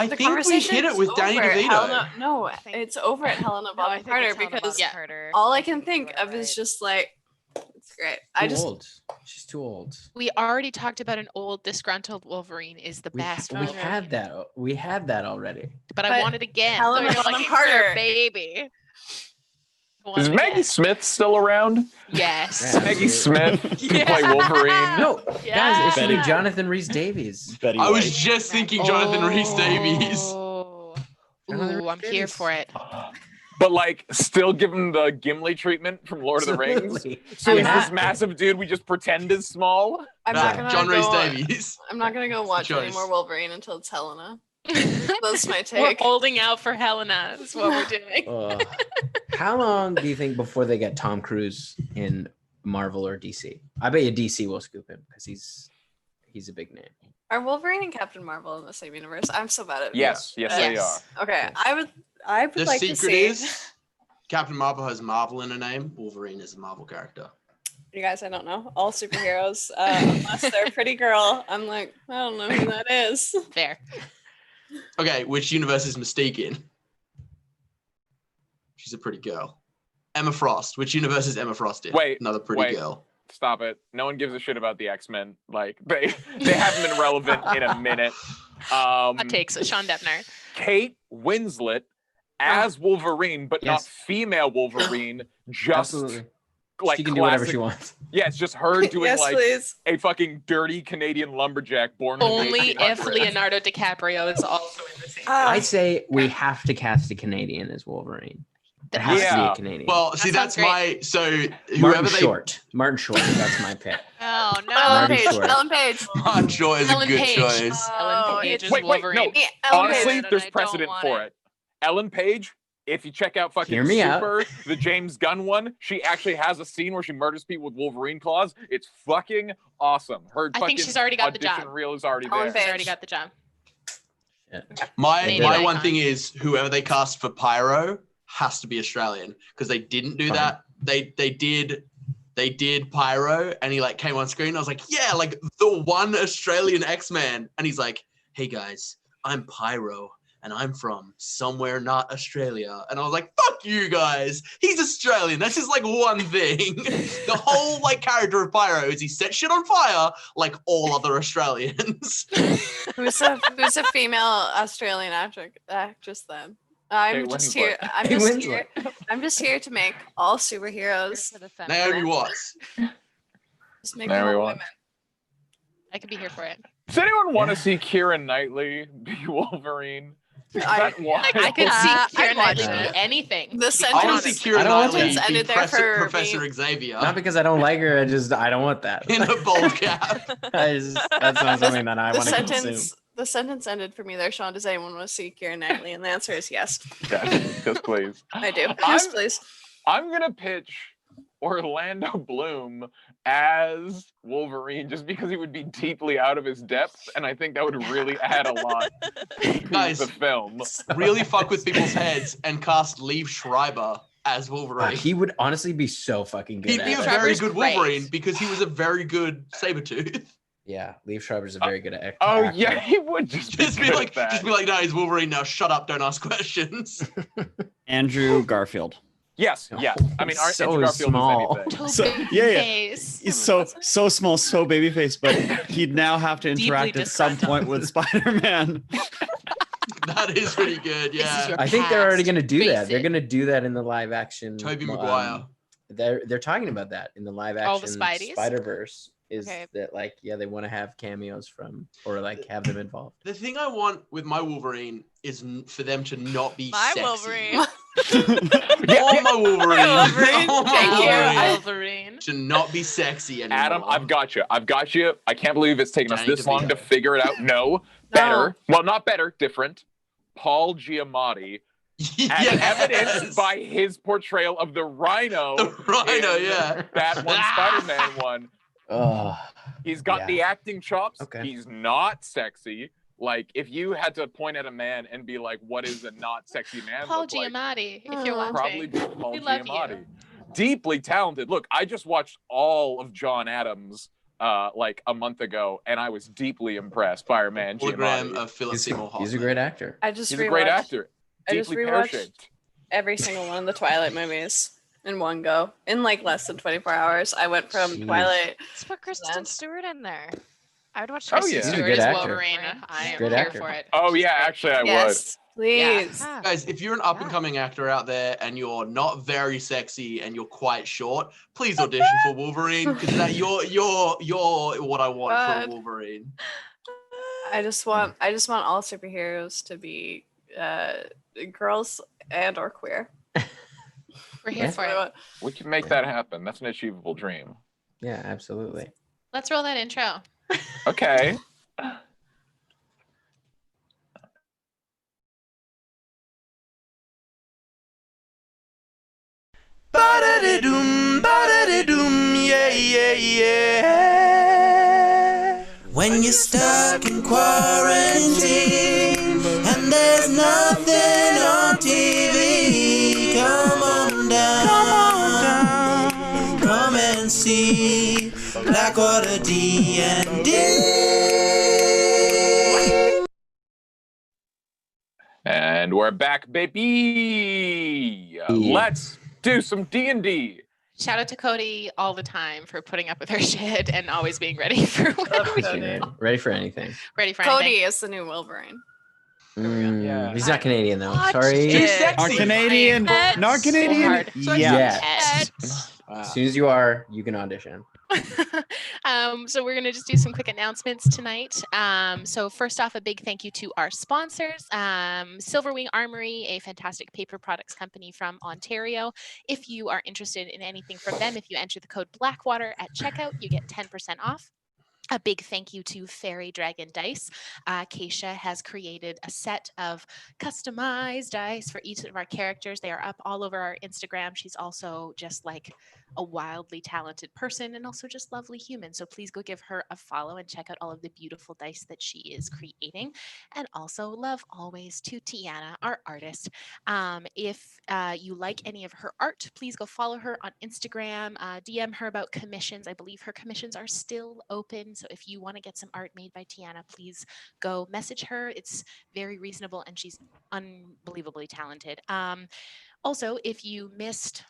I think we hit it with Danny DeVito. No, it's over at Helena Bonham Carter because all I can think of is just like, it's great. She's too old. We already talked about an old disgruntled Wolverine is the best. We had that. We had that already. But I want it again. Helena Bonham Carter, baby. Is Maggie Smith still around? Yes. Maggie Smith can play Wolverine. No, guys, it should be Jonathan Rhys-Davies. I was just thinking Jonathan Rhys-Davies. Ooh, I'm here for it. But like, still give him the Gimli treatment from Lord of the Rings. So he's this massive dude we just pretend is small. John Rhys-Davies. I'm not gonna go watch any more Wolverine until it's Helena. That's my take. We're holding out for Helena. That's what we're doing. How long do you think before they get Tom Cruise in Marvel or DC? I bet you DC will scoop him because he's a big name. Are Wolverine and Captain Marvel in the same universe? I'm so bad at it. Yes, they are. Okay, I would like to see. The secret is Captain Marvel has Marvel in her name. Wolverine is a Marvel character. You guys, I don't know. All superheroes, unless they're a pretty girl. I'm like, I don't know who that is. Fair. Okay, which universe is Mystique in? She's a pretty girl. Emma Frost. Which universe is Emma Frost in? Wait, another pretty girl. Stop it. No one gives a shit about the X-Men. Like, they haven't been relevant in a minute. Hot takes. Sean Deppner. Kate Winslet as Wolverine, but not female Wolverine. Just like she can do whatever she wants. Yeah, it's just her doing please. A fucking dirty Canadian lumberjack born only if Leonardo DiCaprio is also in the same. I say we have to cast a Canadian as Wolverine. It has to be a Canadian. Well, see, that's my Martin Short. Martin Short. That's my pick. Oh no, Ellen Page. Martin Short is a good choice. Ellen Page is wait, Wolverine. No. Honestly, there's precedent for it. Ellen Page. If you check out fucking Super, the James Gunn one, she actually has a scene where she murders people with Wolverine claws. It's fucking awesome. I think she's already got the job. Reel is already there. She's already got the job. My one thing is whoever they cast for Pyro has to be Australian because they didn't do that. They did Pyro and he like came on screen. I was like, yeah, like the one Australian X-Man, and he's like, hey guys, I'm Pyro. And I'm from somewhere not Australia. And I was like, fuck you guys. He's Australian. That's just like one thing. The whole like character of Pyro is he set shit on fire like all other Australians. Who's a female Australian actress then? I'm just here to make all superheroes. Naomi Watts. Just make them women. I could be here for it. Does anyone want to see Keira Knightley be Wolverine? I could see Keira Knightley be anything. The sentence, I want to see Keira Knightley ended be there for Professor Xavier. Not because I don't like her, I don't want that. In a bald cap. That's not something that I want to consume. The sentence ended for me there, Sean. Does anyone want to see Keira Knightley? And the answer is yes. Yes, please. I do. Yes, please. I'm going to pitch Orlando Bloom as Wolverine just because he would be deeply out of his depth, and I think that would really add a lot to the film. Really fuck with people's heads and cast Liev Schreiber as Wolverine. He would honestly be so fucking good. He'd be a very good Wolverine because he was a very good Sabretooth. Yeah, Liev Schreiber's a very good actor. Oh yeah, he would just be like, no, he's Wolverine now. Shut up, don't ask questions. Andrew Garfield. Yes. I mean, Andrew Garfield small. is anything. He's so small, so babyface, but he'd now have to interact at some point with Spider-Man. That is pretty good. Yeah, I think they're already going to do that. They're going to do that in the live action. Tobey Maguire. They're talking about that in the live action Spider-Verse. That like they want to have cameos from or like have them involved. The thing I want with my Wolverine is for them to not be my sexy. Wolverine. My Wolverine. Wolverine. To not be sexy anymore. Adam, I've got you. I can't believe it's taken us this long to figure it out. No, better. Well, not better, different. Paul Giamatti. As evidenced by his portrayal of the Rhino. The Rhino, yeah. That one Spider-Man one. He's got the acting chops. Okay. He's not sexy. Like, if you had to point at a man and be like, what is a not sexy man Paul look Giamatti, like? if you're watching. Probably Paul we love Giamatti. You. Deeply talented. Look, I just watched all of John Adams' like a month ago, and I was deeply impressed by our man Hologram Giamatti. of Philip Seymour Hoffman. He's a great actor. He's a great actor. I just Deeply rewatched pear-shaped. every single one of the Twilight movies in one go in like less than 24 hours. I went from Jeez. Twilight. Let's put Kristen Stewart in there. I would watch Oh, Kristen yeah. He's a Stewart good as actor. Wolverine. I am Great here actor. for it. Oh She's yeah, great. actually I would. Yes, please. Yeah. Guys, if you're an up-and-coming actor out there and you're not very sexy and you're quite short, please audition for Wolverine because that you're what I want for Wolverine. I just want all superheroes to be girls and or queer. We're here for it. We can make that happen. That's an achievable dream. Yeah, absolutely. Let's roll that intro. Okay. Ba-da-da-doom, yeah, yeah, yeah. When you're stuck in quarantine and there's nothing on TV, come on down, come and see Blackwater D&D. And we're back, baby. Let's do some D&D. Shout out to Cody all the time for putting up with her shit and always being ready for whatever we Cody. Ready for anything. ready for Cody anything. is the new Wolverine. Yeah. He's not Canadian though. Watch Sorry. Too it. sexy. Not Canadian. Ed. Not Canadian. hard. Yes. As soon as you are, you can audition. So we're going to just do some quick announcements tonight. So first off, a big thank you to our sponsors, Silverwing Armory, a fantastic paper products company from Ontario. If you are interested in anything from them, if you enter the code Blackwater at checkout, you get 10% off. A big thank you to Fairy Dragon Dice. Keisha has created a set of customized dice for each of our characters. They are up all over our Instagram. She's also just like a wildly talented person and also just lovely human. So please go give her a follow and check out all of the beautiful dice that she is creating. And also love always to Tiana, our artist. If you like any of her art, please go follow her on Instagram, DM her about commissions. I believe her commissions are still open. So if you want to get some art made by Tiana, please go message her. It's very reasonable and she's unbelievably talented. Also, if you missed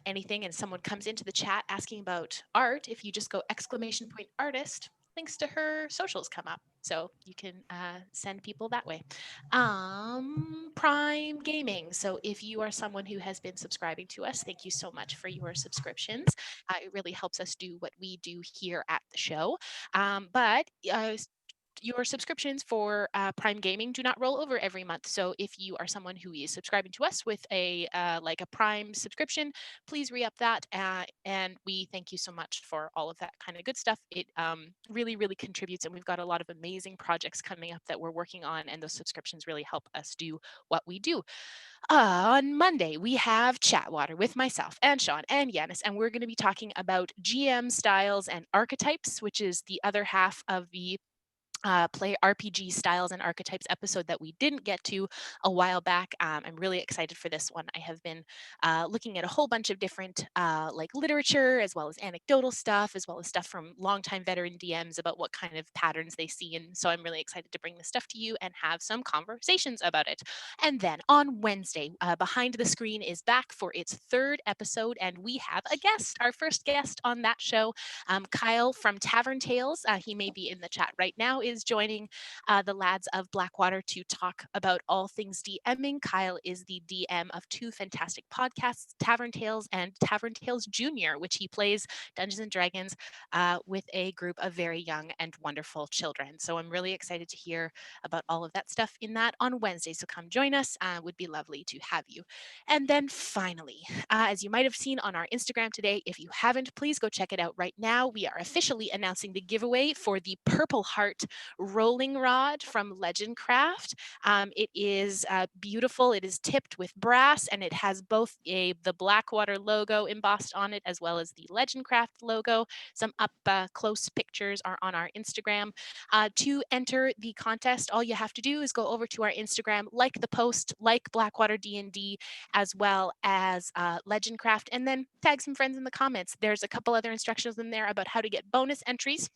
anything and someone comes into the chat asking about art, if you just go !artist, links to her socials come up. So you can send people that way. Prime Gaming. So if you are someone who has been subscribing to us, thank you so much for your subscriptions. It really helps us do what we do here at the show. But your subscriptions for Prime Gaming do not roll over every month. So if you are someone who is subscribing to us with a like a Prime subscription, please re-up that. And we thank you so much for all of that kind of good stuff. It really, really contributes. And we've got a lot of amazing projects coming up that we're working on. And those subscriptions really help us do what we do. On Monday, we have Chatwater with myself and Sean and Yanis, and we're going to be talking about GM styles and archetypes, which is the other half of the play RPG styles and archetypes episode that we didn't get to a while back. I'm really excited for this one. I have been looking at a whole bunch of different like literature as well as anecdotal stuff, as well as stuff from longtime veteran DMs about what kind of patterns they see. And so I'm really excited to bring this stuff to you and have some conversations about it. And then on Wednesday, Behind the Screen is back for its third episode, and we have a guest, our first guest on that show, Kyle from Tavern Tales. He may be in the chat right now, is joining the lads of Blackwater to talk about all things DMing. Kyle is the DM of two fantastic podcasts, Tavern Tales and Tavern Tales Junior, which he plays Dungeons and Dragons with a group of very young and wonderful children. So I'm really excited to hear about all of that stuff in that on Wednesday. So come join us. Would be lovely to have you. And then finally, as you might have seen on our Instagram today, if you haven't, please go check it out right now. We are officially announcing the giveaway for the Purple Heart rolling rod from Legend Craft. It is beautiful. It is tipped with brass, and it has both the Blackwater logo embossed on it as well as the Legend Craft logo. Some up close pictures are on our Instagram. To enter the contest, all you have to do is go over to our Instagram, like the post, like BlackwaterDnD, as well as Legend Craft, and then tag some friends in the comments. There's a couple other instructions in there about how to get bonus entries.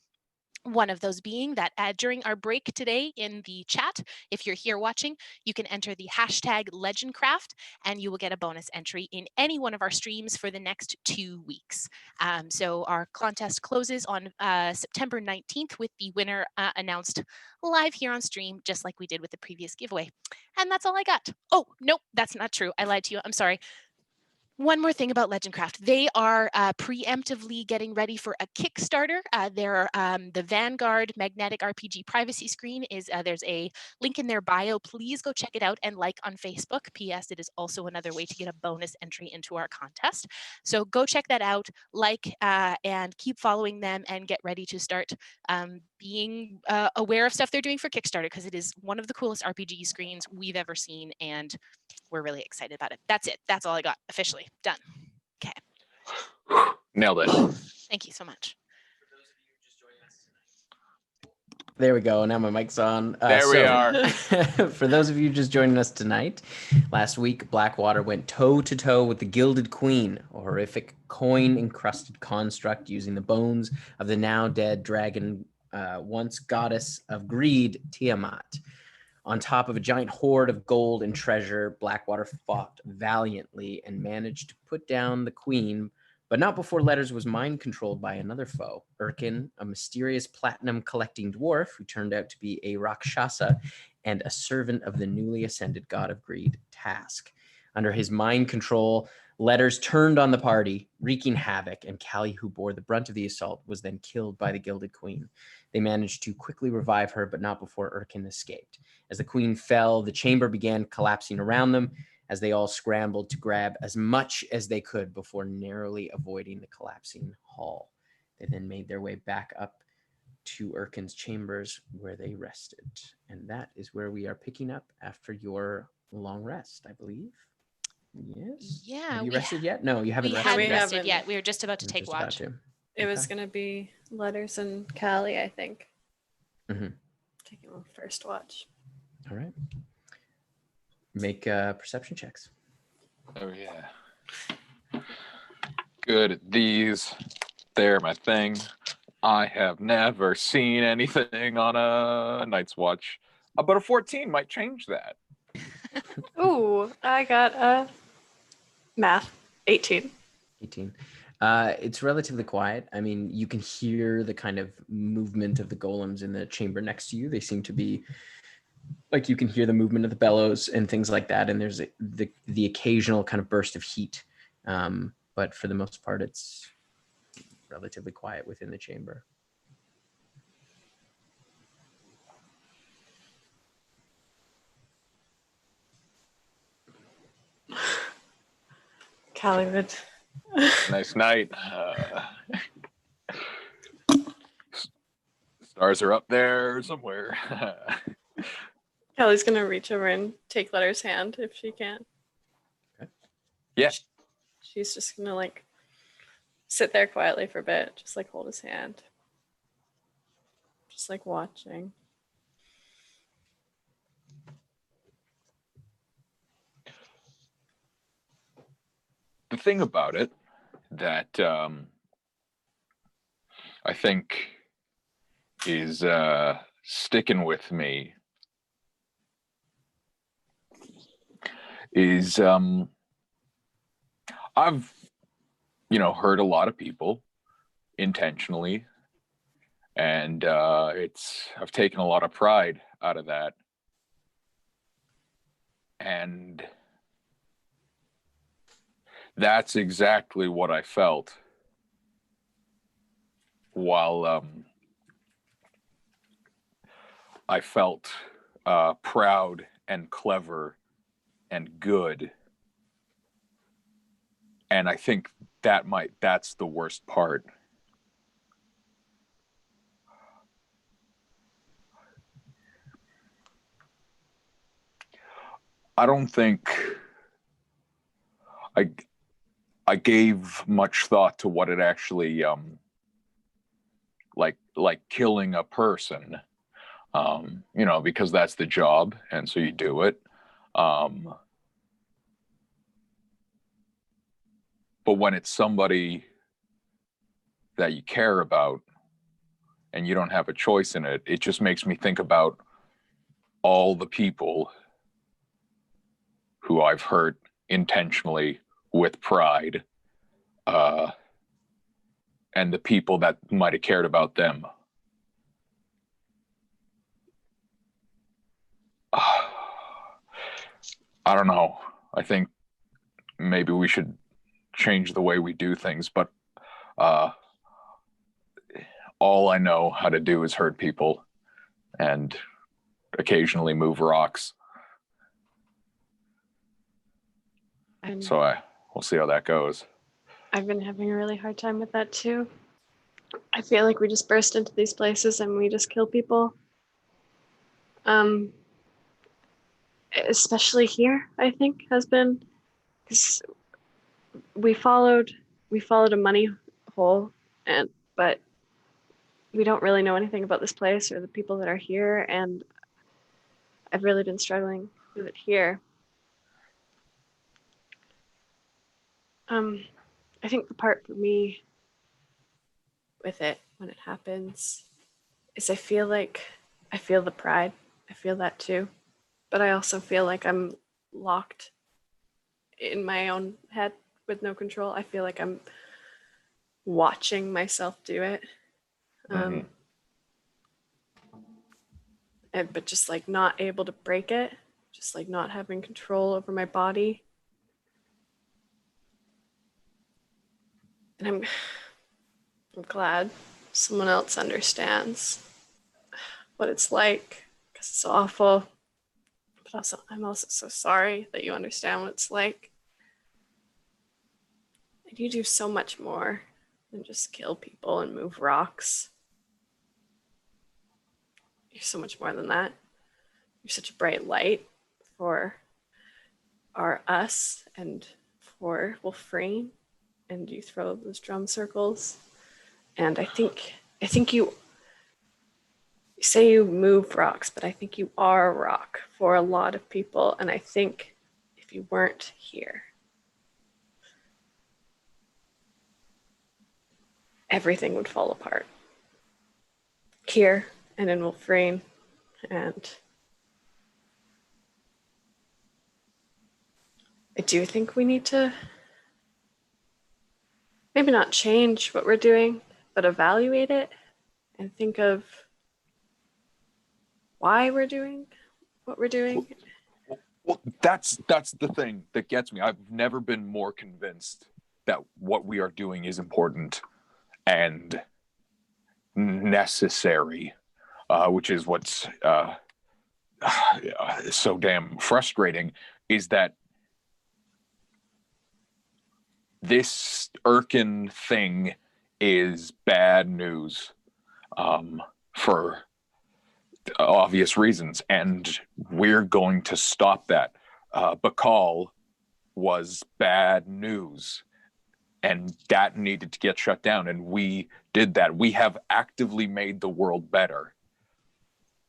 One of those being that during our break today in the chat, if you're here watching, you can enter the hashtag LegendCraft and you will get a bonus entry in any one of our streams for the next 2 weeks. So our contest closes on September 19th with the winner announced live here on stream, just like we did with the previous giveaway. And that's all I got. Oh, nope, that's not true. I lied to you. I'm sorry. One more thing about Legendcraft. They are preemptively getting ready for a Kickstarter. The Vanguard Magnetic RPG privacy screen is, there's a link in their bio. Please go check it out and like on Facebook. P.S. It is also another way to get a bonus entry into our contest. So go check that out, and keep following them and get ready to start being aware of stuff they're doing for Kickstarter, because it is one of the coolest RPG screens we've ever seen, and we're really excited about it. That's it. That's all I got. Officially done. Okay. Nailed it. Thank you so much. There we go. Now my mic's on. There we are. For those of you just joining us tonight, last week Blackwater went toe-to-toe with the Gilded Queen, a horrific coin-encrusted construct using the bones of the now-dead dragon, once goddess of greed, Tiamat. On top of a giant hoard of gold and treasure, Blackwater fought valiantly and managed to put down the queen, but not before Letters was mind-controlled by another foe, Urkin, a mysterious platinum-collecting dwarf who turned out to be a Rakshasa and a servant of the newly ascended god of greed, Task. Under his mind control, Letters turned on the party, wreaking havoc, and Callie, who bore the brunt of the assault, was then killed by the Gilded Queen. They managed to quickly revive her, but not before Urkin escaped. As the queen fell, the chamber began collapsing around them as they all scrambled to grab as much as they could before narrowly avoiding the collapsing hall. They then made their way back up to Urkin's chambers where they rested. And that is where we are picking up after your long rest, I believe. Yes. Yeah. Have you rested yet? No, you haven't We rested haven't yet. rested yet. We were just about to We're take just about watch. to. It was Okay. going to be Letters and Callie, I think. Mm-hmm. Taking a first watch. All right. Make perception checks. Oh yeah. Good at these. They're my thing. I have never seen anything on a Night's Watch, but a 14 might change that. Ooh, I got a math 18. 18. It's relatively quiet. I mean, you can hear the kind of movement of the golems in the chamber next to you. They seem to be like, you can hear the movement of the bellows and things like that. And there's the occasional kind of burst of heat. But for the most part, it's relatively quiet within the chamber. Callie would. Nice night. Stars are up there somewhere. Callie's gonna reach over and take Letter's hand if she can. Okay. Yeah. She's just gonna like sit there quietly for a bit, just like hold his hand. Just like watching. The thing about it that I think is sticking with me is I've heard a lot of people intentionally, and I've taken a lot of pride out of that, and that's exactly what I felt while I felt proud and clever and good. And I think that's the worst part. I don't think I gave much thought to what it actually like killing a person, because that's the job, and so you do it. But when it's somebody that you care about and you don't have a choice in it, it just makes me think about all the people who I've hurt intentionally with pride, and the people that might have cared about them. I don't know. I think maybe we should change the way we do things, but all I know how to do is hurt people and occasionally move rocks. So we'll see how that goes. I've been having a really hard time with that too. I feel like we just burst into these places and we just kill people. Especially here, I think has been, because we followed a money hole, but we don't really know anything about this place or the people that are here, and I've really been struggling with it here. I think the part for me with it when it happens is I feel the pride. I feel that too. But I also feel like I'm locked in my own head with no control. I feel like I'm watching myself do it. But just like not able to break it, just like not having control over my body. And I'm glad someone else understands what it's like, because it's awful. But also, I'm also so sorry that you understand what it's like. And you do so much more than just kill people and move rocks. You're so much more than that. You're such a bright light for us and for Wolfrine. And you throw those drum circles. And I think you say you move rocks, but I think you are a rock for a lot of people. And I think if you weren't here, everything would fall apart. Here and in Wolfrine. And I do think we need to maybe not change what we're doing, but evaluate it and think of why we're doing what we're doing. Well, that's the thing that gets me. I've never been more convinced that what we are doing is important and necessary, which is what's so damn frustrating, is that this Irkin thing is bad news for obvious reasons, and we're going to stop that. Bacall was bad news, and that needed to get shut down, and we did that. We have actively made the world better.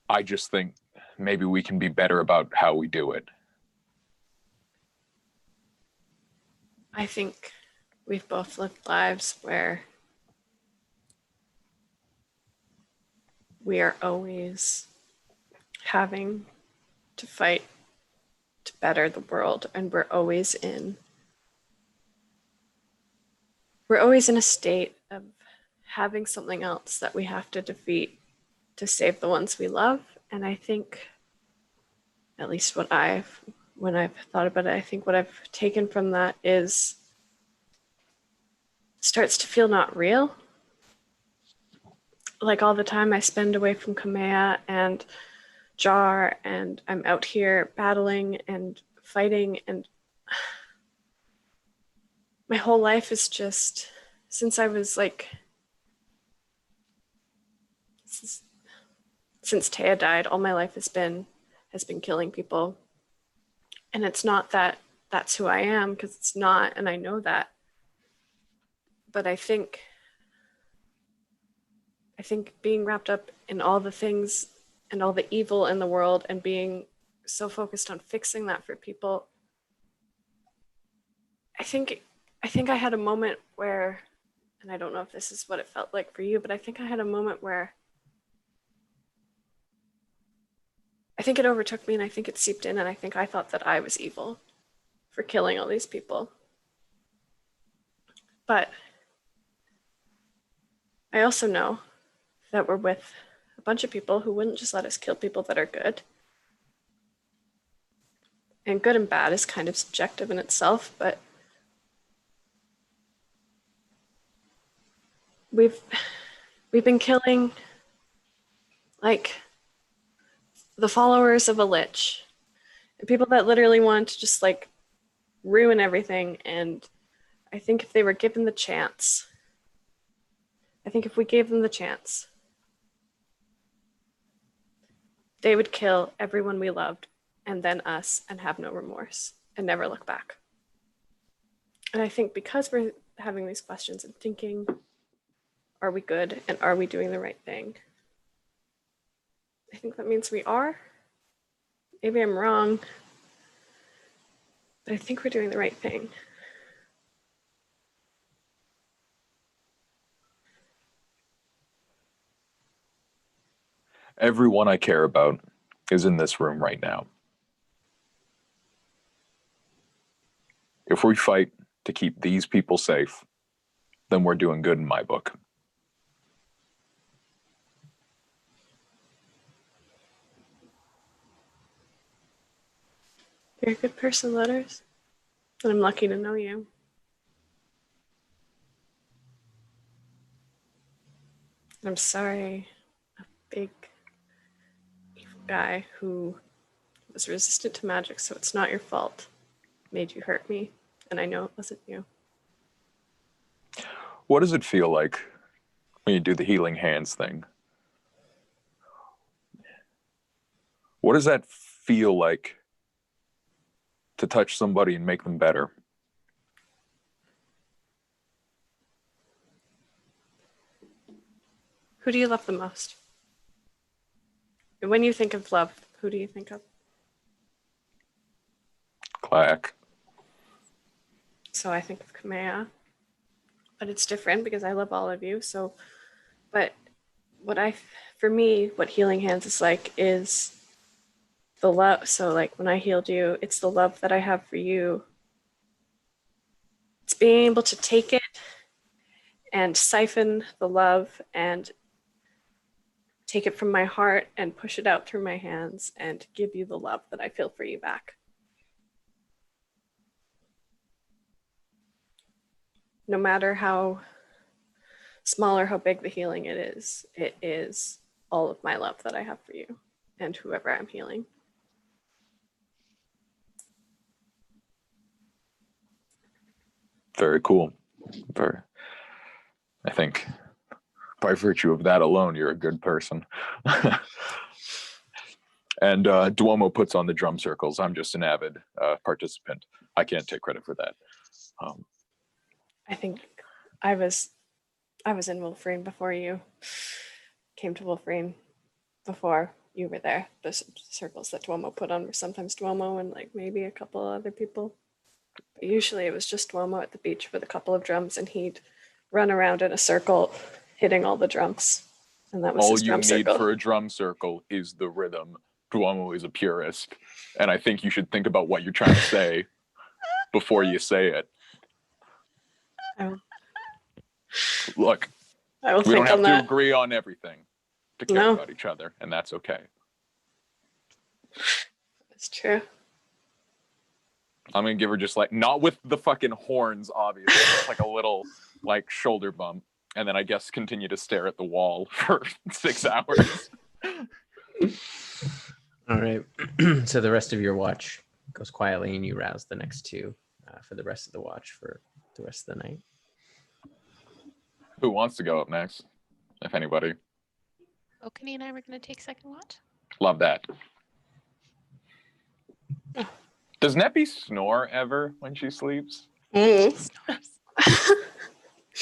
I just think maybe we can be better about how we do it. I think we've both lived lives where we are always having to fight to better the world, and we're always in a state of having something else that we have to defeat to save the ones we love. And I think, at least when I've thought about it, I think what I've taken from that is it starts to feel not real. Like all the time I spend away from Kamea and Jar, and I'm out here battling and fighting, and my whole life is just, since I was like, since Taya died, all my life has been killing people. And it's not that that's who I am, because it's not, and I know that. But I think being wrapped up in all the things and all the evil in the world and being so focused on fixing that for people, I think I had a moment where, and I don't know if this is what it felt like for you, but I think I had a moment where I think it overtook me, and I think it seeped in, and I think I thought that I was evil for killing all these people. But I also know that we're with a bunch of people who wouldn't just let us kill people that are good. And good and bad is kind of subjective in itself, but we've been killing, like, the followers of a lich, and people that literally want to just, like, ruin everything. And I think if they were given the chance, I think if we gave them the chance, they would kill everyone we loved and then us and have no remorse and never look back. And I think because we're having these questions and thinking, are we good and are we doing the right thing? I think that means we are. Maybe I'm wrong, but I think we're doing the right thing. Everyone I care about is in this room right now. If we fight to keep these people safe, then we're doing good in my book. You're a good person, Letters, and I'm lucky to know you. I'm sorry a big evil guy who was resistant to magic, so it's not your fault, made you hurt me, and I know it wasn't you. What does it feel like when you do the healing hands thing? What does that feel like to touch somebody and make them better? Who do you love the most? And when you think of love, who do you think of? Clack. So I think of Kamea, but it's different because I love all of you. So, but for me, what healing hands is like is the love. So like when I healed you, it's the love that I have for you. It's being able to take it and siphon the love and take it from my heart and push it out through my hands and give you the love that I feel for you back. No matter how small or how big the healing it is all of my love that I have for you and whoever I'm healing. Very cool. I think by virtue of that alone, you're a good person. And Duomo puts on the drum circles. I'm just an avid participant. I can't take credit for that. I think I was in Wolverine before you came to Wolverine, before you were there. The circles that Duomo put on were sometimes Duomo and like maybe a couple other people. But usually it was just Duomo at the beach with a couple of drums, and he'd run around in a circle hitting all the drums. And that was all his you drum need circle. for a drum circle is the rhythm. Duomo is a purist. And I think you should think about what you're trying to say before you say it. Look, I will we don't think have on to that. agree on everything to care No. about each other, and that's okay. It's true. I'm gonna give her just like, not with the fucking horns, obviously, just like a little like shoulder bump, and then I guess continue to stare at the wall for 6 hours. All right. So the rest of your watch goes quietly, and you rouse the next two for the rest of the watch for the rest of the night. Who wants to go up next? If anybody. Okani and I were going to take second watch. Love that. Does Neppy snore ever when she sleeps? Mm.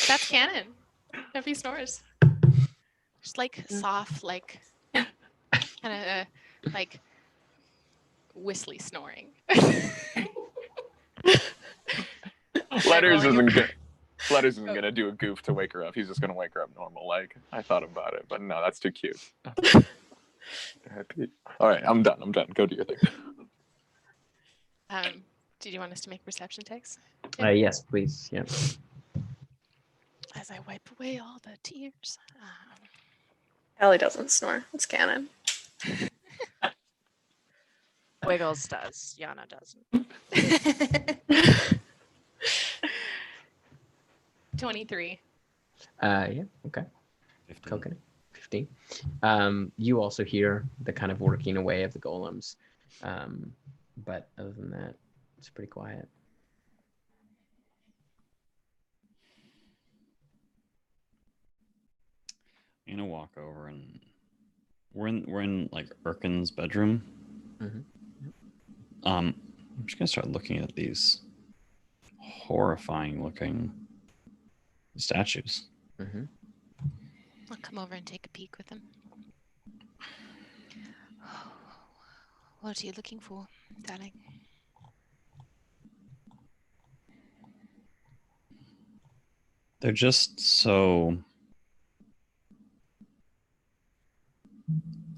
That's canon. Neppy snores. Just like soft, like kind of like whistly snoring. Letters isn't gonna do a goof to wake her up. He's just gonna wake her up normal. Like, I thought about it, but no, that's too cute. All right, I'm done. Go do your thing. Did you want us to make perception checks? Yes, please. Yeah. As I wipe away all the tears. Ellie doesn't snore. It's canon. Wiggles does. Yana doesn't. 23. Yeah. Okay. 15. Okay. 15. You also hear the kind of working away of the golems, but other than that, it's pretty quiet. I'm gonna walk over and we're in like Erkin's bedroom. I'm just gonna start looking at these horrifying looking statues. I'll come over and take a peek with him. What are you looking for, darling? They're just so...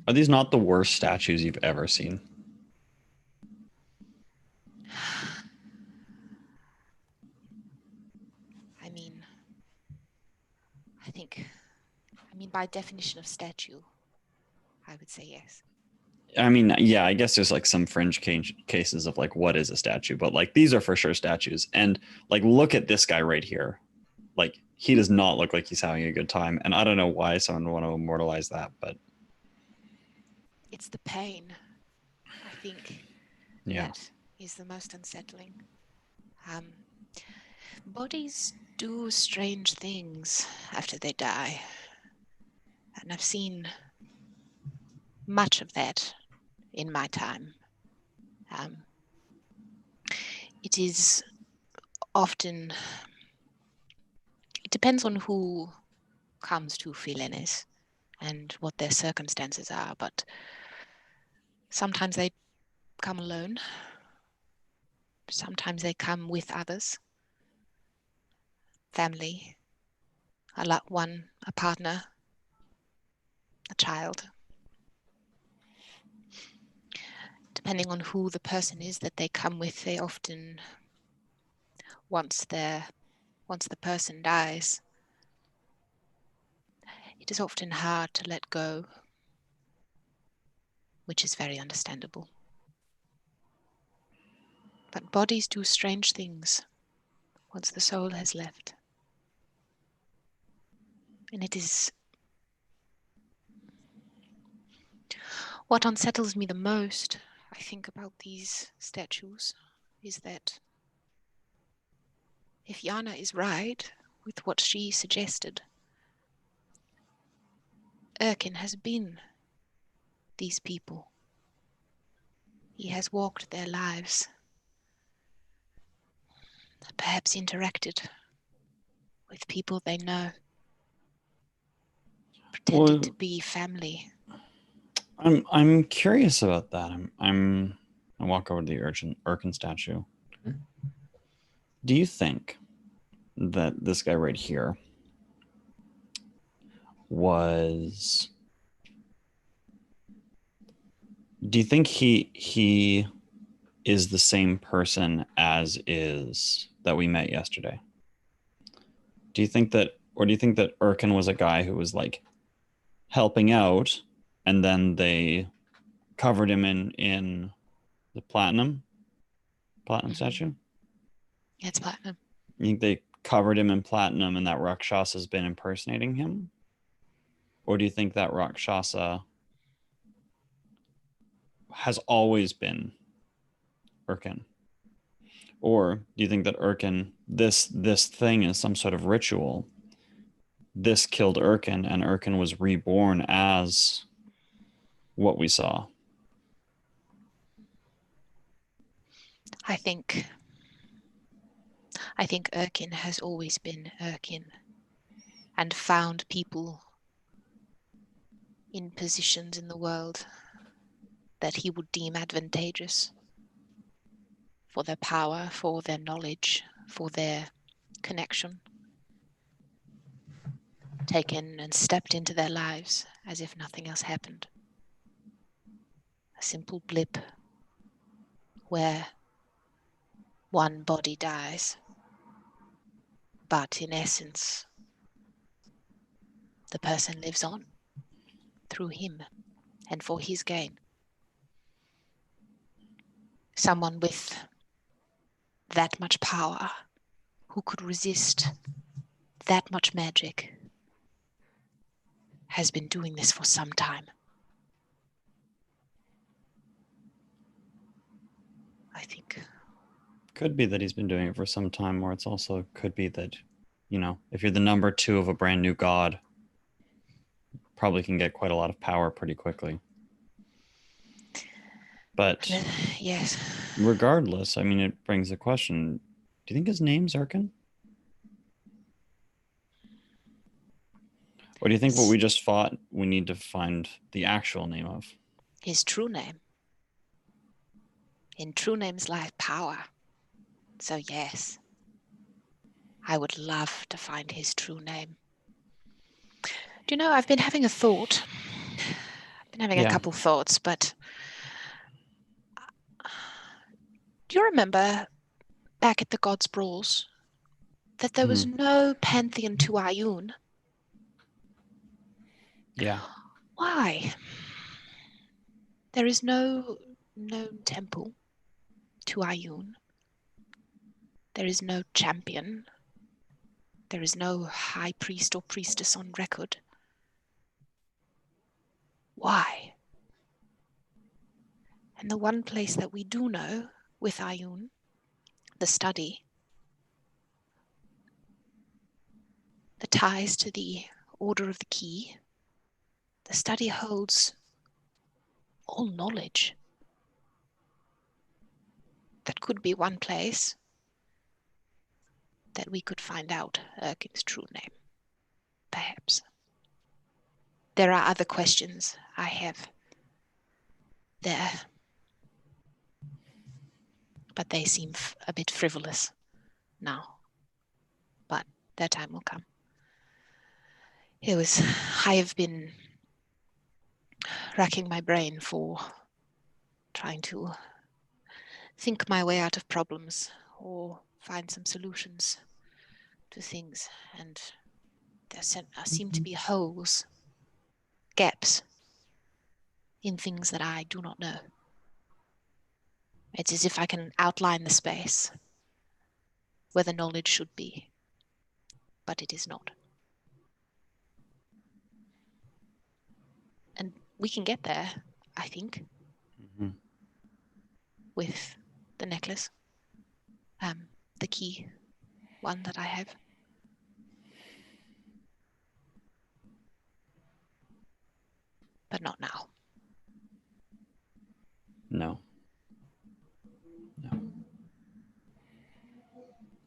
Are these not the worst statues you've ever seen? I mean, by definition of statue, I would say yes. I mean, yeah, I guess there's like some fringe cases of like, what is a statue? But like, these are for sure statues. And like, look at this guy right here. Like, he does not look like he's having a good time. And I don't know why someone would want to immortalize that, but... It's the pain, I think, that is the most unsettling. Bodies do strange things after they die. And I've seen much of that in my time. It is often... It depends on who comes to Filenes and what their circumstances are, but sometimes they come alone. Sometimes they come with others. Family, a partner, a child. Depending on who the person is that they come with, they often, once the person dies, it is often hard to let go, which is very understandable. But bodies do strange things once the soul has left. And it is what unsettles me the most, I think, about these statues is that if Yana is right with what she suggested, Erkin has been these people. He has walked their lives, perhaps interacted with people they know, pretended to be family. I'm curious about that. I walk over to the Erkin statue. Do you think that this guy right here was... Do you think he is the same person as is that we met yesterday? Do you think that Erkin was a guy who was like helping out, and then they covered him in the platinum statue? Yeah, it's platinum. You think they covered him in platinum and that Rakshasa has been impersonating him? Or do you think that Rakshasa has always been Erkin? Or do you think that Erkin, this thing is some sort of ritual? This killed Erkin, and Erkin was reborn as what we saw. I think Erkin has always been Erkin and found people in positions in the world that he would deem advantageous for their power, for their knowledge, for their connection. Taken and stepped into their lives as if nothing else happened. A simple blip where one body dies, but in essence, the person lives on through him and for his gain. Someone with that much power who could resist that much magic has been doing this for some time. I think. Could be that he's been doing it for some time, or it's also could be that, you know, if you're the number 2 of a brand new god, probably can get quite a lot of power pretty quickly. But yes, regardless, I mean, it brings a question. Do you think his name's Erkin? Or do you think what we just fought, we need to find the actual name of? his true name. In true names lies power. So yes, I would love to find his true name. Do you know, I've been having a thought. I've been having a couple thoughts, but do you remember back at the Gods' Brawls that there was no pantheon to Ayun? Yeah. Why? There is no known temple to Ayun. There is no champion. There is no high priest or priestess on record. Why? And the one place that we do know with Ayun, the study, the ties to the Order of the Key, the study holds all knowledge. That could be one place that we could find out Erkin's true name, perhaps. There are other questions I have there, but they seem a bit frivolous now. But that time will come. I have been racking my brain for trying to think my way out of problems or find some solutions to things, and there seem to be holes, gaps in things that I do not know. It's as if I can outline the space where the knowledge should be, but it is not. And we can get there, I think, with the necklace, the key one that I have. But not now. No.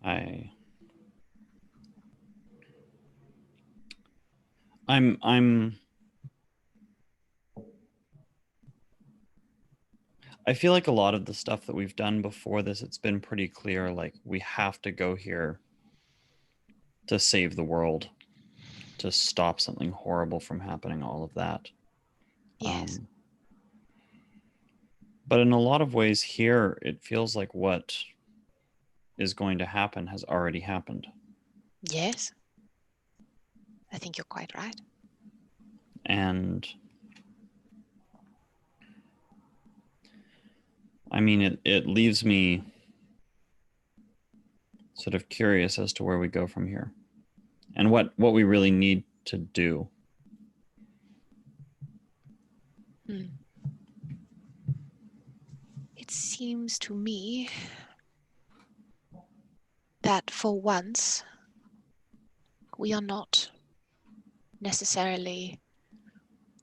I feel like a lot of the stuff that we've done before this, it's been pretty clear, like we have to go here to save the world, to stop something horrible from happening, all of that. Yes. But in a lot of ways here, it feels like what is going to happen has already happened. Yes. I think you're quite right. And I mean, it leaves me sort of curious as to where we go from here and what we really need to do. It seems to me that for once we are not necessarily,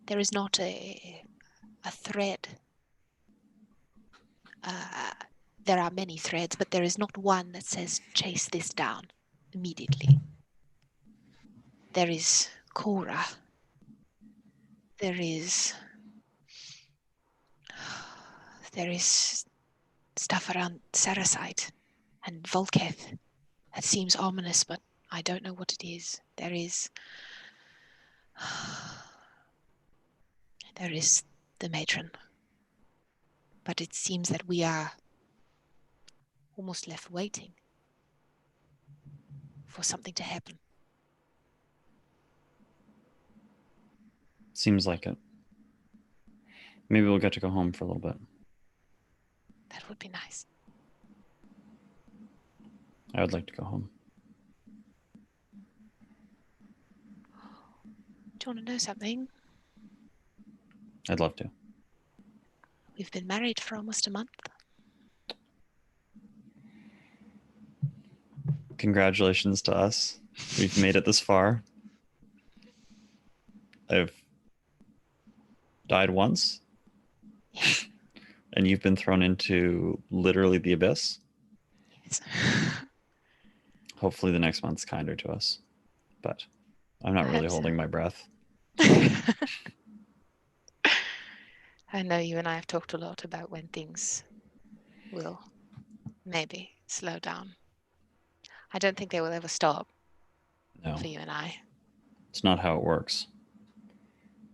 there is not a thread there are many threads, but there is not one that says chase this down immediately. There is Korra. There is stuff around Sarasite and Volketh that seems ominous, but I don't know what it is. There is the matron. But it seems that we are almost left waiting for something to happen. Seems like it. Maybe we'll get to go home for a little bit. That would be nice. I would like to go home. Do you want to know something? I'd love to. We've been married for almost a month. Congratulations to us. We've made it this far. I've died once. Yes. And you've been thrown into literally the abyss. Yes. Hopefully the next month's kinder to us. But I'm not really holding my breath. I know you and I have talked a lot about when things will maybe slow down. I don't think they will ever stop No, for you and I. it's not how it works.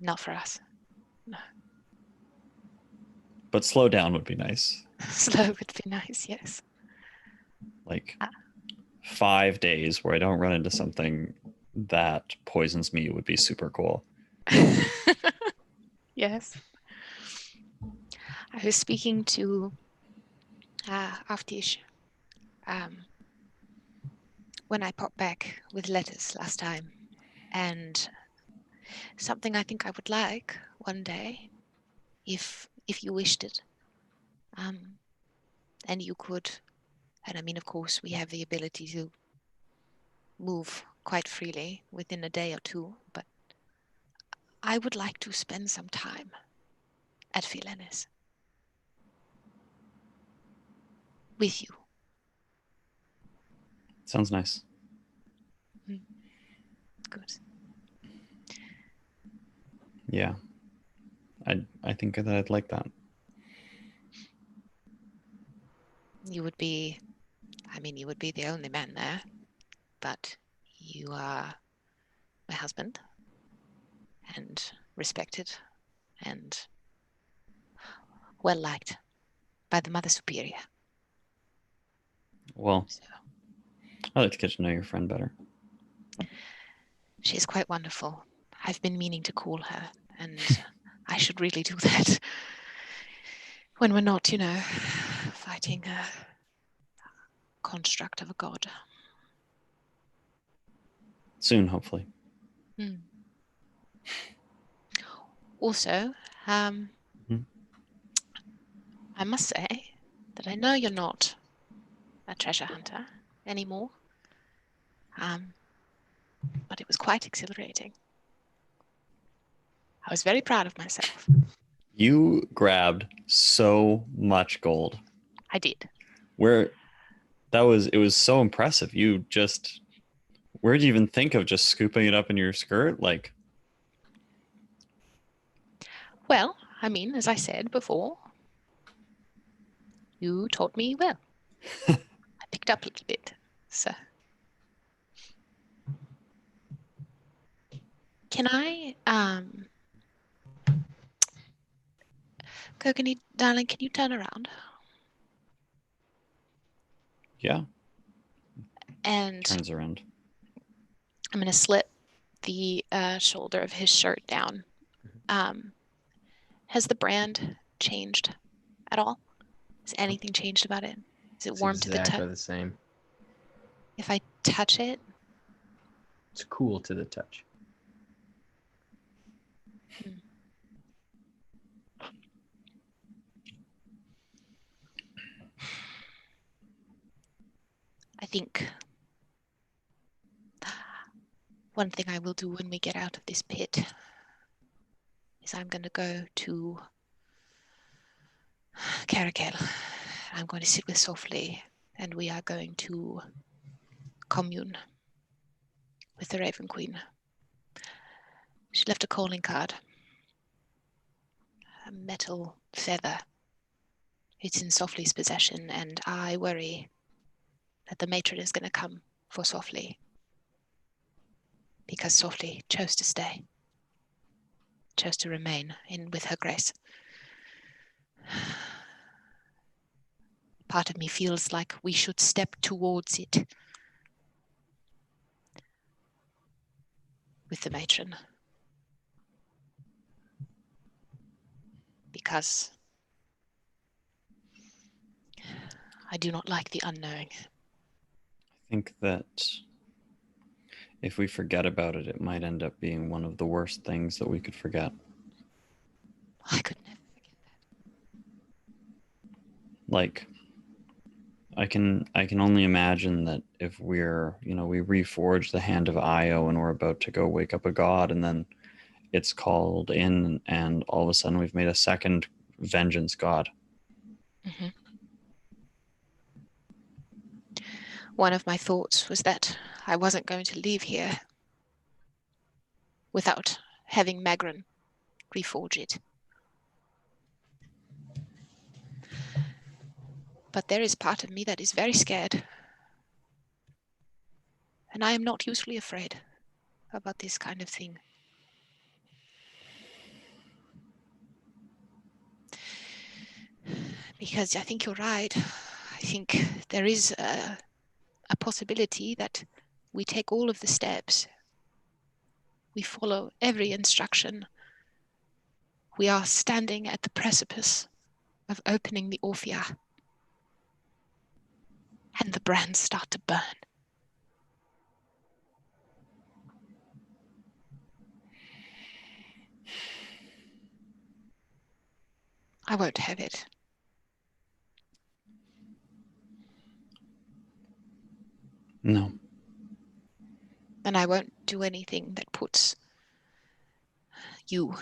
Not for us. No. But slow down would be nice. Slow would be nice, yes. Like 5 days where I don't run into something that poisons me would be super cool. Yes. I was speaking to Aftish when I popped back with letters last time, and something I think I would like one day, if you wished it, and you could, and I mean, of course, we have the ability to move quite freely within a day or two, but I would like to spend some time at Philenis with you. Sounds nice. Good. Yeah. I think that I'd like that. You would be the only man there, but you are my husband and respected and well liked by the Mother Superior. Well, So I'd like to get to know your friend better. she is quite wonderful. I've been meaning to call her, and I should really do that when we're not, fighting a construct of a god. Soon, hopefully. Also, I must say that I know you're not a treasure hunter anymore, but it was quite exhilarating. I was very proud of myself. You grabbed so much gold. I did. It was so impressive. Where'd you even think of just scooping it up in your skirt? Like, Well, I mean, as I said before, you taught me well. I picked up a little bit, so. Can I, Kokanee, darling, can you turn around? yeah, And turns around. I'm going to slip the shoulder of his shirt down. Has the brand changed at all? Has anything changed about it? Is it It's warm to the exactly touch? the same. If I touch it, It's cool to the touch. I think one thing I will do when we get out of this pit is I'm going to go to Caracal I'm going to sit with Softly, and we are going to commune with the Raven Queen. She left a calling card. A metal feather. It's in Softly's possession, and I worry that the matron is going to come for Softly. Because Softly chose to stay. Chose to remain in with her grace. Part of me feels like we should step towards it with the matron. Because I do not like the unknowing. I think that if we forget about it, it might end up being one of the worst things that we could forget. I could never forget that. Like, I can only imagine that if we're, we reforge the hand of Io and we're about to go wake up a god, and then it's called in, and all of a sudden we've made a second vengeance god. Mm-hmm. One of my thoughts was that I wasn't going to leave here without having Magran reforge it. But there is part of me that is very scared. And I am not usually afraid about this kind of thing. Because I think you're right. I think there is a possibility that we take all of the steps. We follow every instruction. We are standing at the precipice of opening the Orphea. And the brands start to burn. I won't have it. No. And I won't do anything that puts you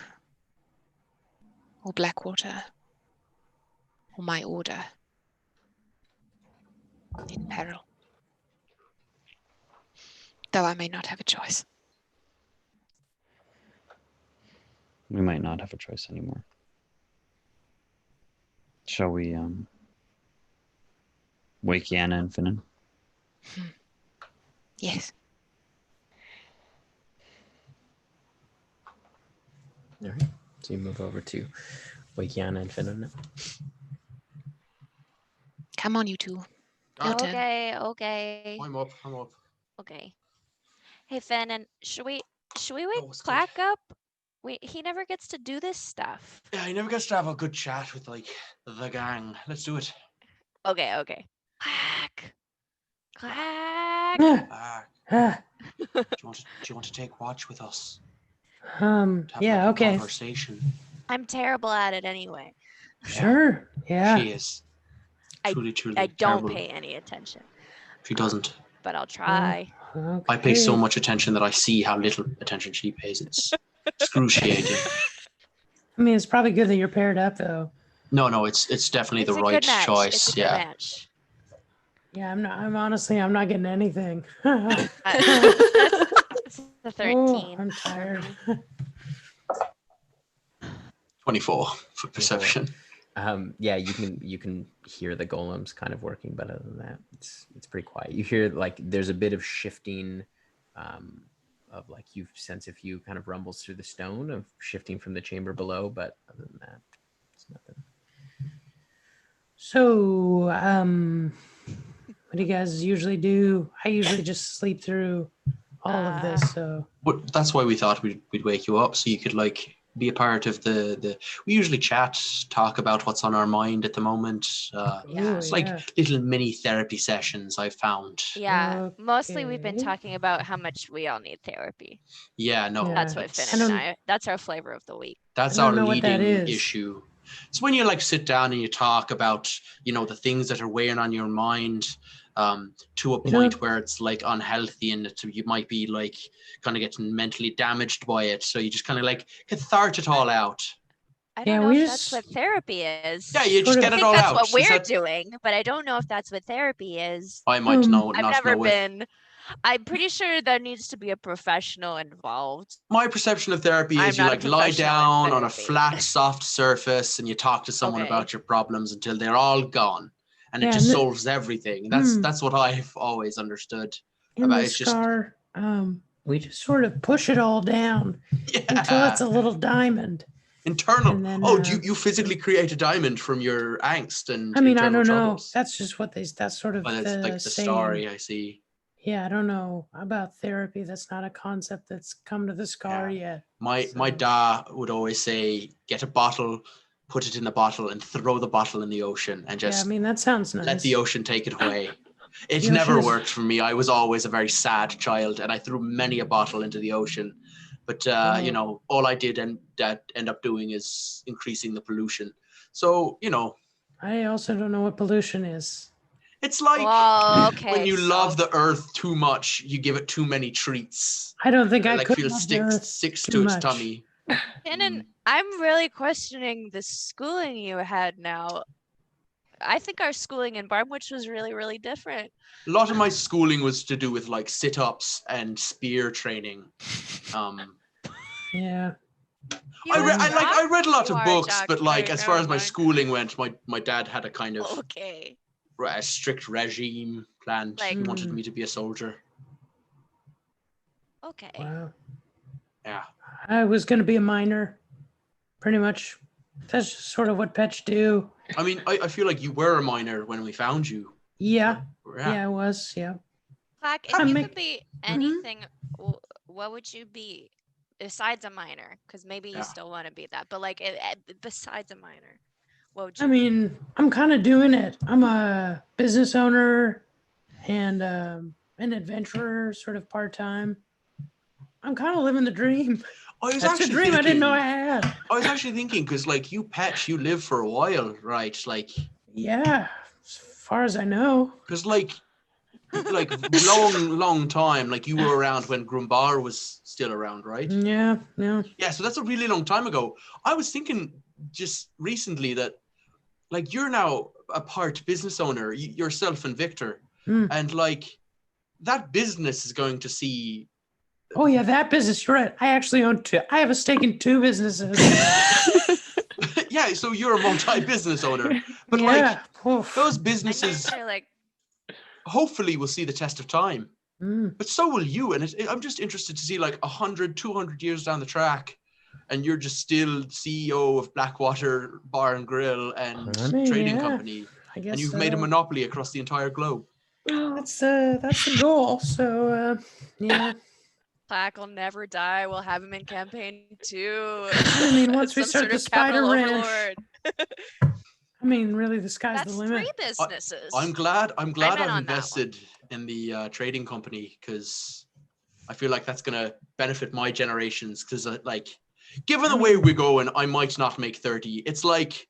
or Blackwater or my order in peril. Though I may not have a choice. We might not have a choice anymore. Shall we wake Yana and Finnan? Yes. All right. So you move over to wake Yana and Finnan now. Come on, you two. Your turn. Okay. I'm up. Okay. Hey Finn, and should we wake Oh, it's Clack up? He never gets to do this stuff. Yeah, he never gets to have a good chat with like the gang. Let's do it. Okay. Clack. Do you want to take watch with us? Yeah, Like a okay. Conversation. I'm terrible at it anyway. Sure. Yeah. She is. Truly I don't terrible. pay any attention. She doesn't. But I'll try. Okay. I pay so much attention that I see how little attention she pays. It's excruciating. I mean, it's probably good that you're paired up, though. No, it's definitely It's the a right good match. choice. It's a good Yeah. match. Yeah, I'm honestly not getting anything. That's the 13. Oh, I'm tired. 24 for perception. Yeah, you can hear the golems kind of working, but other than that, it's pretty quiet. You hear like there's a bit of shifting, of like you sense a few kind of rumbles through the stone of shifting from the chamber below, but other than that, it's nothing. So, what do you guys usually do? I usually just sleep through all of this. So, But that's why we thought we'd wake you up so you could like be a part of the. We usually chat, talk about what's on our mind at the moment. It's like little mini therapy sessions I've found. Yeah. Mostly we've been Okay. talking about how much we all need therapy. Yeah, no. Yeah. That's what Finn and I. That's our flavor of the week. That's I don't our know what that leading is. issue. It's when you like sit down and you talk about, the things that are weighing on your mind, to a point where it's like unhealthy and you might be like kind of getting mentally damaged by it. So you just kind of like cathartic it all out. I don't know if that's what therapy is. Yeah, you just get it all that's out. What we're doing, but I don't know if that's what therapy is. I might know. I've never been. I'm pretty sure there needs to be a professional involved. My perception of therapy is you like lie down on a flat, soft surface and you talk to someone about your problems until they're all gone, and it just solves everything. That's what I've always understood about the scar. We just sort of push it all down until it's a little diamond. Internal. Then, do you physically create a diamond from your angst and? I mean, I don't troubles? know. That's just what that's sort of that's the like the story. I see. Yeah, I don't know about therapy. That's not a concept that's come to the scar yet. My dad would always say, get a bottle, put it in the bottle, and throw the bottle in the ocean, and just. Yeah, I mean that sounds nice. Let the ocean take it away. It never worked for me. I was always a very sad child, and I threw many a bottle into the ocean. But you know, all I did end up doing is increasing the pollution. So you know. I also don't know what pollution is. It's like when you love the earth too much, you give it too many treats. I don't think I could feel sticks to its tummy. And I'm really questioning the schooling you had now. I think our schooling in Barnwich was really, really different. A lot of my schooling was to do with like sit-ups and spear training. Yeah. I read a lot of books, but like as far as my schooling went, my dad had a kind of a strict regime planned. He wanted me to be a soldier. Okay. Wow. Yeah. I was going to be a miner. Pretty much. That's just sort of what pets do. I mean, I feel like you were a miner when we found you. Yeah. Yeah, I was. Yeah. Black, if you could be anything, what would you be besides a miner? Because maybe you still want to be that. But like besides a miner, what would you I mean, I'm kind of doing it. I'm a business owner and an adventurer, sort of part-time. I'm kind of living the dream. That's a dream I didn't know I had. I was actually thinking, because like you live for a while, right? Like. Yeah, as far as I know. Because like long time, like you were around when Grumbar was still around, right? Yeah. Yeah, so that's a really long time ago. I was thinking just recently that like you're now a part business owner, yourself and Victor, and like that business is going to see. Oh yeah, that business. You're right. I actually own two. I have a stake in 2 businesses. Yeah, so you're a multi-business owner, but like those businesses hopefully will see the test of time. But so will you, and I'm just interested to see like 100, 200 years down the track, and you're just still CEO of Blackwater Bar and Grill and trading company, and you've made a monopoly across the entire globe. That's the goal. So yeah. Plaque will never die. We'll have him in campaign 2. I mean, once we start the spider ranch. I mean, really, the sky's the limit. 3 businesses. I'm glad I've invested in the trading company, because I feel like that's going to benefit my generations. Because like, given the way we're going, I might not make 30. It's like,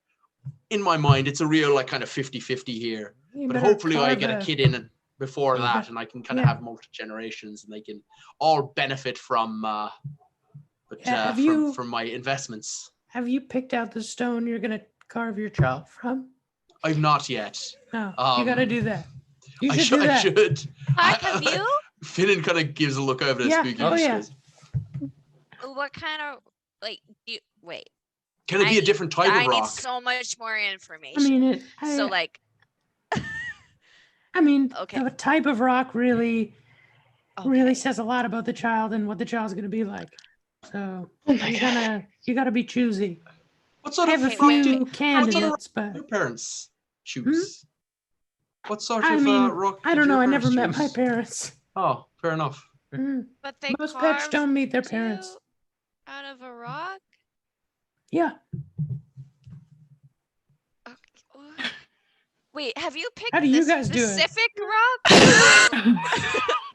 in my mind, it's a real like kind of 50-50 here. But hopefully I get a kid in before that, and I can kind of have multiple generations, and they can all benefit from from my investments. Have you picked out the stone you're going to carve your child from? I've not yet. No, you got to do that. You should do that. I should. Have you? Finnan kind of gives a look over the spooky. Oh yeah. What kind of wait? Can it be a different type of rock? I need so much more information. I mean, the type of rock really says a lot about the child and what the child's going to be like. So you gotta be choosy. What sort of candidates, but your parents choose? What sort of rock? I don't know. I never met my parents. Oh, fair enough. But most pets don't meet their parents. Out of a rock? Yeah. Wait, have you picked How do you guys do it? Specific rock?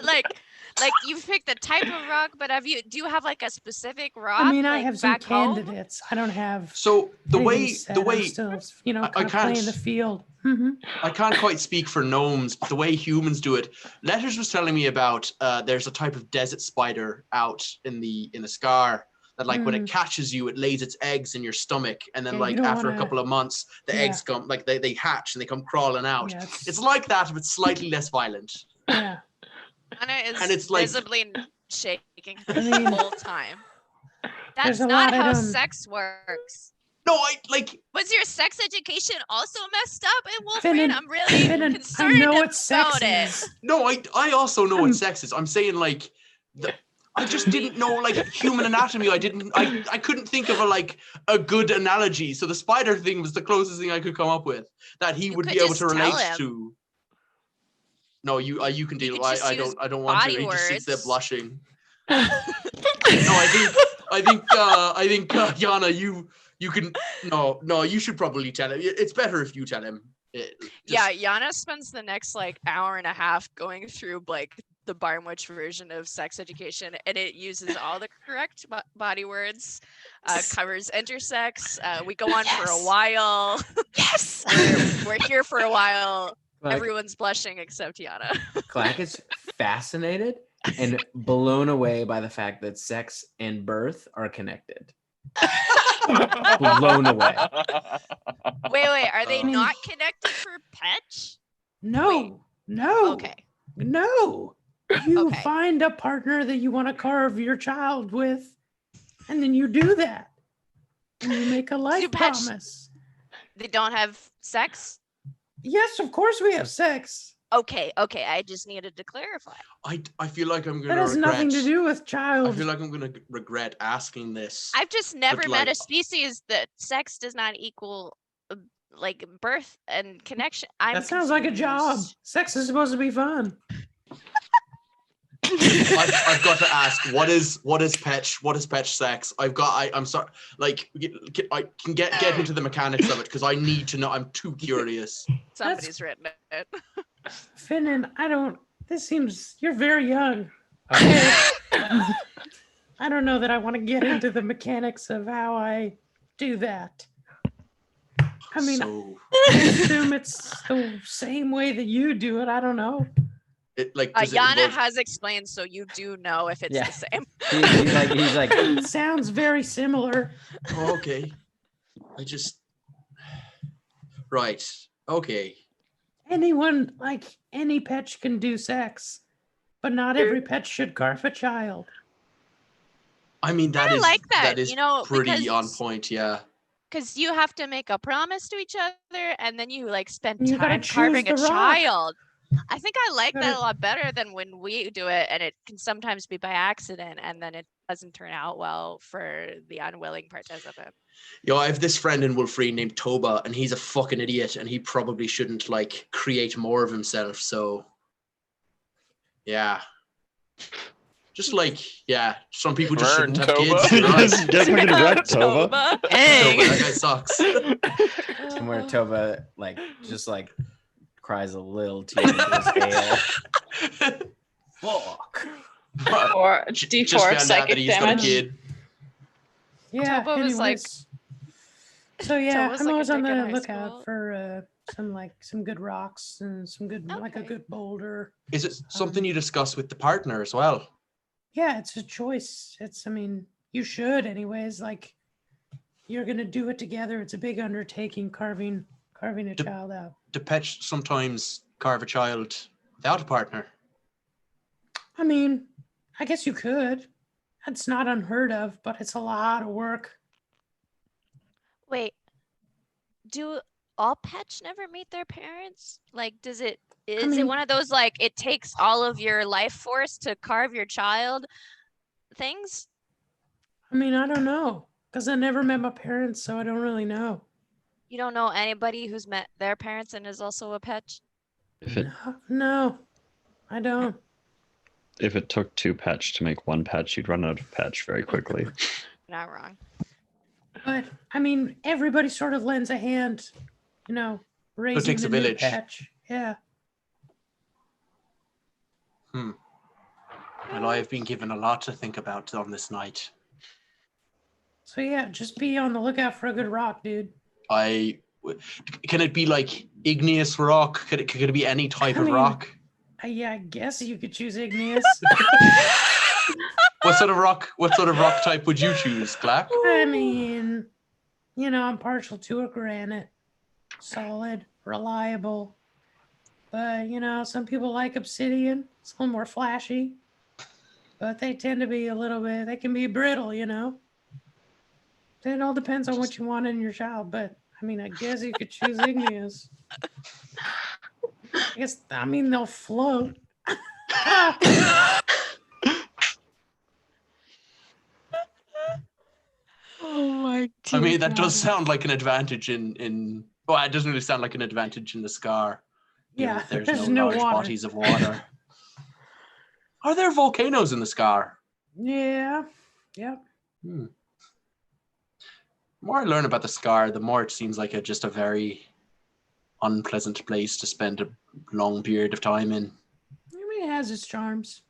like you've picked the type of rock, but do you have like a specific rock? I mean, I have some candidates. I don't have. So the way I'm still, I can't play in the field. I can't quite speak for gnomes, but the way humans do it. Letters was telling me about there's a type of desert spider out in the scar that like when it catches you, it lays its eggs in your stomach, and then like you don't after wanna- a couple of months, the eggs come like they hatch and they come crawling out. Yeah, It's like that, but slightly less violent. Yeah. Anna is And it's like- visibly shaking I the mean, whole time. there's That's a not lot I how don't- sex works. No, I like. Was your sex education also messed up in Wolfman? Finnan, I'm really Finnan, I concerned know what about sex it. is. No, I also know what sex is. I'm saying like. I just didn't know like human anatomy. I couldn't think of a good analogy. So the spider thing was the closest thing I could come up with that he would could be able just to tell relate him. to. No, you can deal. could just I use don't want to. body He just sits there words. blushing. No, I think Yana, you can. No, you should probably tell him. It's better if you tell him. Yeah, Yana spends the next like hour and a half going through like the Barnwich version of sex education, and it uses all the correct body words, covers intersex. We go on for a while. Yes. We're here for a while. Like, Everyone's blushing except Yana. Clack is fascinated and blown away by the fact that sex and birth are connected. Blown away. Wait, are they I mean- not connected for Petch? No, Wait. no. Okay. No. You Okay. find a partner that you want to carve your child with, and then you do that. And you make a life Patch- promise. They don't have sex? Yes, of course we have sex. Okay. I just needed to clarify. I feel like I'm That gonna has regret. nothing to do with I child. feel like I'm gonna regret asking this. I've just never met like- a species that sex does not equal like birth and connection. That sounds like a job. confused. Sex is supposed to be fun. I've got to ask, what is Petch? What is Petch sex? I'm sorry, like I can get into the mechanics of it because I need to know. I'm too curious. Somebody's written it. Finnan, you're very young. Okay. I don't know that I want to get into the mechanics of how I do that. I mean, So, I assume it's the same way that you do it. I don't know. it like Yana has explained, so you do know if it's Yeah. the same. He's like, It sounds very similar. Oh, okay. I just right. Okay. Anyone, like any pet can do sex, but not every pet should carve a child. I mean I is like that, that is you know, pretty on because- point. Yeah. Because you have to make a promise to each other, and then you like spend You gotta time carving a choose the rock. child. I think I like that Gotta- a lot better than when we do it, and it can sometimes be by accident, and then it doesn't turn out well for the unwilling participant. Yo, I have this friend in Wolfreen named Toba, and he's a fucking idiot, and he probably shouldn't like create more of himself. So, yeah, just like some people just Learn, shouldn't have Toba. kids. Right? Just get fucking wrecked, Tova. Toba, that guy sucks. and where Tova just cries a little tear into his ale. Fuck. Or Just D4 found out psychic that he's got a damage. kid. Yeah. Toba was like- anyways. So yeah, Toba's I'm like a always on dick in the high lookout school. for some good rocks and some good like a Okay. good boulder. Is it something you discuss with the partner as well? Yeah, it's a choice. I mean, you should anyways. Like, you're gonna do it together. It's a big undertaking, carving a Dep- child out. Do pets sometimes carve a child without a partner? I mean, I guess you could. That's not unheard of, but it's a lot of work. Wait, do all pets never meet their parents? Like, is it mean- one of those like it takes all of your life force to carve your child things? I mean, I don't know because I never met my parents, so I don't really know. You don't know anybody who's met their parents and is also a pet? If it No, I don't. if it took two patch to make one patch, you'd run out of patch very quickly. Not wrong. But I mean, everybody sort of lends a hand, raising takes the a new village. patch. Yeah. Well, I have been given a lot to think about on this night. So yeah, just be on the lookout for a good rock, dude. Can it be like igneous rock? Could it be any type I of mean, rock? Yeah, I guess you could choose igneous. What sort of rock type would you choose, Black? I mean, I'm partial to a granite. Solid, reliable. But, some people like obsidian. It's a little more flashy. But they tend to be they can be brittle, It all depends on what you want in your child. But, I guess you could choose igneous. They'll float. Oh my that does sound like an advantage in well, it doesn't really sound like an advantage in the Scar. Yeah, There's no large water. bodies of water. Are there volcanoes in the Scar? Yeah. Yep. The more I learn about the Scar, the more it seems like just a very unpleasant place to spend a long period of time in. It has its charms.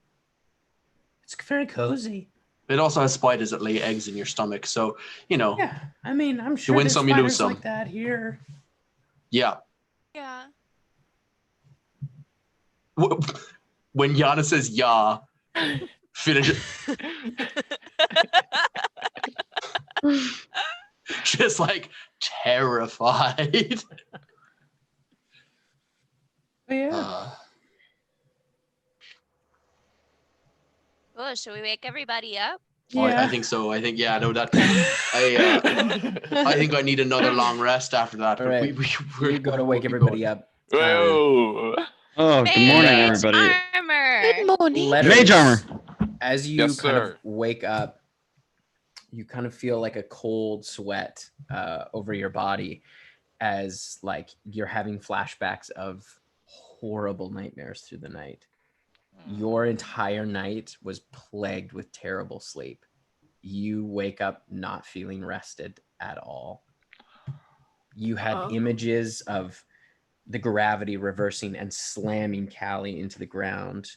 It's very cozy. It also has spiders that lay eggs in your stomach, so Yeah, I'm sure you win there's some, you lose spiders some. like that here. Yeah. Yeah. When Yana says "yeah," finish it. Just like terrified. Yeah. Oh, should we wake everybody up? I think so. I think I think I need another long rest after that. All right. We're going to wake everybody up. Whoa. Oh, good morning, everybody. Armor. Good morning. Mage armor. As you Yes, kind of sir. wake up, you kind of feel like a cold sweat over your body as like you're having flashbacks of horrible nightmares through the night. Your entire night was plagued with terrible sleep. You wake up not feeling rested at all. You had images of the gravity reversing and slamming Callie into the ground.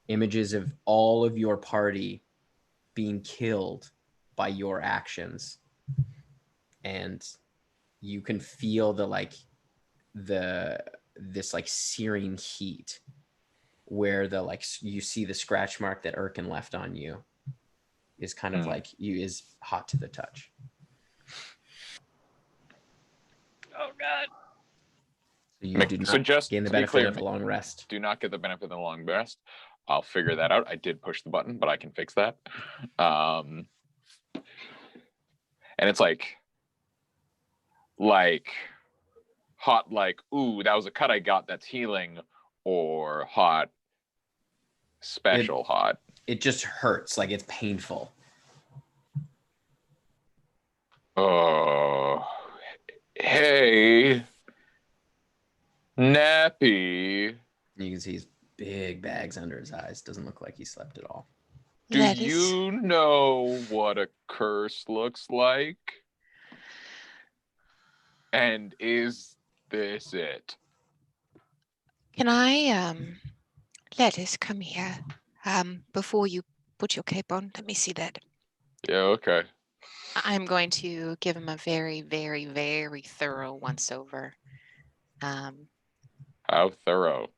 Images of all of your party being killed by your actions. And you can feel this searing heat where you see the scratch mark that Erkin left on you is kind of is hot to the touch. Oh God. So you do not just gain the to be benefit clear, of a long rest. Do not get the benefit of the long rest. I'll figure that out. I did push the button, but I can fix that. And it's like hot, ooh, that was a cut I got that's healing, or hot, special hot. It just hurts, like it's painful. Oh, hey, Nappy. You can see his big bags under his eyes. Doesn't look like he slept at all. Do you know what a curse looks like? And is this it? Can I, Lettuce, come here. Before you put your cape on, let me see that. Yeah, okay. I'm going to give him a very, very, very thorough once over. How thorough?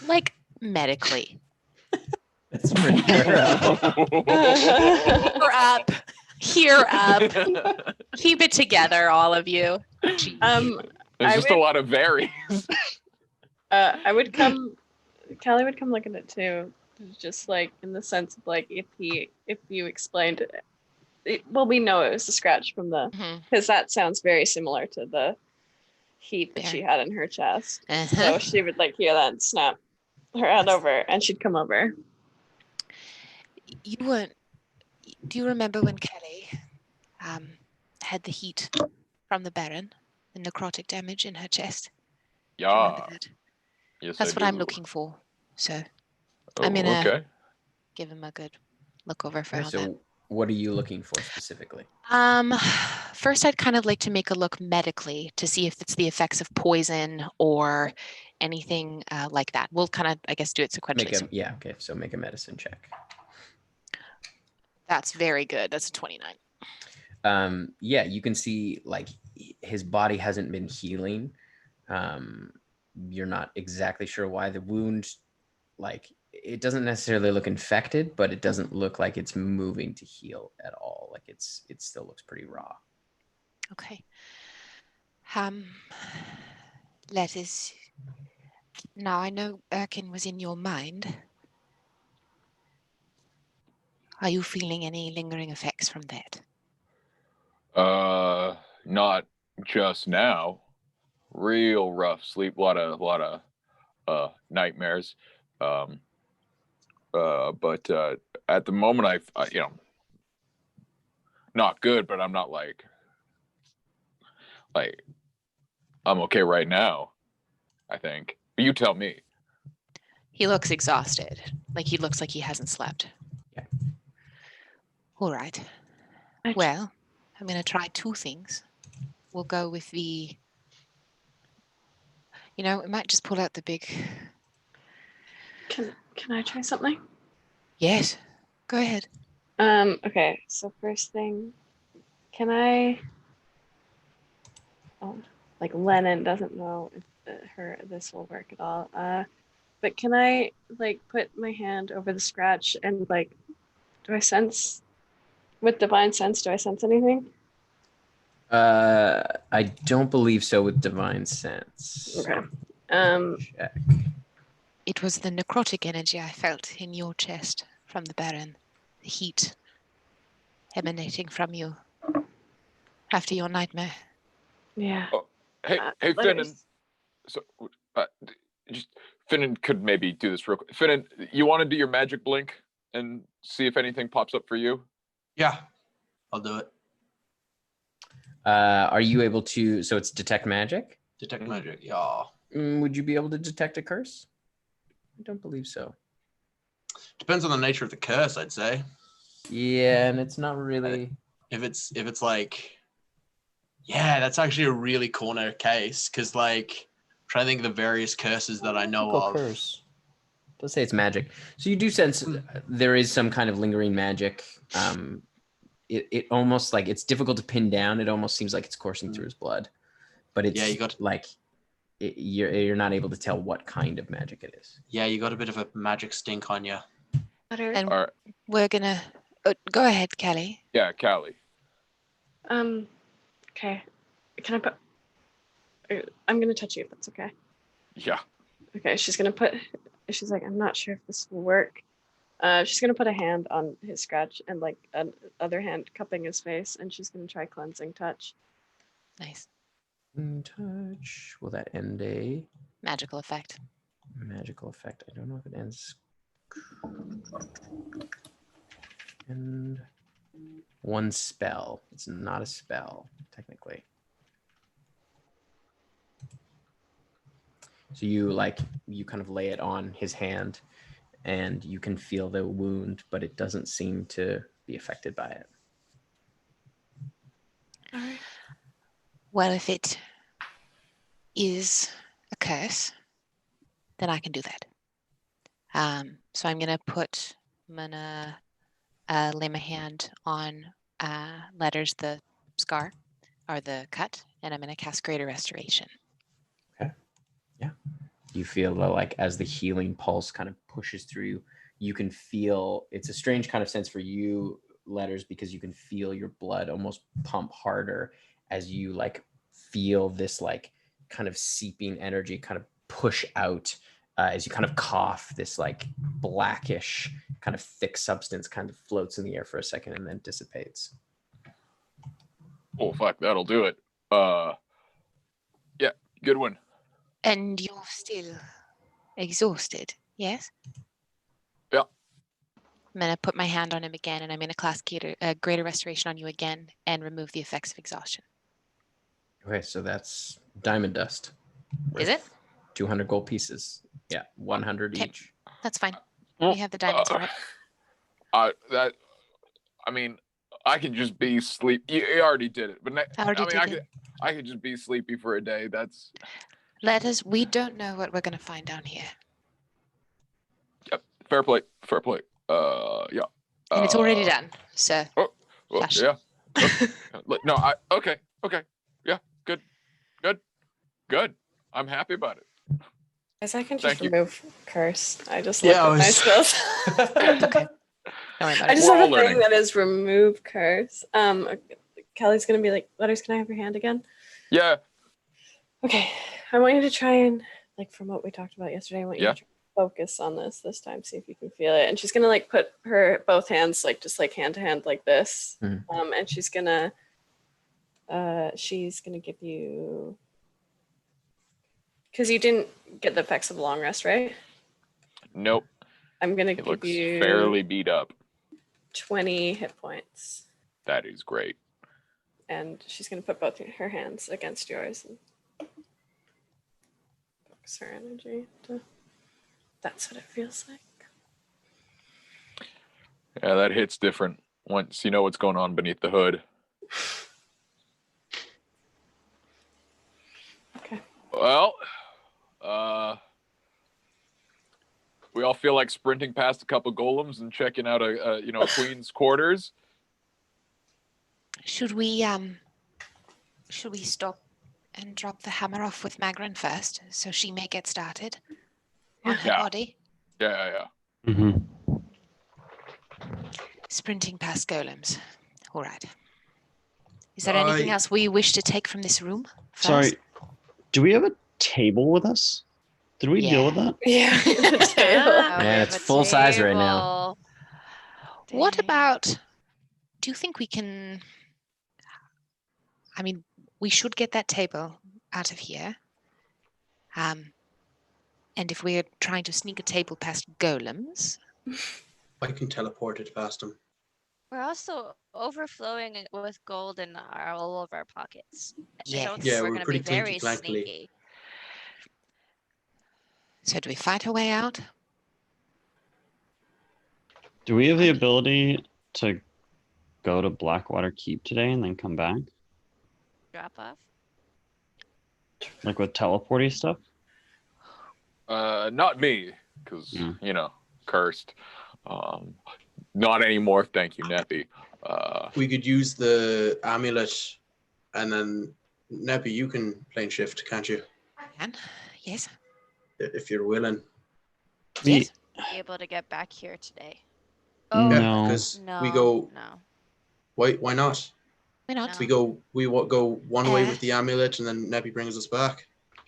Like medically. That's pretty thorough. Hear up. Keep it together, all of you. There's I just a lot of varies. I would come. Callie would come look at it too, just like in the sense of like if you explained it, well, we know it was a scratch from the because that sounds very similar to the heat that she had in her chest. So she would hear that and snap her head over, and she'd come over. You weren't. Do you remember when Kelly had the heat from the Baron, the necrotic damage in her chest? Yeah. Yes, that's what I'm looking for. So I'm gonna give him a good look over for all that. What are you looking for specifically? First, I'd kind of like to make a look medically to see if it's the effects of poison or anything like that. We'll kind of, I guess, do it sequentially. Okay. So make a medicine check. That's very good. That's a 29. You can see his body hasn't been healing. You're not exactly sure why the wound it doesn't necessarily look infected, but it doesn't look like it's moving to heal at all. Like it still looks pretty raw. Okay. Letters. Now I know Erkin was in your mind. Are you feeling any lingering effects from that? Not just now. Real rough sleep. A lot of nightmares. But at the moment, I not good, but I'm not like I'm okay right now. I think. But you tell me. He looks exhausted. Like he looks like he hasn't slept. Yeah. All right. Well, I'm going to try two things. We'll go with the, we might just pull out the big. Can I try something? Yes. Go ahead. Okay, so first thing, can I, like Lennon doesn't know if this will work at all. But can I like put my hand over the scratch and like, do I sense, with divine sense, do I sense anything? I don't believe so with divine sense. Okay. Check. It was the necrotic energy I felt in your chest from the Baron. The heat emanating from you after your nightmare. Yeah. Oh, hey, Finnan. So, just Finnan could maybe do this real quick. Finnan, you want to do your magic blink and see if anything pops up for you? Yeah, I'll do it. Are you able to? So it's detect magic. Detect magic. Yeah. Would you be able to detect a curse? I don't believe so. Depends on the nature of the curse, I'd say. Yeah, and it's not really. If it's like, yeah, that's actually a really corner case because like, I'm trying to think of the various curses that I know of. Curse. Let's say it's magic. So you do sense there is some kind of lingering magic. It almost like it's difficult to pin down. It almost seems like it's coursing through his blood, but it's you're not able to tell what kind of magic it is. Yeah, you got a bit of a magic stink on you. And we're gonna go ahead, Callie. Yeah, Callie. Okay. Can I put? I'm gonna touch you if that's okay. Yeah. Okay. She's like, I'm not sure if this will work. She's gonna put a hand on his scratch and like another hand cupping his face, and she's gonna try cleansing touch. Nice. Touch. Will that end a magical effect? Magical effect. I don't know if it ends. And one spell. It's not a spell, technically. So you kind of lay it on his hand and you can feel the wound, but it doesn't seem to be affected by it. All right. Well, if it is a curse, then I can do that. So I'm gonna lay my hand on Letters, the scar or the cut, and I'm gonna cast Greater Restoration. Okay. Yeah. You feel like as the healing pulse kind of pushes through, you can feel, it's a strange kind of sense for you, Letters, because you can feel your blood almost pump harder as you like feel this like kind of seeping energy kind of push out as you kind of cough. This like blackish kind of thick substance kind of floats in the air for a second and then dissipates. Oh fuck, that'll do it. Yeah, good one. And you're still exhausted, yes? Yeah. I'm gonna put my hand on him again, and I'm gonna cast Greater Restoration on you again and remove the effects of exhaustion. Okay, so that's diamond dust. Is it? 200 gold pieces. Yeah, 100 each. That's fine. We have the diamonds for it. I mean, I can just be sleep. You already did it, but I could just be sleepy for a day. That's. Letters. We don't know what we're gonna find down here. Yep. Fair play. Fair play. Yeah. And it's already done. So. Oh, well, yeah. No. Okay. Yeah. Good. I'm happy about it. Guys, I can just Thank you. remove curse. I just Yeah, looked I at my was- skills. Okay. Don't worry about I it. just We're have all a thing learning. that is remove curse. Kelly's gonna be like, Letters, can I have your hand again? Yeah. Okay. I want you to try and, like, from what we talked about yesterday, I want you Yeah. to try and focus on this time, see if you can feel it. And she's gonna like put her both hands like just like hand to hand like this. Mhm. And she's gonna give you, because you didn't get the effects of the long rest, right? Nope. I'm gonna It give looks you fairly beat up. 20 hit points. That is great. And she's gonna put both her hands against yours and focus her energy. That's what it feels like. Yeah, that hits different once you know what's going on beneath the hood. Okay. Well, we all feel like sprinting past a couple golems and checking out a queen's quarters. Should we stop and drop the hammer off with Magran first, so she may get started on her Yeah. body? Yeah. Mm-hmm. Sprinting past golems. All right. Is there anything else we wish to take from this room? First? Sorry, do we have a table with us? Did we deal with that? Yeah. The table. Man, it's full size right now. What Dang. about? Do you think we can? I mean, we should get that table out of here. And if we're trying to sneak a table past golems, I can teleport it past him. We're also overflowing with gold in all of our pockets. I don't Yes. think Yeah, we're we're going to pretty be very clinky-clankly. sneaky. so do we fight our way out? Do we have the ability to go to Blackwater Keep today and then come back? Drop off. Like with teleporty stuff? Not me, because Yeah. Cursed. Not anymore, thank you, Neppy. We could use the amulet, and then Neppy, you can plane shift, can't you? Can? Yes. If you're willing. Yes. Be able to get back here today. Yeah, No. because No. we go. No. Why not? Why not? We go one way Eh. with the amulet, and then Neppy brings us back.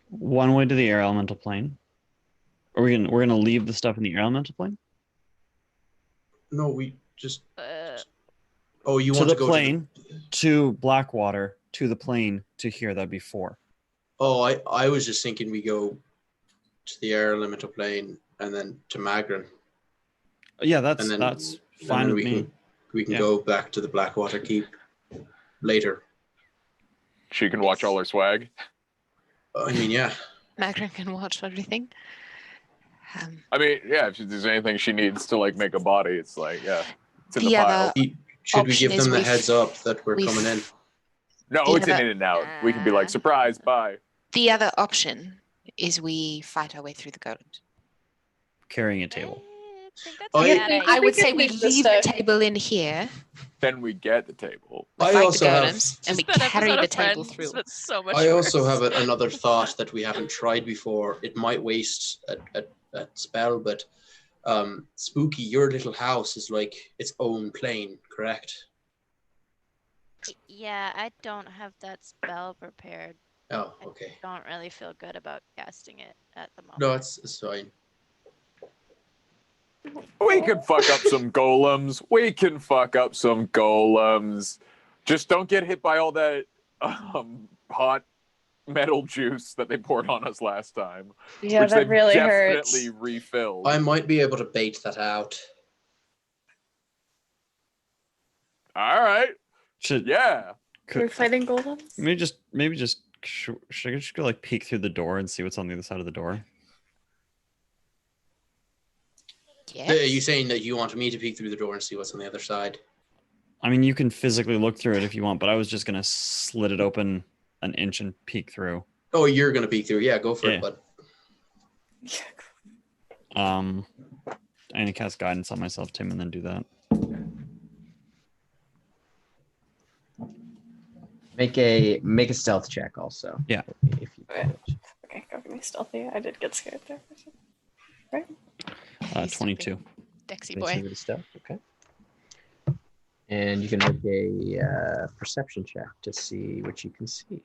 One way to the air elemental plane. We're gonna leave the stuff in the air elemental plane? No, we just. Uh, Oh, you To want the to go plane, to Blackwater, to the plane, to here. That'd be 4. Oh, I was just thinking we go to the air elemental plane and then to Magran. Yeah, that's And then- that's And fine then with me. we can Yeah. go back to the Blackwater Keep later. She can watch all her swag. I mean, yeah. Magran can watch everything. I mean, yeah, if there's anything she needs to like make a body, it's like, yeah, it's in the The pile. other Should we option give is them the we've- heads up that we're we've- coming in? No, the it's an other- in and out. We can be like, surprise, bye. The other option is we fight our way through the golems. Carrying a table. I think that's I- a bad I idea. I would think say it we needs to leave the stay. table in here, Then we get the table. we I fight also the have- golems, and we That carry episode the of table Friends, through. but so much I also worse. have another thought that we haven't tried before. It might waste a spell, but Spooky, your little house is like its own plane, correct? Yeah, I don't have that spell prepared. Oh, I okay. don't really feel good about casting it at the moment. No, it's fine. We can fuck up some golems. We can fuck up some golems. Just don't get hit by all that hot metal juice that they poured on us last time. Yeah, which that they've really definitely hurts. refilled. I might be able to bait that out. All right. Should Yeah. We're fighting golems? maybe just should I just go like peek through the door and see what's on the other side of the door? Yes. Are you saying that you want me to peek through the door and see what's on the other side? I mean, you can physically look through it if you want, but I was just gonna slit it open an inch and peek through. Oh, you're gonna peek through. Yeah, go for Yeah. it, bud. I'm gonna cast guidance on myself, Tim, and then do that. Make a stealth check also. Yeah. If you could. Okay, go for me. stealthy. I did get scared there. Right? He's 22. Dexy 22 boy. with the stealth, okay. And you can make a perception check to see what you can see.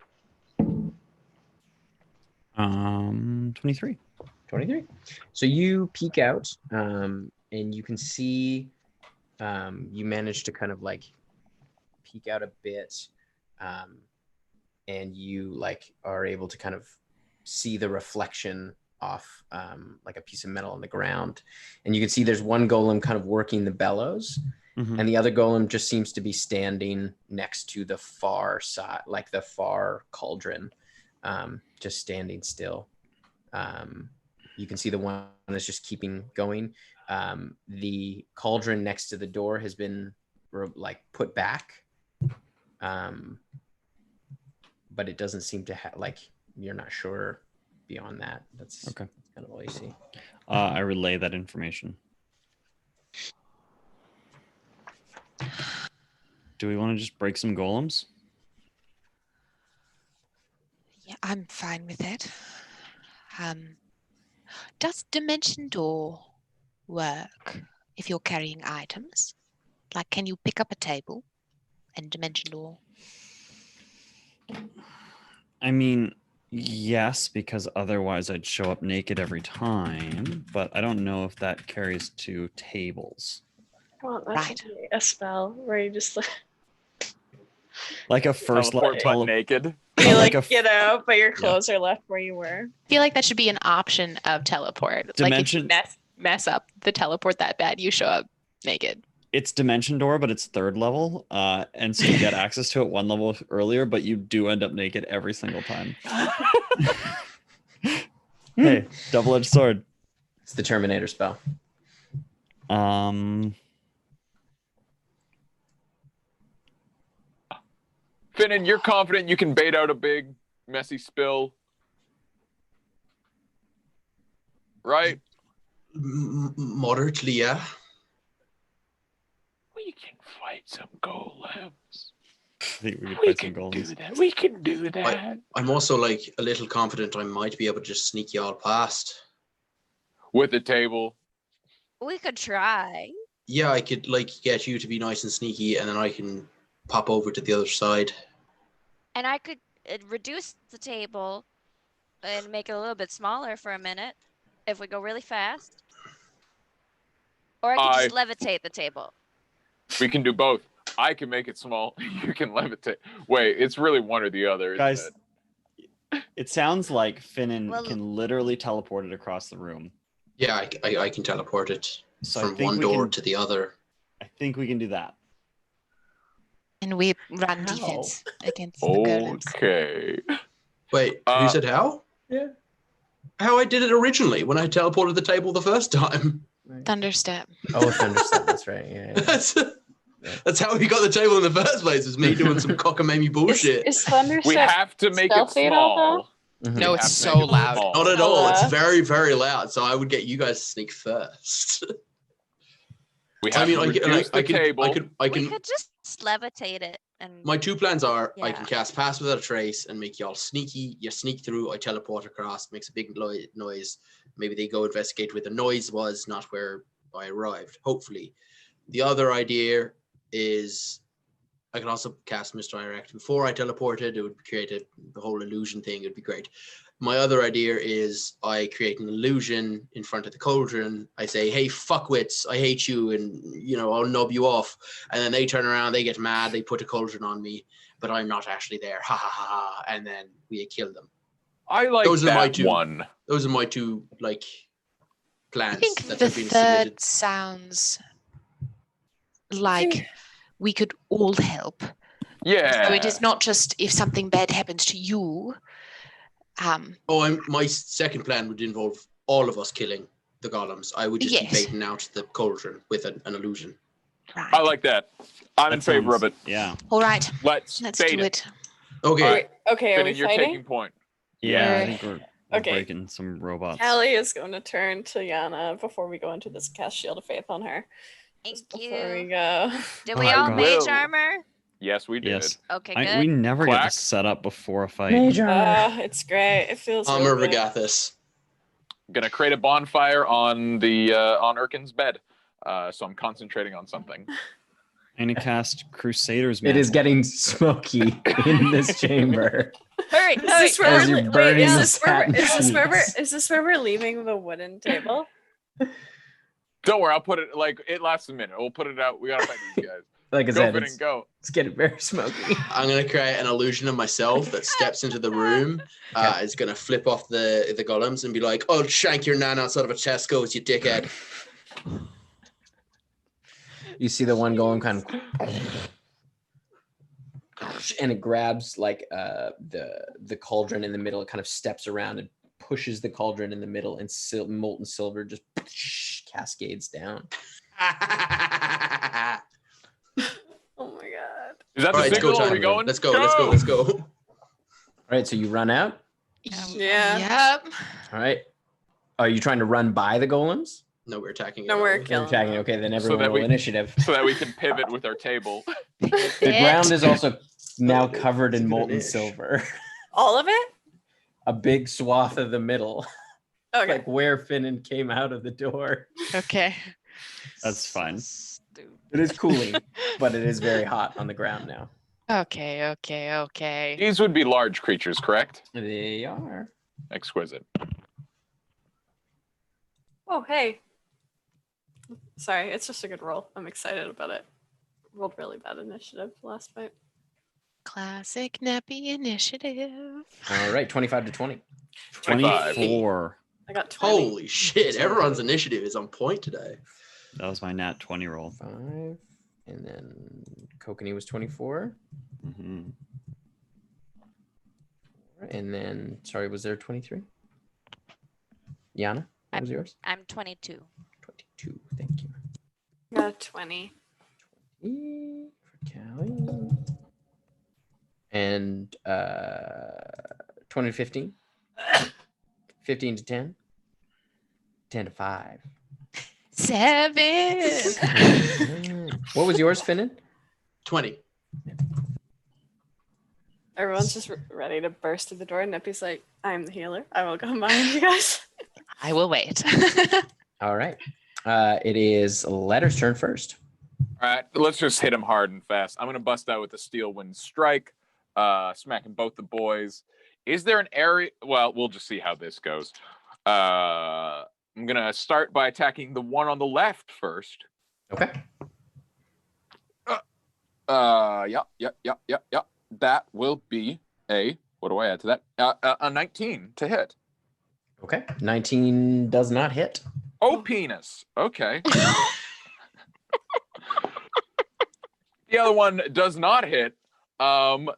23. 23. So you peek out, and you can see you manage to kind of like peek out a bit, and you like are able to kind of see the reflection off like a piece of metal on the ground, and you can see there's one golem kind of working the bellows. Mhm. And the other golem just seems to be standing next to the far side, like the far cauldron, just standing still. You can see the one is just keeping going. The cauldron next to the door has been like put back, but it doesn't seem to have like you're not sure beyond that. That's Okay. kind of all you see. I relay that information. Do we want to just break some golems? Yeah, I'm fine with it. Does Dimension Door work if you're carrying items? Like, can you pick up a table and Dimension Door? I mean, yes, because otherwise I'd show up naked every time, but I don't know if that carries to tables. Come on, that should be a spell where you just Like a first Teleport butt naked. you like like get out, but your clothes are left where you were. I feel like that should be an option of teleport. Dimension- Like if you mess up the teleport that bad, you show up naked. It's Dimension Door, but it's 3rd level, and so you get access to it 1 level earlier, but you do end up naked every single time. Hey, double-edged sword. It's the Terminator spell. Finnan, you're confident you can bait out a big, messy spill, right? Moderately, yeah. We can fight some golems. I think we could We fight some can golems. do that. We can do that. I'm also like a little confident I might be able to just sneak y'all past. With the table. We could try. Yeah, I could like get you to be nice and sneaky, and then I can pop over to the other side. And I could reduce the table and make it a little bit smaller for a minute if we go really fast. Or I could just levitate the table. We can do both. I can make it small. You can levitate. Wait, it's really one or the other, isn't Guys, it? it sounds like Finnan Well- can literally teleport it across the room. Yeah, I can teleport it So I from think one we door can- to the other. I think we can do that. And we run How? defense against the golems. Okay. Wait, who said how? Yeah. How I did it originally when I teleported the table the first time. Thunderstep. Oh, Thunderstep. That's right. Yeah. That's how we got the table in the first place. Was me doing some cockamamie bullshit. Is Thunderstep We have to make it stealthy at all, small. Mhm. No, We it's have to so make it loud. small. Not at all. It's Hello. very, very loud. So I would get you guys to sneak first. We have I mean, to I reduce the table. I We can. could just levitate it and My 2 plans are I can Yeah. cast Pass Without a Trace and make y'all sneaky. You sneak through, I teleport across, makes a big noise. Maybe they go investigate where the noise was, not where I arrived, hopefully. The other idea is I can also cast Misdirect. Before I teleported, it would create the whole illusion thing. It would be great. My other idea is I create an illusion in front of the cauldron. I say, hey, fuckwits, I hate you, and, you know, I'll nub you off. And then they turn around, they get mad, they put a cauldron on me, but I'm not actually there. Ha ha ha ha. And then we kill them. I like Those are my that two. one. Those are my 2, like, plans I think that the have been third submitted. sounds like we could all help. Yeah. So it is not just if something bad happens to you. My second plan would involve all of us killing the golems. I would just Yes. be baiting out the cauldron with an illusion. Right. I like that. I'm in That favor of sounds- it. Yeah. All right. Let's Let's bait do it. Okay. All right. Okay, are we Finnan, you're fighting? taking point. Yeah, I Yeah. think we're Okay. breaking some robots. Callie is going to turn to Yana before we go into this cast Shield of Faith on her. thank Just before we you. go. Did we Oh, all God. mage Will. armor? Yes, we did. Yes. Okay, good. We never get Quack. to set up before a fight. Mage armor. It's great. It feels Armor real good. Regathus. Gonna create a bonfire on the on Urkin's bed. So I'm concentrating on something. And to cast Crusader's It Mantle. is getting smoky in this chamber. Hurry, Is this where As we're, you're burning is the this where satin we're, sheets. is this where we're leaving the wooden table? Don't worry, I'll put it like it lasts a minute. We'll put it out. We gotta fight these guys. Like I Go said, for it it's, and go. it's getting very smoky. I'm gonna create an illusion of myself that steps into the room. Is gonna flip off the golems and be like, "Oh, shank your nan outside of a Tesco's, you dickhead." You see the one golem kind of, and it grabs like the cauldron in the middle. It kind of steps around and pushes the cauldron in the middle, and molten silver just cascades down. Oh my god. Is that All the right, signal? go Are time. we going? Let's go. Let's go. Let's go. All right, so you run out. Yeah. Yep. All right, are you trying to run by the golems? No, we're attacking. No, it. we're You're killing attacking. them. Okay, then So everyone that roll we- initiative. So that we can pivot with our table. The ground is also now covered It's a in good molten ish. silver. All of it? A big swath of the middle, Okay. like where Finnan came out of the door. Okay. That's fine. It is cooling, but it is very hot on the ground now. Okay. These would be large creatures, correct? They are. Exquisite. Oh, hey. Sorry, it's just a good roll. I'm excited about it. Rolled really bad initiative last fight. Classic Nappy initiative. All right, 25 to 20. 25. 24. I got 20. Holy shit! Everyone's initiative is on point today. That was my nat 20 roll. 5. And then Kokanee was 24. Hmm. And then, sorry, was there 23? Yana, what was yours? I'm 22. 22, thank you. I got a 20. For Callie. And 20 to 15. 15 to 10. 10 to 5. 7. What was yours, Finnan? 20. Everyone's just ready to burst through the door. And Nippy's like, I'm the healer. I will come behind you guys. I will wait. All right. It is Letter's turn first. All right, let's just hit him hard and fast. I'm gonna bust out with the Steel Wind Strike, smacking both the boys. Is there an area? Well, we'll just see how this goes. I'm gonna start by attacking the one on the left first. Okay. Yeah. That will be a, what do I add to that? A 19 to hit. Okay. 19 does not hit. Oh, penis. Okay. The other one does not hit. What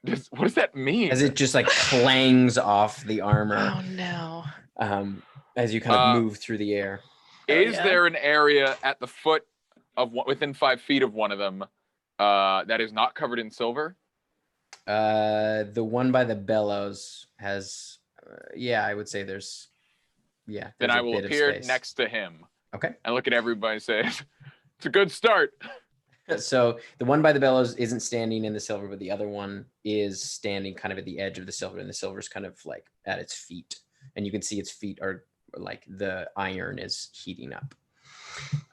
does that mean? As it just like clangs off the armor Oh no. as you kind of move through the air. Is yeah. there an area at the foot of within 5 feet of one of them that is not covered in silver? The one by the bellows has, yeah, I would say there's, yeah. Then there's I a will bit of appear space. next to him Okay. and look at everybody and say, it's a good start. So the one by the bellows isn't standing in the silver, but the other one is standing kind of at the edge of the silver, and the silver's kind of like at its feet. And you can see its feet are like the iron is heating up.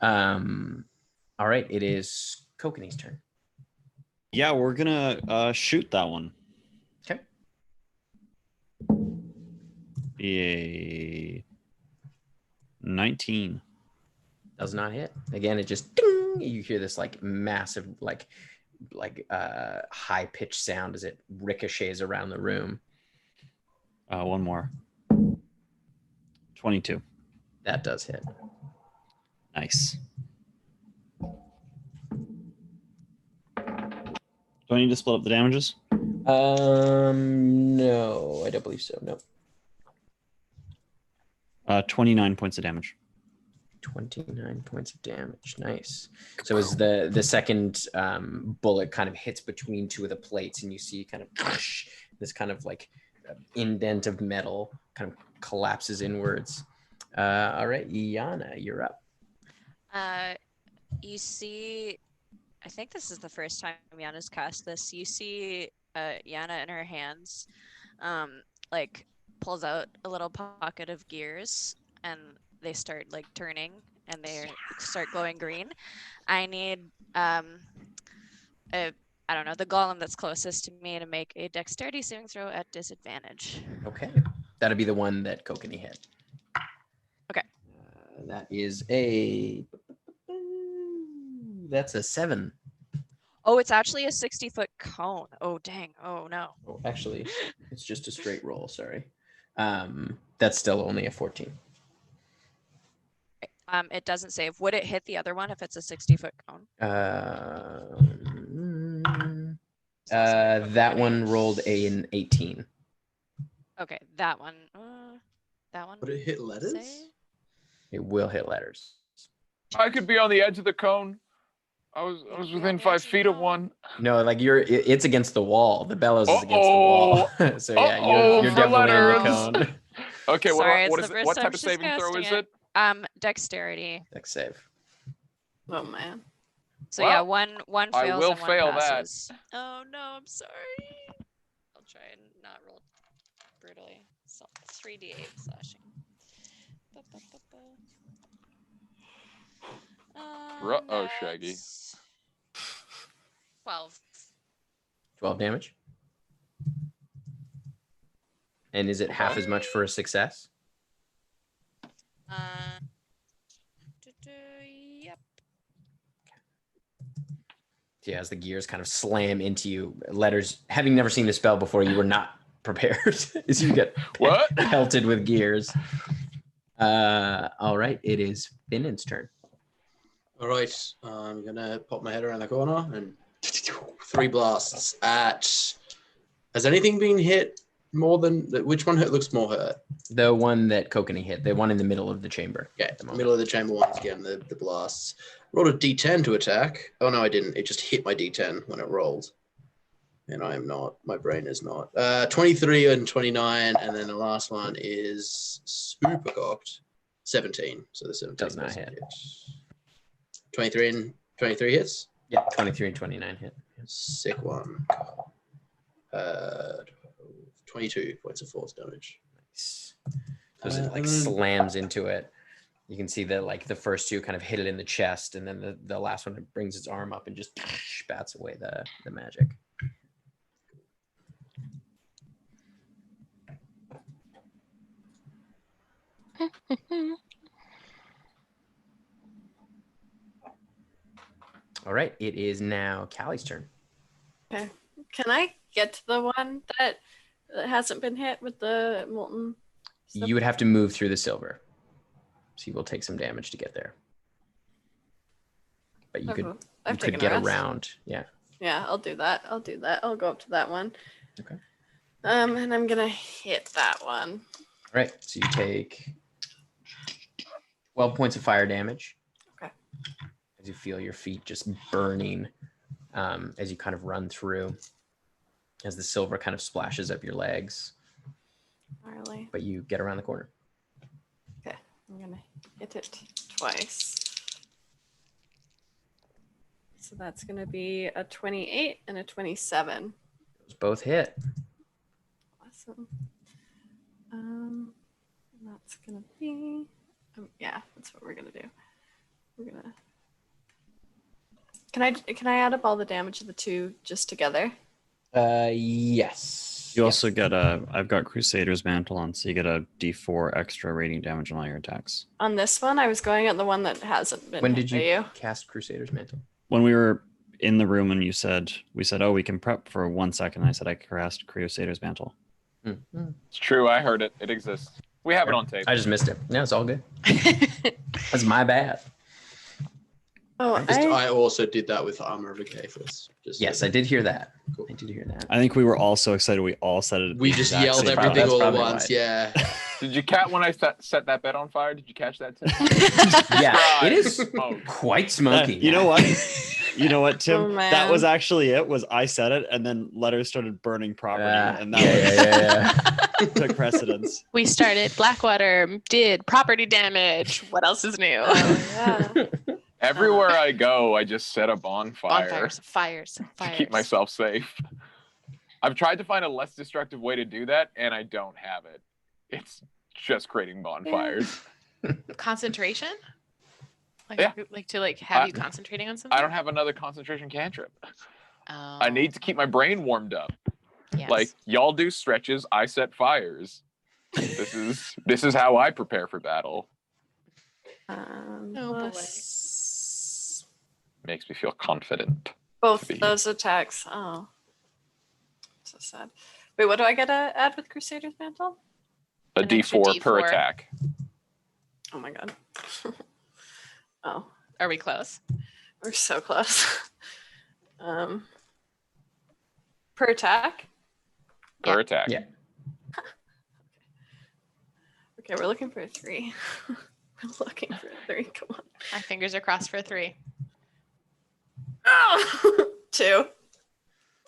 All right, it is Kokanee's turn. Yeah, we're gonna shoot that one. Okay. Be a 19. Does not hit. Again, it just ding, you hear this like massive like high pitched sound as it ricochets around the room. One more. 22. That does hit. Nice. Do I need to split up the damages? No, I don't believe so. No. 29 points of damage. 29 points of damage. Nice. So as the second bullet kind of hits between two of the plates, and you see kind of this kind of like indent of metal kind of collapses inwards. All right, Yana, you're up. You see I think this is the first time Yana's cast this. You see Yana in her hands, like pulls out a little pocket of gears, and they start like turning, and they start glowing green. I need I don't know, the golem that's closest to me to make a dexterity saving throw at disadvantage. Okay. That'll be the one that Kokanee hit. Okay. That is that's a 7. Oh, it's actually a 60-foot cone. Oh, dang. Oh, no. Oh, actually, it's just a straight roll. Sorry. That's still only a 14. It doesn't save. Would it hit the other one if it's a 60-foot cone? That one rolled an 18. Okay, that one. That one. Would it hit letters? Save? It will hit letters. I could be on the edge of the cone. I was within 5 feet of one. No, like it's against the wall. The bellows is against the wall. So yeah, you're definitely in the cone. Okay, Sorry, what is it? What type of saving throw is it? Dexterity. Dex save. Oh man. So Well, yeah, one fails I will and one fail passes. Oh no, I'm sorry. I'll try and not roll brutally. So 3d8 slashing. Oh, Shaggy. That's 12. 12 damage. And is it half as much for a success? Yep. Yeah, as the gears kind of slam into you, letters, having never seen the spell before, you were not prepared as you get pelted with gears. All right, it is Finnan's turn. All right, I'm gonna pop my head around the corner and 3 blasts at. Has anything been hit more than which one looks more hurt? The one that Kokanee hit, the one in the middle of the chamber. Yeah, the middle of the chamber one's getting the blasts. Rolled a d10 to attack. Oh no, I didn't. It just hit my d10 when it rolled. And I am not. My brain is not. 23 and 29, and then the last one is super cocked. 17. So the 17 does not hit. 23 and 23 hits? Yeah, 23 and 29 hit. Sick one. 22 points of force damage. Nice. So as it like slams into it, you can see that like the first 2 kind of hit it in the chest, and then the last one it brings its arm up and just bats away the magic. All right, it is now Callie's turn. Okay. Can I get to the one that hasn't been hit with the molten stuff? You would have to move through the silver. So you will take some damage to get there. But you could get around. Yeah. Yeah, I'll do that. I'll go up to that one. Okay. And I'm gonna hit that one. All right. So you take 12 points of fire damage. Okay. As you feel your feet just burning as you kind of run through, as the silver kind of splashes up your legs. Gnarly. But you get around the corner. Okay, I'm gonna hit it twice. So that's gonna be a 28 and a 27. Those both hit. Awesome. That's gonna be, yeah, that's what we're gonna do. We're gonna. Can I add up all the damage of the 2 just together? Yes. You also get I've got Crusader's Mantle on, so you get a D4 extra rating damage on all your attacks. On this one, I was going at the one that hasn't been. When hit did by you cast Crusader's Mantle? When we were in the room and we said, oh, we can prep for 1 second. I said I cast Crusader's Mantle. Mm-hmm. It's true. I heard it. It exists. We have it on tape. I just missed it. No, it's all good. That's my bad. Oh, I also did that with Armor of Acathus. Yes, I did hear that. Cool. I did hear that. I think we were all so excited. We all said it. We just yelled everything all at once. Right. Yeah. Did you catch when I set that bed on fire? Did you catch that too? Yeah, it is quite smoky. You know what? You know what, Tim? Oh, man. That was actually it. Was I said it, and then letters started burning property, and that yeah. took precedence. We started Blackwater, did property damage. What else is new? Oh, yeah. Everywhere I go, I just set a bonfire. Fires. To keep myself safe. I've tried to find a less destructive way to do that, and I don't have it. It's just creating bonfires. Concentration? Like, Yeah. Like to have you concentrating on something? I don't have another concentration cantrip. Oh. I need to keep my brain warmed up. Yes. Like, y'all do stretches, I set fires. This is how I prepare for battle. boy. Makes me feel confident. Both those attacks. Oh, so sad. Wait, what do I get to add with Crusader's Mantle? A D4 per attack. Oh my god. Oh. Are we close? We're so close. Per attack? Per attack. Yeah. Okay, we're looking for a 3. We're looking for a 3. Come on. My fingers are crossed for a 3. Oh! 2.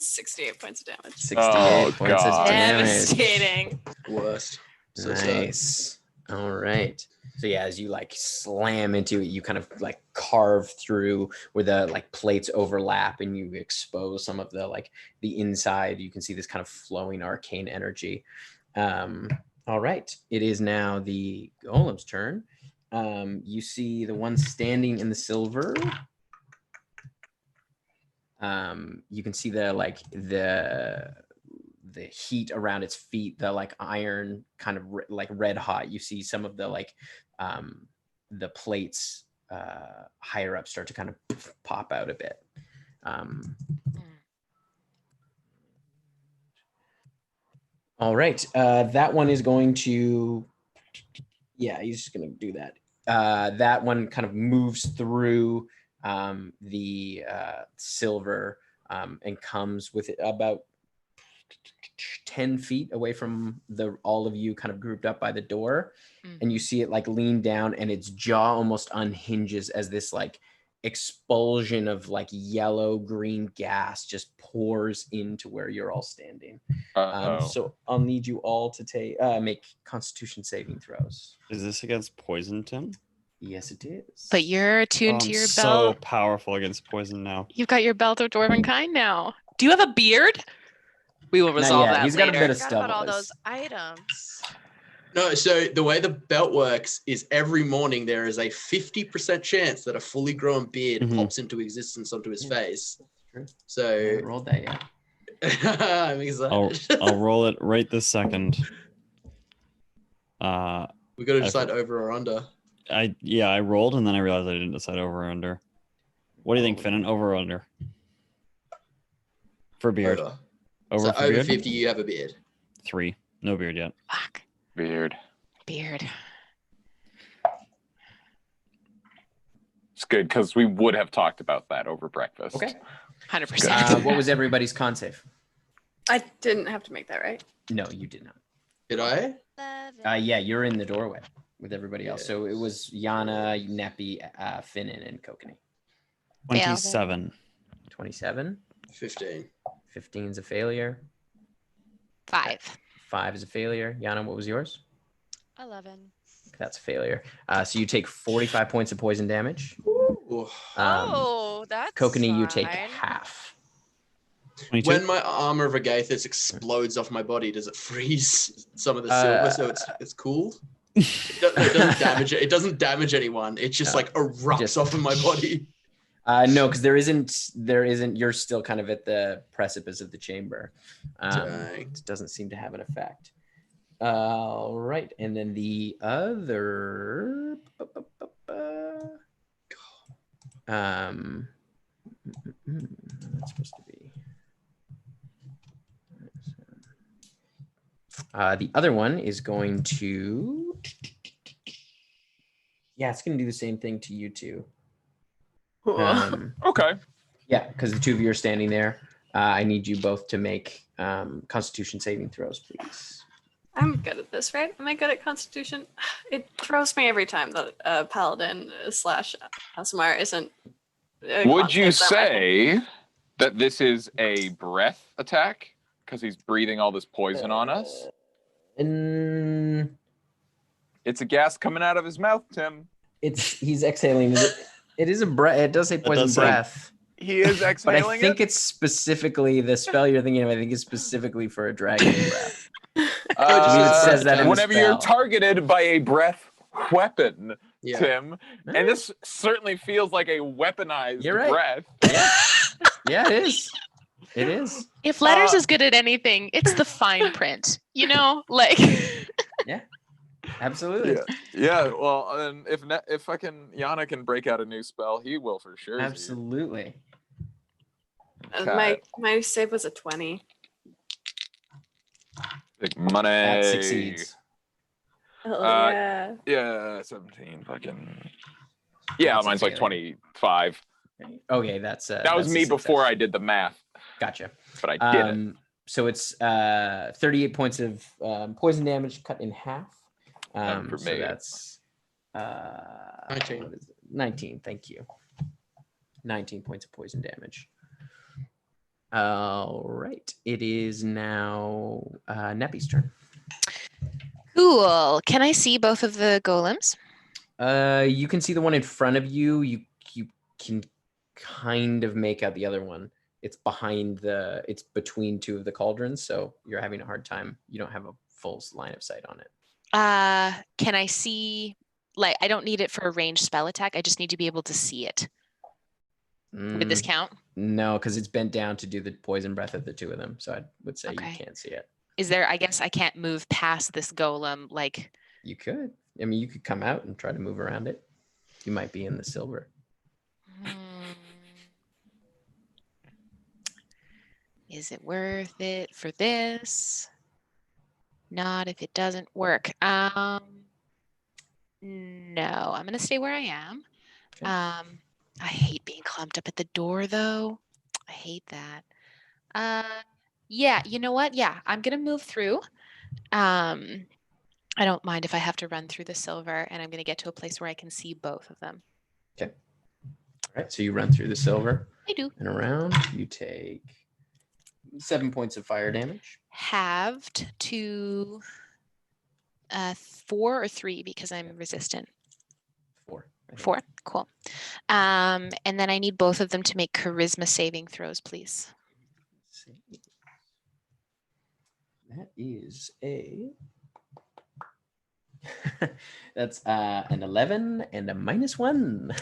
68 points of damage. 68 points of damage. Devastating. Worst. So Nice. All right. So yeah, as you like slam into it, you kind of like carve through where the like plates overlap, and you expose some of the like the inside. You can see this kind of flowing arcane energy. All right. It is now the golem's turn. You see the one standing in the silver. You can see the like the heat around its feet, the like iron kind of like red hot. You see some of the like the plates higher up start to kind of pop out a bit. All right, that one is going to, yeah, he's just going to do that. That one kind of moves through the silver and comes with it about 10 feet away from all of you kind of grouped up by the door. And you see it like lean down, and its jaw almost unhinges as this like expulsion of like yellow green gas just pours into where you're all standing. So I'll need you all to make Constitution saving throws. Is this against poison, Tim? Yes, it is. But you're attuned to your so belt. powerful against poison now. You've got your belt of dwarven kind now. Do you have a beard? We will resolve that. He's later. got a bit of Forgot stubble. about all those items. No, so the way the belt works is every morning there is a 50% chance that a fully grown beard pops into existence onto his face. True. So I haven't rolled that yet. I'm excited. I'll roll it right this second. We got to decide over or under. I rolled and then I realized I didn't decide over or under. What do you think, Finnan? Over or under? For beard. Over So for over beard? 50, you have a beard. 3. No beard yet. Fuck. Beard. It's good because we would have talked about that over breakfast. Okay. 100%. What was everybody's con save? I didn't have to make that, right? No, you did not. Did I? Yeah, you're in the doorway with everybody else. So it was Yana, Neppy, Finnan, and Kokanee. 27. 27. 15. 15 is a failure. 5. 5 is a failure. Yana, what was yours? 11. That's a failure. So you take 45 points of poison damage. That's Kokanee, you take fine. half. 22? When my armor of Agathis explodes off my body, does it freeze some of the silver so it's cool? It doesn't damage it. It doesn't damage anyone. It just like erupts off of my body. No, because there isn't. You're still kind of at the precipice of the chamber. It doesn't seem to have an effect. All right, and then the other. That's supposed to be. The other one is going to. Yeah, it's going to do the same thing to you two. Okay. Yeah, because the two of you are standing there. I need you both to make Constitution saving throws, please. I'm good at this, right? Am I good at Constitution? It throws me every time that Paladin / Asmar isn't. Would you say that this is a breath attack because he's breathing all this poison on us? And it's a gas coming out of his mouth, Tim. He's exhaling. It is a breath. It does say poison does say- breath. He is But exhaling I think it's specifically the spell you're thinking of. I think it's specifically for a dragon breath. just says that in the whenever you're spell. targeted by a breath weapon, Yeah. Tim, and this certainly feels like a weaponized You're right. breath. Yeah, it is. It is. If letters is good at anything, it's the fine print. You know, like. Absolutely. Yeah. Well, and if fucking Yana can break out a new spell, he will for sure. Absolutely. My save was a 20. Big money. That succeeds. Oh Uh, yeah. Yeah, 17. Fucking. Yeah, That's mine's like okay. 25. Okay, that's That was that's a me before success. I did the math, Gotcha. but I did it. So it's 38 points of poison damage cut in half. None for so me. that's 19. what is it? 19. Thank you. 19 points of poison damage. All right. It is now Neppy's turn. Cool. Can I see both of the golems? You can see the one in front of you. You can kind of make out the other one. It's it's between two of the cauldrons, so you're having a hard time. You don't have a full line of sight on it. Can I see? Like, I don't need it for a ranged spell attack. I just need to be able to see it. Would this count? No, because it's bent down to do the poison breath of the two of them. So I would say you can't see it. Is there? I guess I can't move past this golem. Like, You could. I mean, you could come out and try to move around it. You might be in the silver. Is it worth it for this? Not if it doesn't work. No, I'm gonna stay where I am. Okay. I hate being clumped up at the door though. I hate that. Yeah, you know what? Yeah, I'm gonna move through. I don't mind if I have to run through the silver, and I'm gonna get to a place where I can see both of them. Okay. All right. So you run through the silver. I do. And around, you take 7 points of fire damage. Halved to 4 or 3 because I'm resistant. 4. I think. 4, cool. And then I need both of them to make charisma saving throws, please. That is a. That's an 11 and a -1.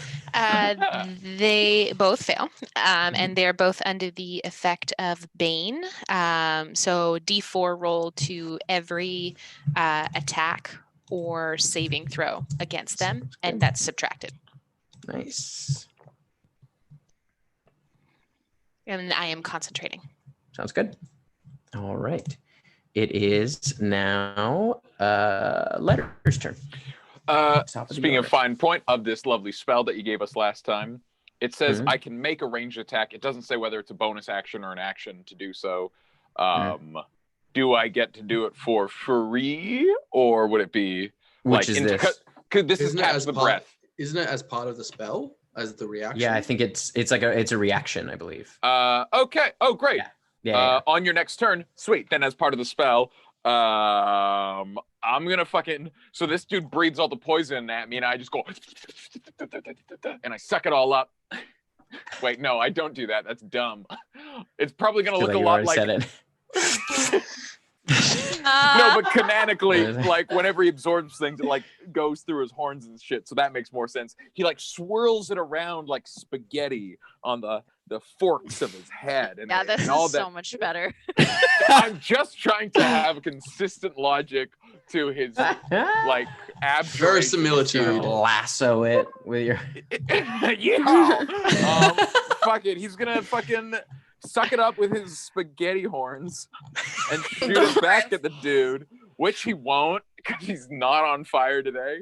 They both fail, and they're both under the effect of Bane. So D4 roll to every attack or saving throw against them, and that's subtracted. Nice. And I am concentrating. Sounds good. All right. It is now Letter's turn. Speaking of fine point of this lovely spell that you gave us last time, it says I can make a ranged attack. It doesn't say whether it's a bonus action or an action to do so. Do I get to do it for free, or would it be Which is this? Because this is catch the breath. Isn't it as part of the spell as the reaction? Yeah, I think it's a reaction, I believe. Okay. Oh, great. Yeah. On your next turn, sweet. Then as part of the spell, I'm gonna fucking. So this dude breathes all the poison at me, and I just go, and I suck it all up. Wait, no, I don't do that. That's dumb. It's probably gonna look a lot like. Said it. No, but canonically, like whenever he absorbs things, it like goes through his horns and shit. So that makes more sense. He like swirls it around like spaghetti on the forks of his head. And, Yeah, this and is all so much better. I'm just trying to have consistent logic to his like verisimilitude. Lasso it with your. Yeah. Fuck it. He's gonna fucking suck it up with his spaghetti horns and shoot it back at the dude, which he won't because he's not on fire today.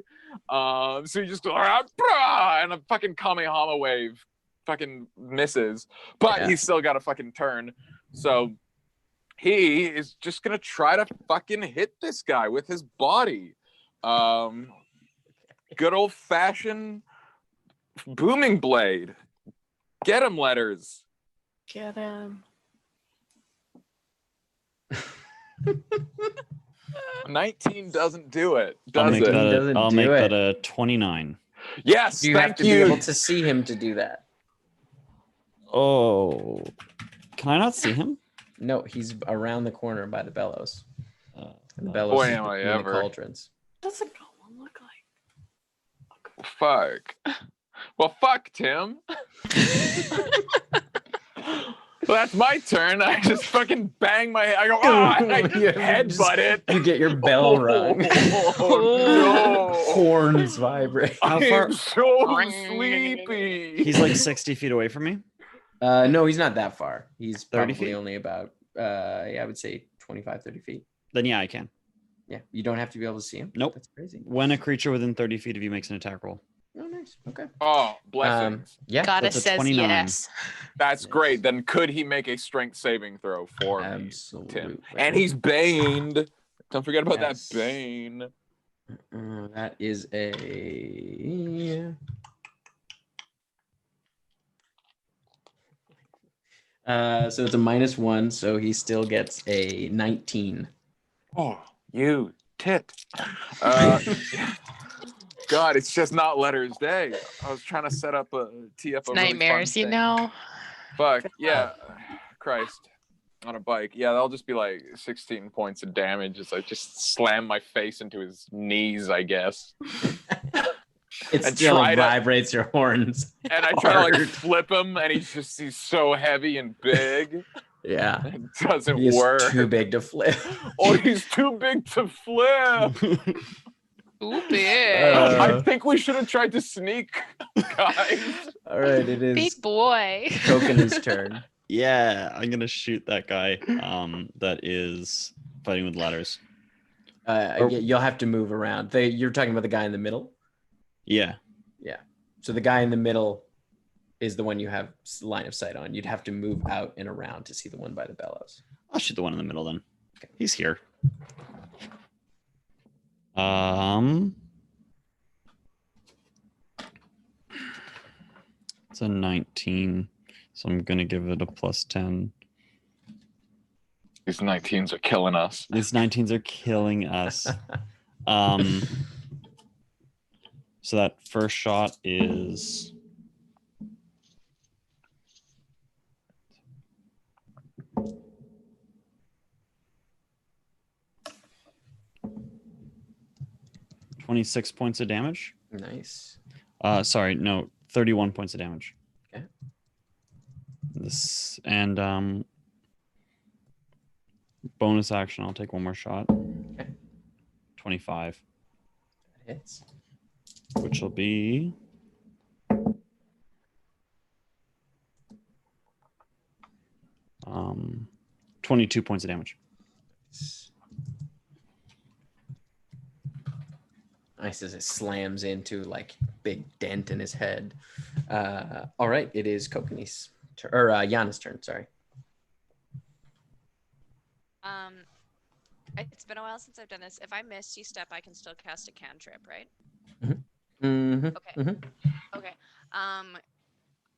So he just goes, and a fucking Kamehameha wave fucking misses, but he's still got a fucking turn. So he is just gonna try to fucking hit this guy with his body. Good old fashioned booming blade. Get him, Letters. Get him. 19 doesn't do it, I'll does make it? that. I'll make that a 29. Yes, You have thank to be able to see him to do that. Oh, can I not see him? No, he's around the corner by the bellows. And the bellows Boy, is am I between the ever. cauldrons. What's a golem look like? Fuck. Well, fuck, Tim. Well, that's my turn. I just fucking bang my head. I go, oh, and I headbutt it. You get your bell rung. Oh, no. Horns vibrate. How far? I'm so sleepy. He's like 60 feet away from me. No, he's not that far. He's 30 probably feet? only about, I would say 25, 30 feet. Then yeah, I can. Yeah, you don't have to be able to see him. Nope. That's crazy. When a creature within 30 feet of you makes an attack roll. Oh, nice. Okay. Oh, blessings. Yeah. Goddess that's a says 29. yes. That's great. Then could he make a strength saving throw for me, Absolutely. Tim? And he's baned. Don't forget about Yes. that bane. That is a. So it's a -1, so he still gets a 19. Oh, you tit. God, it's just not letters day. I was trying to set up a tee up a really Nightmares, fun you thing. know. Fuck, yeah. Christ. On a bike. Yeah, that'll just be like 16 points of damage as I just slam my face into his knees, I guess. It And still try to- vibrates your horns. And I try to like hard. flip him, and he's so heavy and big. Yeah. It doesn't He's work. too big to flip. Oh, he's too big to flip. Ooh, big. I think we should have tried to sneak, guys. All right, it is Big boy. Kokanu's turn. Yeah, I'm gonna shoot that guy. That is fighting with ladders. You'll have to move around. You're talking about the guy in the middle? Yeah. Yeah. So the guy in the middle is the one you have line of sight on. You'd have to move out and around to see the one by the bellows. I'll shoot the one in the middle then. Okay. He's here. It's a 19, so I'm gonna give it a +10. These 19s are killing us. These 19s are killing us. So that first shot is 26 points of damage. Nice. Sorry, no, 31 points of damage. Okay. This and bonus action, I'll take one more shot. Okay. 25, That hits. which will be 22 points of damage. Nice as it slams into like big dent in his head. All right, it is Kokani's turn, or Yana's turn. Sorry. It's been a while since I've done this. If I Misty Step, I can still cast a cantrip, right? Mm-hmm. Okay. Mm-hmm. Okay.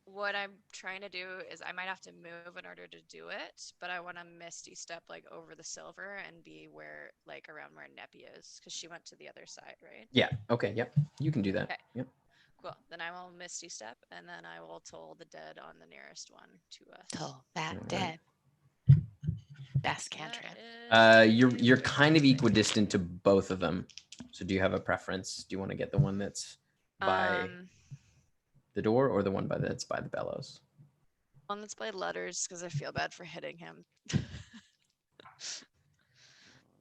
What I'm trying to do is I might have to move in order to do it, but I want to Misty Step like over the silver and be where like around where Neppy is, because she went to the other side, right? Yeah. Okay. Yep. You can do that. Okay. Yep. Cool. Then I will Misty Step, and then I will toll the dead on the nearest one to us. Toll that Alright. dead. Best cantrip. You're kind of equidistant to both of them. So do you have a preference? Do you want to get the one that's by the door or the one that's by the bellows? One that's by letters, because I feel bad for hitting him.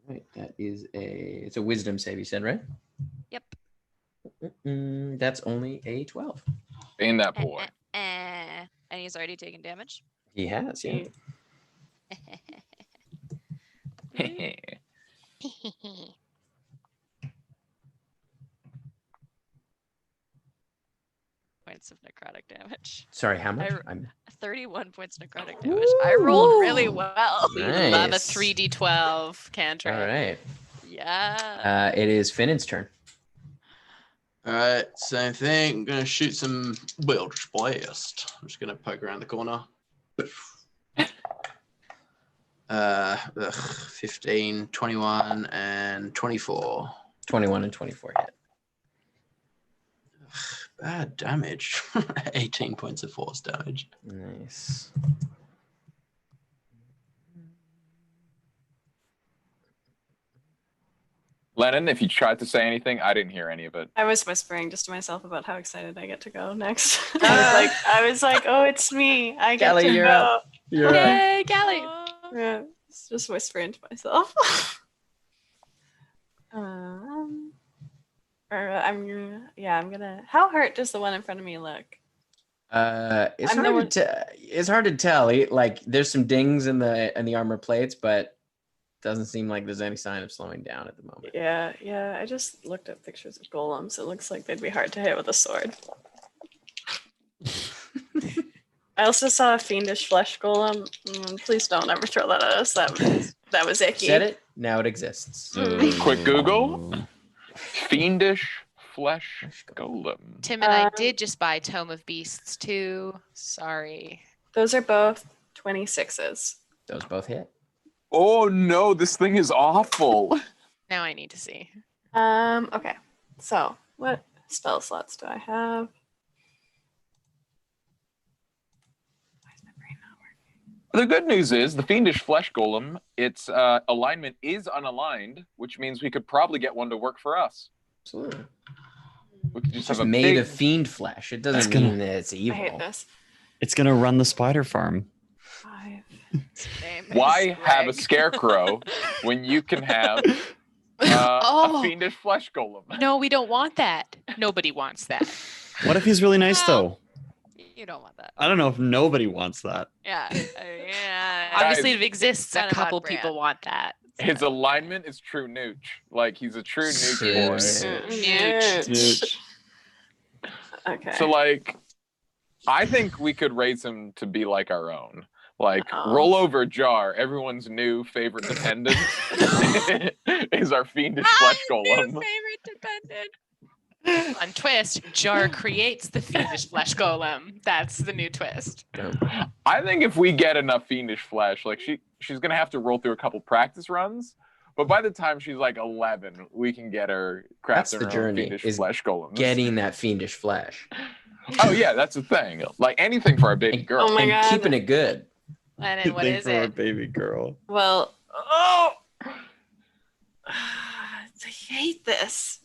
Right. That is it's a wisdom save, you said, right? Yep. That's only a 12. Ain't that boy. And he's already taken damage. He has, yeah. Points of necrotic damage. Sorry, how much? 31 points necrotic damage. I rolled really well. We love a Nice. 3d12 cantrip. All right. Yeah. It is Finn's turn. All right, same thing. I'm gonna shoot some Wilderness Blast. I'm just gonna poke around the corner. 15, 21, and 24. 21 and 24 hit. bad damage. 18 points of force damage. Nice. Lennon, if you tried to say anything, I didn't hear any of it. I was whispering just to myself about how excited I get to go next. I was like, oh, it's me. I get Callie, to you're go. up. You're up. Yay, Callie. Yeah, just whispering to myself. I'm gonna. How hurt does the one in front of me look? It's I'm the hard to it's hard to tell. Like there's some dings in the armor plates, but doesn't seem like there's any sign of slowing down at the moment. Yeah. I just looked at pictures of golems. It looks like they'd be hard to hit with a sword. I also saw a fiendish flesh golem. Please don't ever throw that at us. That was icky. Said it. Now it exists. Quick Google. Fiendish flesh golem. Tim and I did just buy Tome of Beasts too. Sorry. Those are both 26s. Those both hit. Oh no, this thing is awful. Now I need to see. Okay. So what spell slots do I have? Why is my brain not working? The good news is the fiendish flesh golem, its alignment is unaligned, which means we could probably get one to work for us. Absolutely. We could just It's have a made big... of fiend flesh. It doesn't gonna- mean that it's evil. I hate this. It's gonna run the spider farm. 5. Why have a scarecrow when you can have a fiendish flesh golem? No, we don't want that. Nobody wants that. What if he's really nice though? You don't want that. I don't know if nobody wants that. Yeah. Yeah. Obviously, if it exists, a kind of on couple brand. people want that. His alignment is true nooch. Like he's a true nooch boy. Nooch. Okay. So like, I think we could raise him to be like our own. Like roll over jar, everyone's new favorite dependent is our fiendish flesh golem. Favorite dependent. On twist, Jar creates the fiendish flesh golem. That's the new twist. I think if we get enough fiendish flesh, like she's gonna have to roll through a couple practice runs, but by the time she's like 11, we can get her That's crafting the her own journey. fiendish Is flesh golem. getting that fiendish flesh. Oh yeah, that's the thing. Like anything for our baby girl. Oh my and God. keeping it good. Lennon, what is for a it? baby girl. Well, I hate this.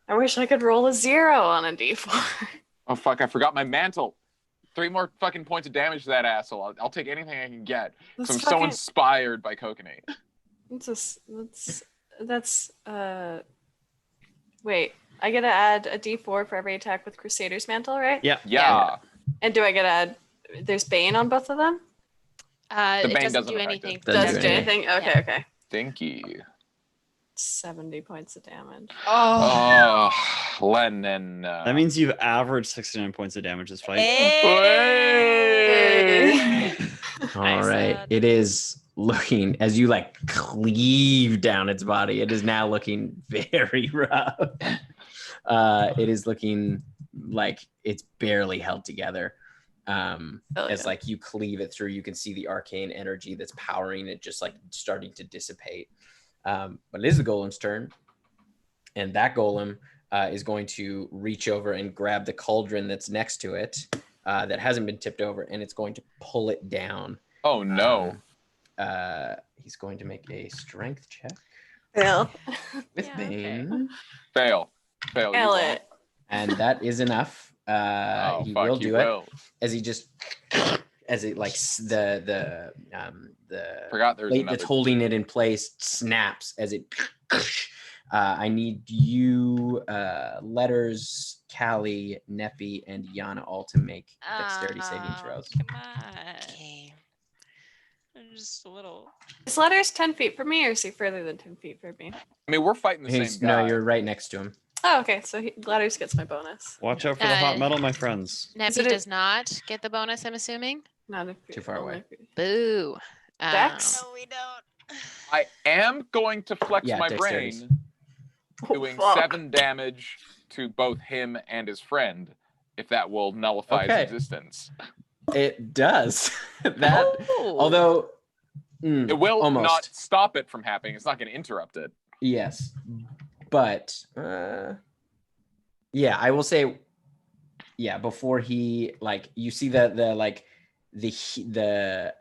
I wish I could roll a 0 on a d4. Oh fuck! I forgot my mantle. 3 more fucking points of damage to that asshole. I'll take anything I can get. That's So I'm so fucking- inspired by Kokanee. Wait, I get to add a d4 for every attack with Crusader's Mantle, right? Yeah. Yeah. And do I get to add, there's Bane on both of them? The It Bane doesn't doesn't do affect anything. it. Doesn't Doesn't do anything? Okay, okay. Stinky. 70 points of damage. Oh, Lennon. That means you've averaged 69 points of damage this fight. All right. It is looking, as you like cleave down its body, it is now looking very rough. It is looking like it's barely held together. As like you cleave it through, you can see the arcane energy that's powering it just like starting to dissipate. But it is the golem's turn. And that golem is going to reach over and grab the cauldron that's next to it that hasn't been tipped over, and it's going to pull it down. Oh no. He's going to make a strength check. Fail. With Bane. Fail. Fail. you Fail won't. it. And that is enough. He fuck, will you do will. it as he just as it like the Forgot there was plate another. that's holding it in place snaps as it. I need you letters, Callie, Neppy, and Yana all to make dexterity saving throws. Come on. Okay. I'm just a little. Is Letters 10 feet from me, or is he further than 10 feet from me? I mean, we're fighting the He's- same guy. no, you're right next to him. Oh, okay. So Letters gets my bonus. Watch out for the hot metal, my friends. Neppy does not get the bonus, I'm assuming. Not if Too far away. Boo. Dex? No, we don't. I am going to flex Yeah, my dexterity. brain, doing fuck. 7 damage to both him and his friend, if that will nullify Okay. his existence. It does. That Oh. although It will almost. not stop it from happening. It's not going to interrupt it. Yes, but yeah, I will say before he like you see that the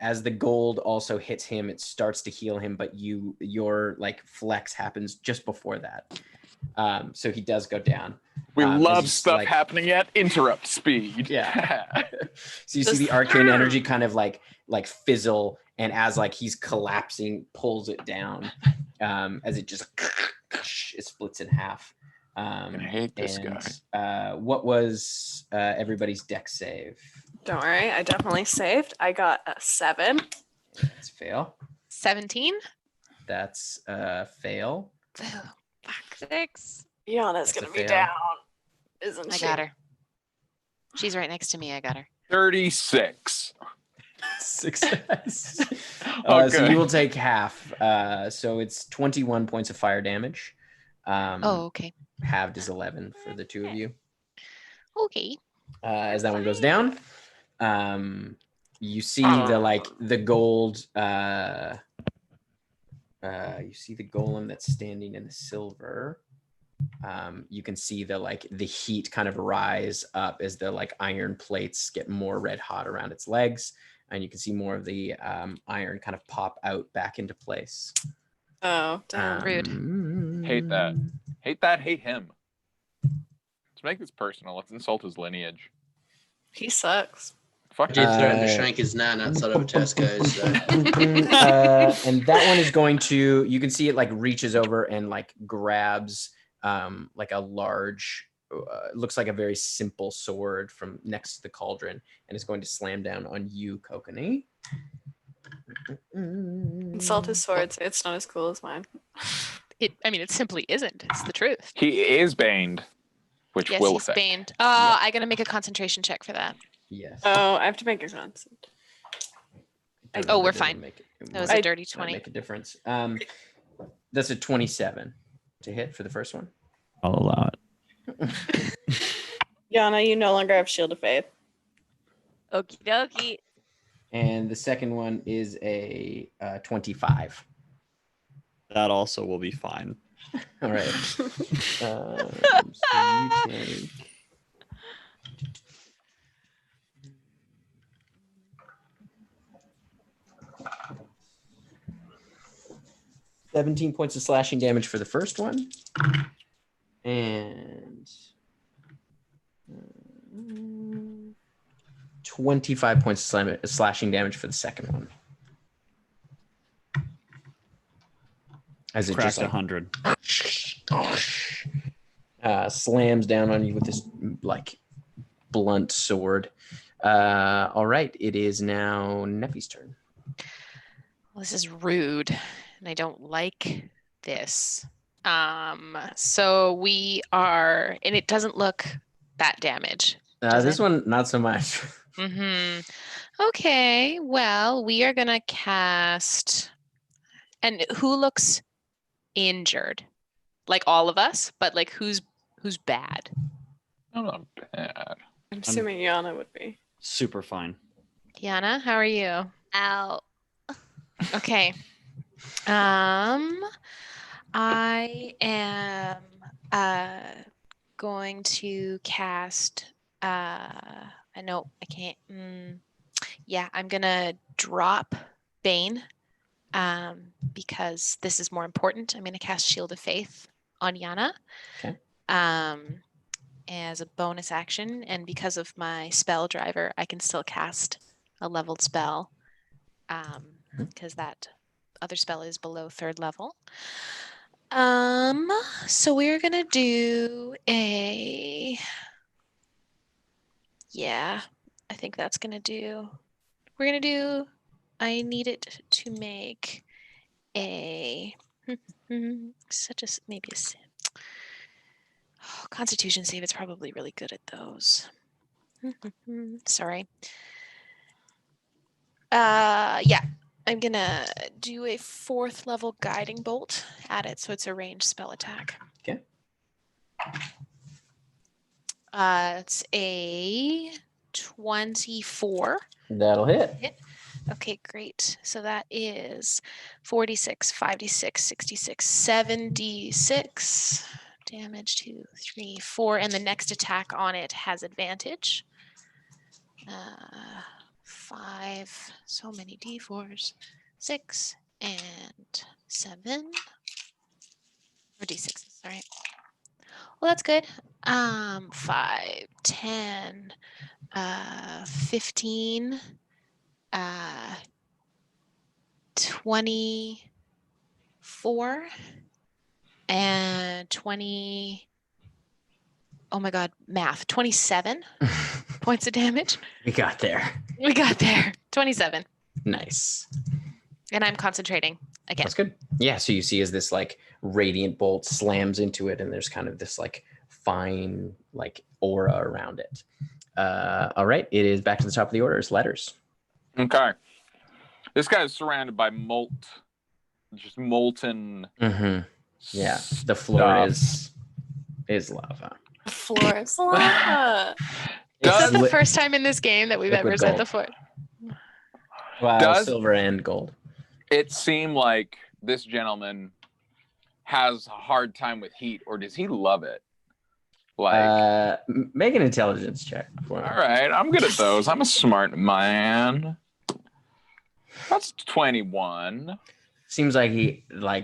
as the gold also hits him, it starts to heal him, but your like flex happens just before that. So he does go down. We love stuff happening at interrupt speed. Yeah. So you see the arcane energy kind of like fizzle, and as like he's collapsing, pulls it down, as it just it splits in half. I hate this guy. What was everybody's deck save? Don't worry, I definitely saved. I got a 7. That's fail. 17. That's fail. Fuck. 6. Yana's That's a gonna be fail. down, isn't I she? got her. She's right next to me. I got her. 36. Success. Okay. So you will take half. So it's 21 points of fire damage. Okay. Halved is 11 for the two of you. Okay. As that one goes down, you see the gold. You see the golem that's standing in the silver. You can see the heat kind of rise up as the iron plates get more red hot around its legs, and you can see more of the iron kind of pop out back into place. Oh, damn. Rude. Hate that. Hate that. Hate him. Let's make this personal. Let's insult his lineage. He sucks. Fuck I did threaten to shank his nan outside of a Tesco's. So. And that one is going to, you can see it reaches over and grabs a large, looks like a very simple sword from next to the cauldron, and is going to slam down on you, Kokanee. Insult his sword, so it's not as cool as mine. It simply isn't. It's the truth. He is baned, which Yes, will he's affect. baned. I gotta make a concentration check for that. Yes. Oh, I have to make a consent. Oh, we're fine. That was a dirty 20. Make a difference. That's a 27 to hit for the first one. I'll allow it. Yana, you no longer have Shield of Faith. Okie dokie. And the second one is a 25. That also will be fine. All right. So you take 17 points of slashing damage for the first one, and 25 points of slashing damage for the second one. As it Cracked just 100. Slams down on you with this blunt sword. All right, it is now Neffy's turn. Well, this is rude, and I don't like this. So we are, and it doesn't look that damage. This one, not so much. Mm-hmm. Okay, well, we are gonna cast. And who looks injured? Like all of us, but who's bad? Not bad. I'm assuming Yana would be. Super fine. Yana, how are you? Ow. Okay. I am going to cast I know I can't yeah, I'm gonna drop Bane because this is more important. I'm gonna cast Shield of Faith on Yana. Okay. As a bonus action, and because of my spell driver, I can still cast a leveled spell because that other spell is below 3rd level. So we're gonna do a I think that's gonna do. We're gonna do. I need it to make a maybe a Constitution save. It's probably really good at those. Sorry. I'm gonna do a 4th level guiding bolt at it, so it's a ranged spell attack. Okay. It's a 24. That'll hit. Okay, great. So that is 46, 56, 66, 76 damage. 2, 3, 4, and the next attack on it has advantage. 5. So many d4s. 6 and 7. Or d6s. Sorry. Well, that's good. 5, 10, 15, 24, and 20. Oh my God, math. 27 points of damage. We got there. We got there. 27. Nice. And I'm concentrating again. That's good. Yeah. So you see as this like radiant bolt slams into it, and there's kind of this like fine like aura around it. All right. It is back to the top of the order. It's letters. Okay. This guy is surrounded by just molten. Mm-hmm. Yeah. The floor is lava. The floor is lava. Is that the first time in this game that we've ever said the floor? Wow, Does silver and gold. it seem like this gentleman has a hard time with heat, or does he love it? Like, make an intelligence check for him. all right, I'm good at those. I'm a smart man. That's 21. Seems like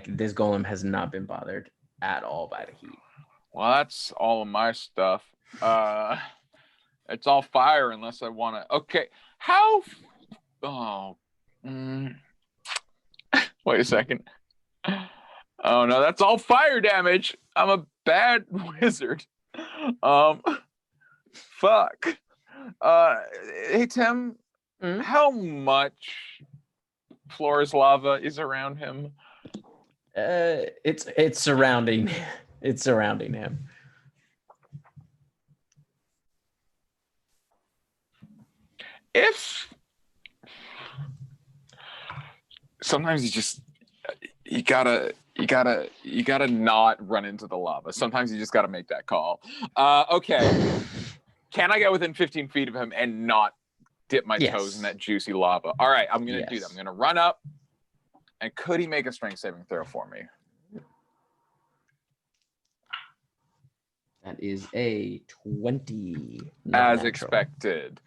this golem has not been bothered at all by the heat. Well, that's all of my stuff. It's all fire unless I want to. Okay, how? Oh, wait a second. Oh no, that's all fire damage. I'm a bad wizard. Fuck. Hey Tim, how much floor is lava is around him? It's surrounding. It's surrounding him. If sometimes you gotta not run into the lava. Sometimes you just gotta make that call. Okay. Can I get within 15 feet of him and not dip my toes in that juicy lava? All right, I'm gonna do that. I'm gonna run up, and could he make a strength saving throw for me? That is a 20. As expected.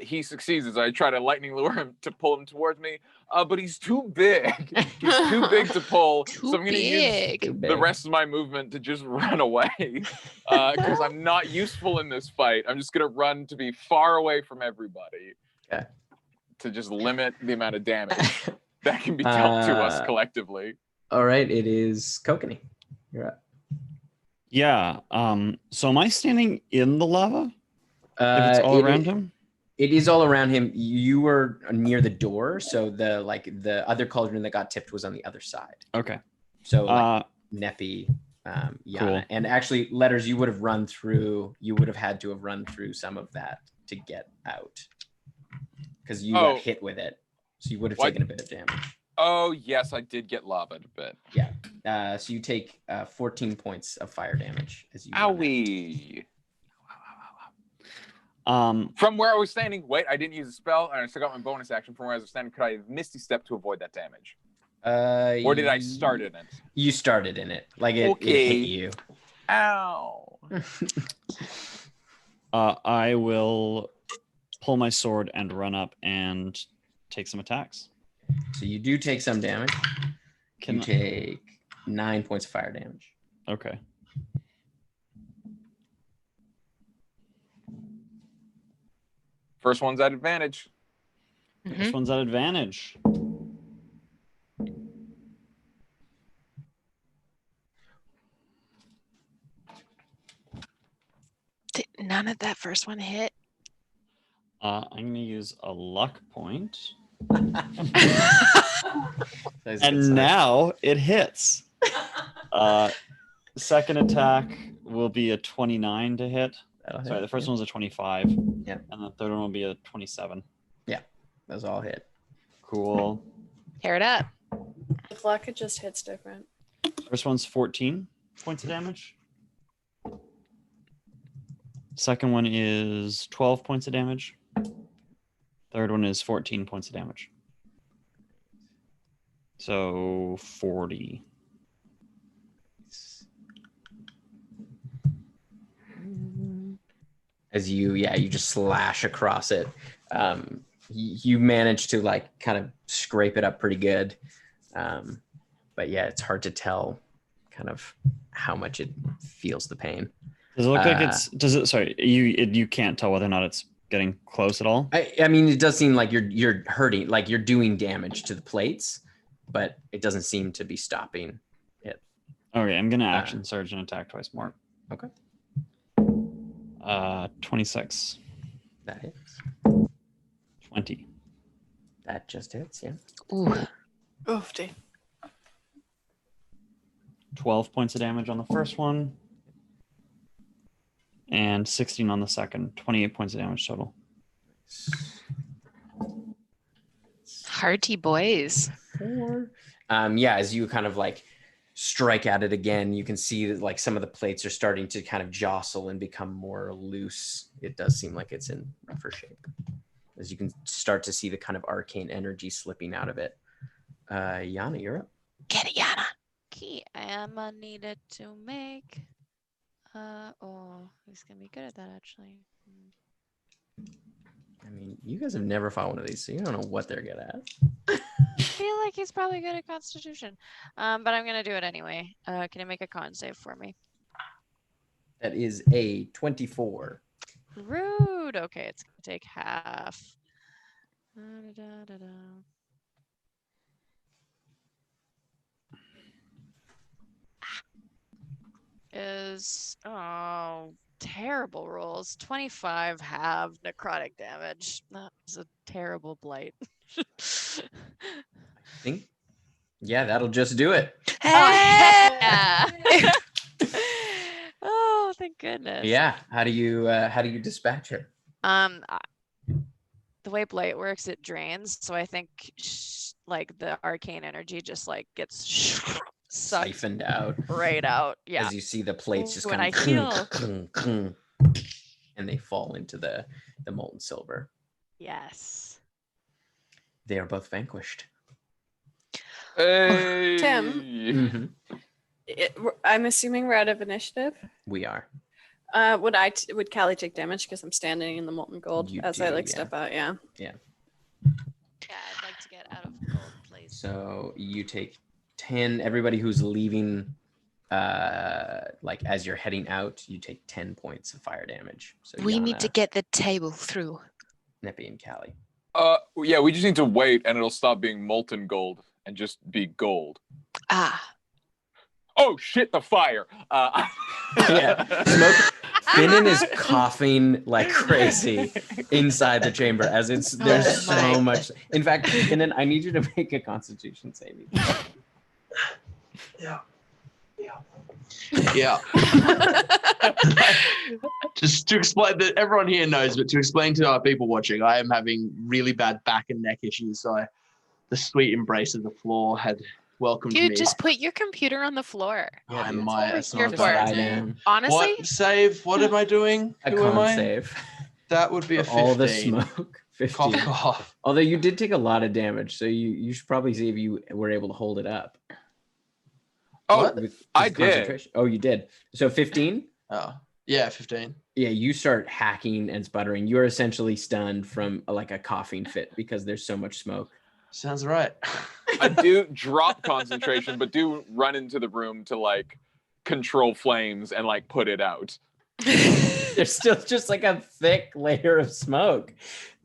He succeeds as I try to lightning lure him to pull him towards me, but he's too big. He's too big to pull, so I'm going to use the rest of my movement to just run away, because I'm not useful in this fight. I'm just going to run to be far away from everybody, to just limit the amount of damage that can be dealt to us collectively. All right, it is Kokanee. You're up. Yeah. So am I standing in the lava? If it's all around him? It is all around him. You were near the door, so the other cauldron that got tipped was on the other side. Okay. So Neppy, Yana, cool. And actually, letters you would have run through. You would have had to have run through some of that to get out, because you got hit with it, so you would have taken a bit of damage. Oh yes, I did get lava a bit. Yeah. So you take 14 points of fire damage as you. Owie. From where I was standing, I didn't use a spell, and I still got my bonus action from where I was standing. Could I have Misty Step to avoid that damage? Or did I start in it? You started in it. Like it hit you. Ow. I will pull my sword and run up and take some attacks. So you do take some damage. You take 9 points of fire damage. Okay. First one's at advantage. First one's at advantage. Did none of that first one hit? I'm going to use a luck point. And now it hits. Second attack will be a 29 to hit. Sorry, the first one was a 25. Yeah. And the third one will be a 27. Yeah, those all hit. Cool. Tear it up. With luck, it just hits different. First one's 14 points of damage. Second one is 12 points of damage. Third one is 14 points of damage. So 40. As you just slash across it. You manage to like kind of scrape it up pretty good. But yeah, it's hard to tell kind of how much it feels the pain. Does it look like sorry, you can't tell whether or not it's getting close at all? I mean, it does seem like you're hurting, like you're doing damage to the plates, but it doesn't seem to be stopping it. Okay, I'm gonna action surge and attack twice more. Okay. 26. That hits. 20. That just hits, yeah. Ooh. Oof, dude. 12 points of damage on the first one. And 16 on the second. 28 points of damage total. Hearty boys. 4. As you kind of like strike at it again, you can see that like some of the plates are starting to kind of jostle and become more loose. It does seem like it's in rougher shape, as you can start to see the kind of arcane energy slipping out of it. Yana, you're up. Get it, Yana. Okay, I am needed to make. Who's gonna be good at that actually? I mean, you guys have never fought one of these, so you don't know what they're good at. I feel like he's probably good at Constitution, but I'm gonna do it anyway. Can you make a con save for me? That is a 24. Rude. Okay, it's gonna take half. Is terrible rolls. 25 have necrotic damage. That is a terrible blight. That'll just do it. Yeah. Oh, thank goodness. Yeah. How do you dispatch it? The way blight works, it drains. So I think like the arcane energy just like gets Siphoned out. Right out. Yeah. As you see the plates just When kind I heal. of and they fall into the molten silver. Yes. They are both vanquished. Hey. Tim, I'm assuming we're out of initiative. We are. Would Callie take damage because I'm standing in the molten gold You as do, I yeah. step out? Yeah. Yeah, I'd like to get out of gold, please. So you take 10. Everybody who's leaving, like as you're heading out, you take 10 points of fire damage. So We need Yana, to get the table through. Neppy, and Callie. Yeah, we just need to wait, and it'll stop being molten gold and just be gold. Oh shit! The fire. Yeah, smoke. Finnan is coughing like crazy inside the chamber as there's so much. In fact, Finnan, I need you to make a Constitution saving. Yeah. Just to explain that everyone here knows, but to explain to our people watching, I am having really bad back and neck issues. So the sweet embrace of the floor had welcomed me. Dude, just put your computer on the floor. Yeah, I might. Here It's for not it. bad. Honestly, What save? What am I doing? A Who am con I? save. That would be a For 15. all the smoke. 15. Cough, cough. Although you did take a lot of damage, so you should probably see if you were able to hold it up. Oh, With I did. concentration. Oh, you did. So 15? Oh, yeah, 15. Yeah, you start hacking and sputtering. You're essentially stunned from like a coughing fit because there's so much smoke. Sounds right. I do drop concentration, but do run into the room to like control flames and like put it out. There's still just like a thick layer of smoke.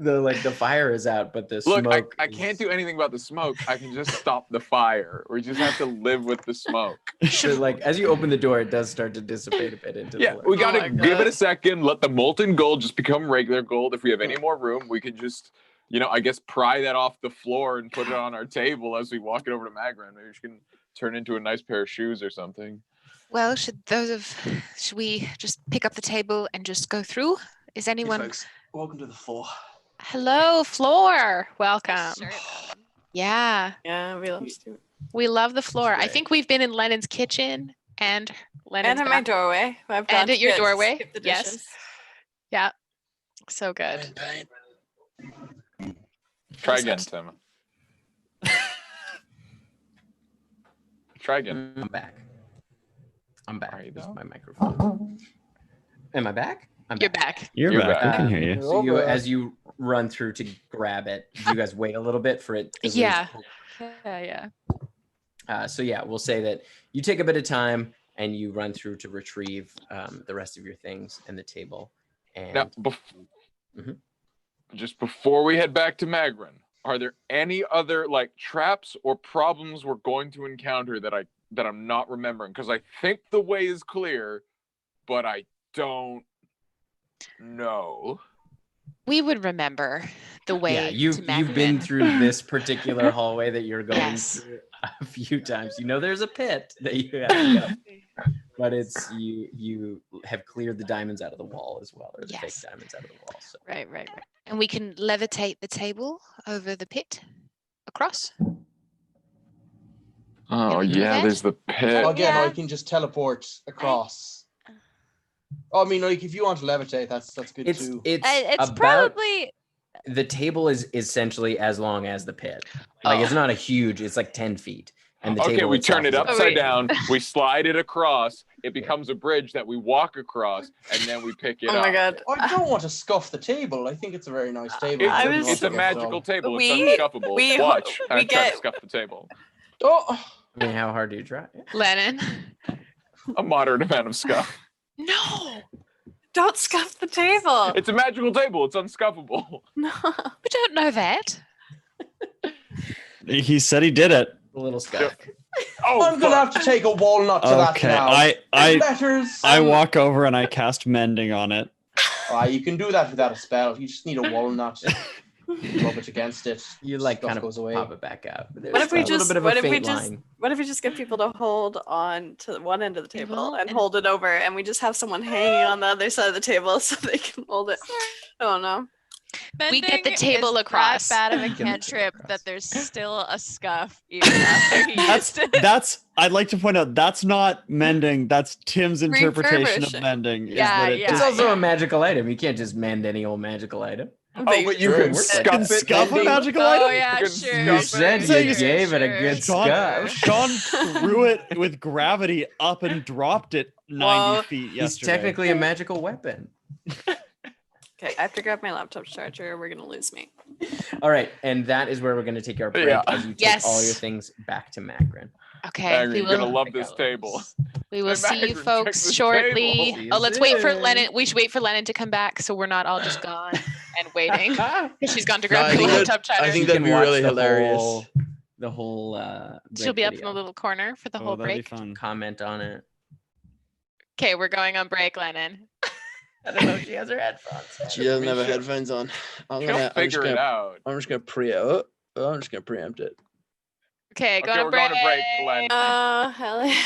The fire is out, but the Look, smoke. I can't do anything about the smoke. I can just stop the fire. We just have to live with the smoke. So like as you open the door, it does start to dissipate a bit into Yeah, the we gotta my give God. it a second. Let the molten gold just become regular gold. If we have any more room, we can just, I guess pry that off the floor and put it on our table as we walk it over to Magran. Maybe she can turn into a nice pair of shoes or something. well, should we just pick up the table and just go through? Is Hey, anyone? folks, welcome to the floor. Hello, floor. Welcome. Sure. Yeah, Yeah, we love to. we love the floor. I great. think we've been in Lennon's kitchen and Lennon's And at my doorway. I've gone And at to your get- doorway, skip the yes. dishes. Yeah, so good. Try again, Tim. Try again. I'm back. Are you This is though? my microphone. Am I back? You're back. You're back. I can hear you. So you, as you run through to grab it, do you guys wait a little bit for it? Yeah. So yeah, we'll say that you take a bit of time and you run through to retrieve the rest of your things and the table. And now, just before we head back to Magran, are there any other like traps or problems we're going to encounter that I'm not remembering? Because I think the way is clear, but I don't know. We would remember the way. Yeah, to Magran. you've been through this particular hallway that you're going Yes. through a few times. You know there's a pit that you have to go. But it's you have cleared the diamonds out of the wall as well, or the fake diamonds out of the wall. So. Right. And we can levitate the table over the pit across. Oh yeah, there's the pit. Again, I can just teleport across. I mean, like if you want to levitate, that's good too. It's probably the table is essentially as long as the pit. Like it's not a huge. It's like 10 feet. And the table we turn it itself is upside down. We slide it across. It becomes a bridge that we walk across, and then we pick it up. Oh my god! I don't want to scuff the table. I think it's a very nice table. It's a magical table. It's unscuffable. Watch. I try to scuff the table. Oh. I mean, how hard do you try? Lennon. A moderate amount of scuff. No! Don't scuff the table. It's a magical table. It's unscuffable. No. We don't know that. He said he did it. A little scuff. I'm gonna have to take a walnut to that now. I walk over and I cast mending on it. You can do that without a spell. You just need a walnut. Rub it against it. You like Stuff kind of goes away. pop it back up. What if we just get people to hold on to one end of the table and hold it over, and we just have someone hanging on the other side of the table so they can hold it? I don't know. We get the table is across. That bad of a cantrip that there's still a scuff even after he used it. That's I'd like to point out that's not mending. That's Tim's interpretation of mending. It's also a magical item. You can't just mend any old magical item. But you can scuff a magical item? Oh yeah, sure. You said you gave it a good scuff. Sean threw it with gravity up and dropped it 90 feet yesterday. He's technically a magical weapon. Okay, I have to grab my laptop charger or we're going to lose me. All right, and that is where we're going to take our break as you take all your things back to Magran. Okay. You're going to love this table. We will see you folks shortly. Oh, let's wait for Lennon. We should wait for Lennon to come back so we're not all just gone and waiting. She's gone to grab her laptop charger. I think that'd be really hilarious. The whole she'll be up in the little corner for the whole break. Fun. Comment on it. Okay, we're going on break, Lennon. I don't know if she has her headphones. She doesn't have her headphones on. I'm just gonna preempt it. Okay, go to break. Going to break, Glenn. Oh, hell yeah.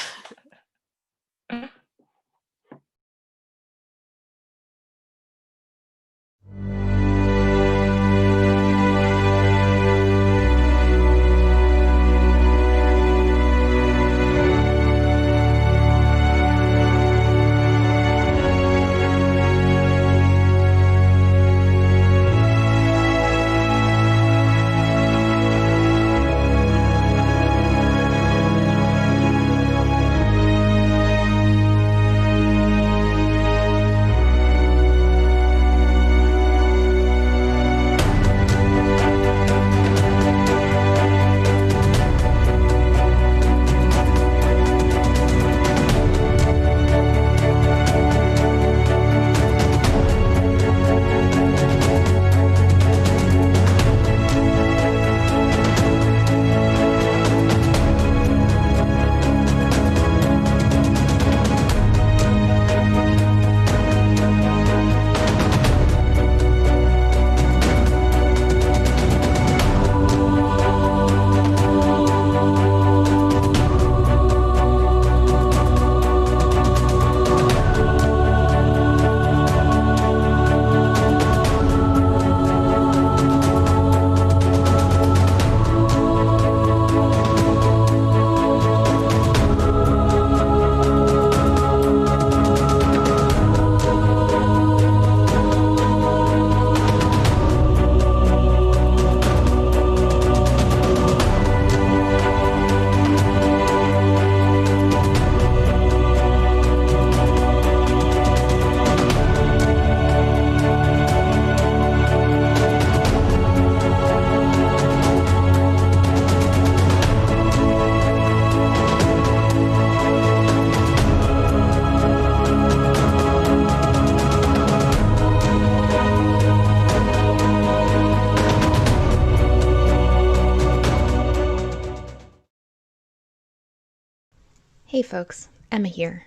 Hey folks, Emma here.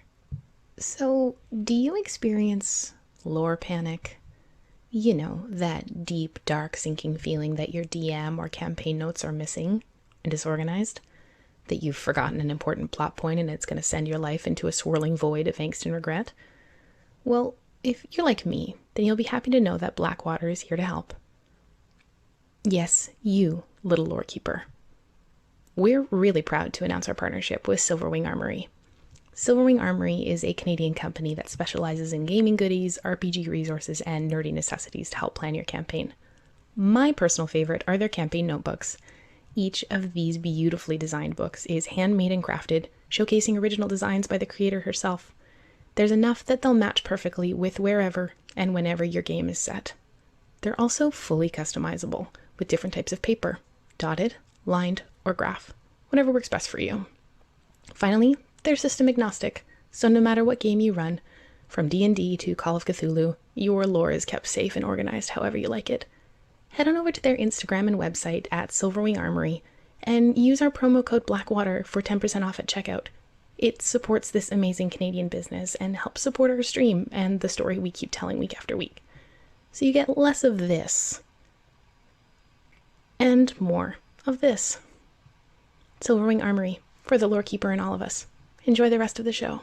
So, do you experience lore panic? You know, that deep, dark, sinking feeling that your DM or campaign notes are missing and disorganized? That you've forgotten an important plot point and it's going to send your life into a swirling void of angst and regret? Well, if you're like me, then you'll be happy to know that Blackwater is here to help. Yes, you, little lore keeper. We're really proud to announce our partnership with Silverwing Armory. Silverwing Armory is a Canadian company that specializes in gaming goodies, RPG resources, and nerdy necessities to help plan your campaign. My personal favorite are their campaign notebooks. Each of these beautifully designed books is handmade and crafted, showcasing original designs by the creator herself. There's enough that they'll match perfectly with wherever and whenever your game is set. They're also fully customizable, with different types of paper, dotted, lined, or graph, whatever works best for you. Finally, they're system agnostic, so no matter what game you run, from D&D to Call of Cthulhu, your lore is kept safe and organized however you like it. Head on over to their Instagram and website at Silverwing Armory and use our promo code Blackwater for 10% off at checkout. It supports this amazing Canadian business and helps support our stream and the story we keep telling week after week. So you get less of this and more of this. Silverwing Armory, for the lore keeper in all of us. Enjoy the rest of the show.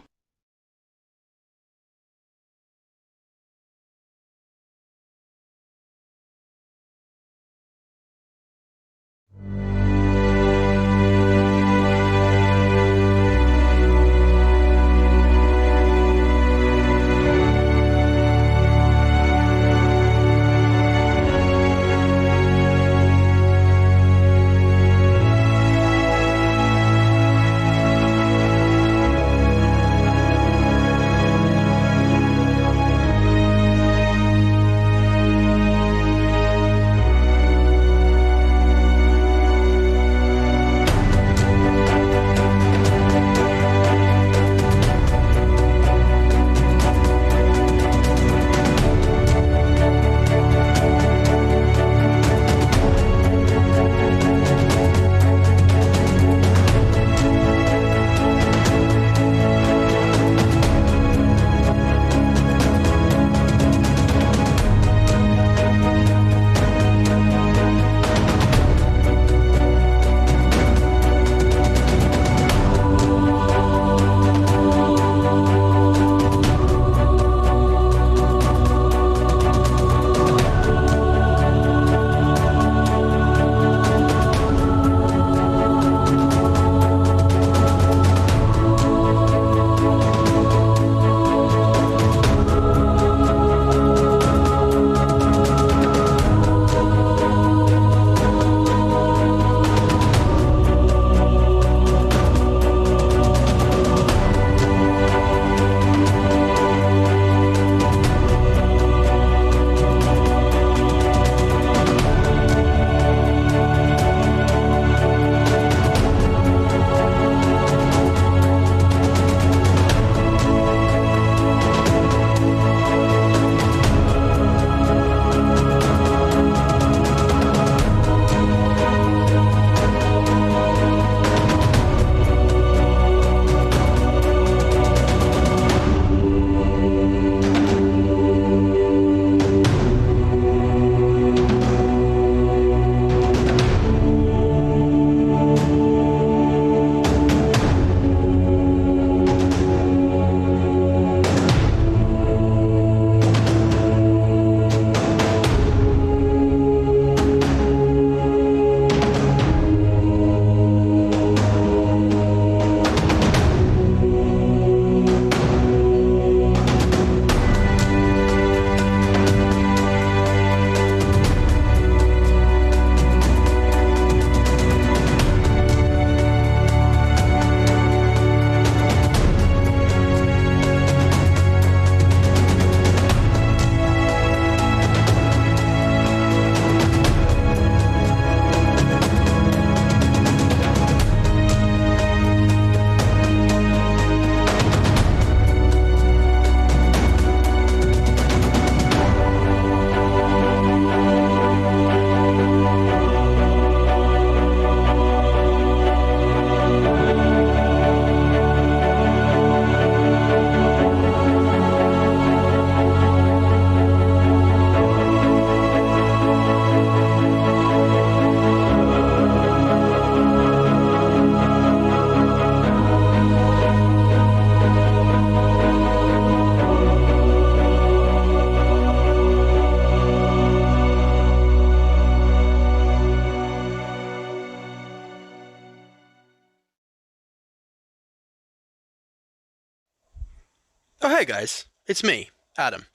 Oh, hey guys, it's me, Adam,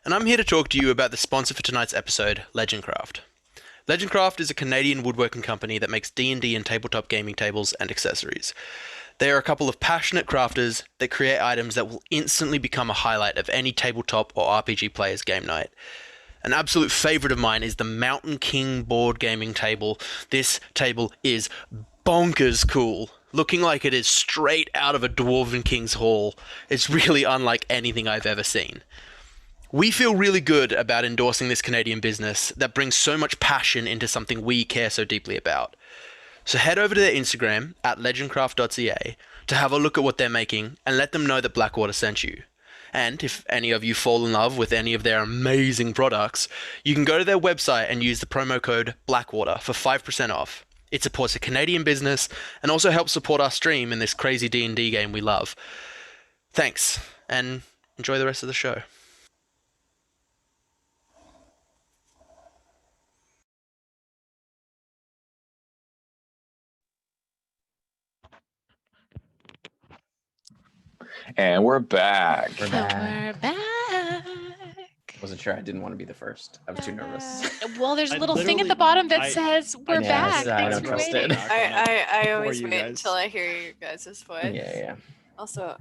and I'm here to talk to you about the sponsor for tonight's episode, Legendcraft. Legendcraft is a Canadian woodworking company that makes D&D and tabletop gaming tables and accessories. They are a couple of passionate crafters that create items that will instantly become a highlight of any tabletop or RPG player's game night. An absolute favourite of mine is the Mountain King board gaming table. This table is bonkers cool, looking like it is straight out of a Dwarven King's Hall. It's really unlike anything I've ever seen. We feel really good about endorsing this Canadian business that brings so much passion into something we care so deeply about. So head over to their Instagram at legendcraft.ca to have a look at what they're making and let them know that Blackwater sent you. And if any of you fall in love with any of their amazing products, you can go to their website and use the promo code Blackwater for 5% off. It supports a Canadian business and also helps support our stream in this crazy D&D game we love. Thanks, and enjoy the rest of the show. And we're back. We're back. We're back. Wasn't sure. I didn't want to be the first. I was too nervous. Well, there's a I little thing at literally- the bottom that I- says we're Yes, back. I Thanks don't for trust waiting. it. I always you wait guys. until I hear your guys' voice. Yeah. Also,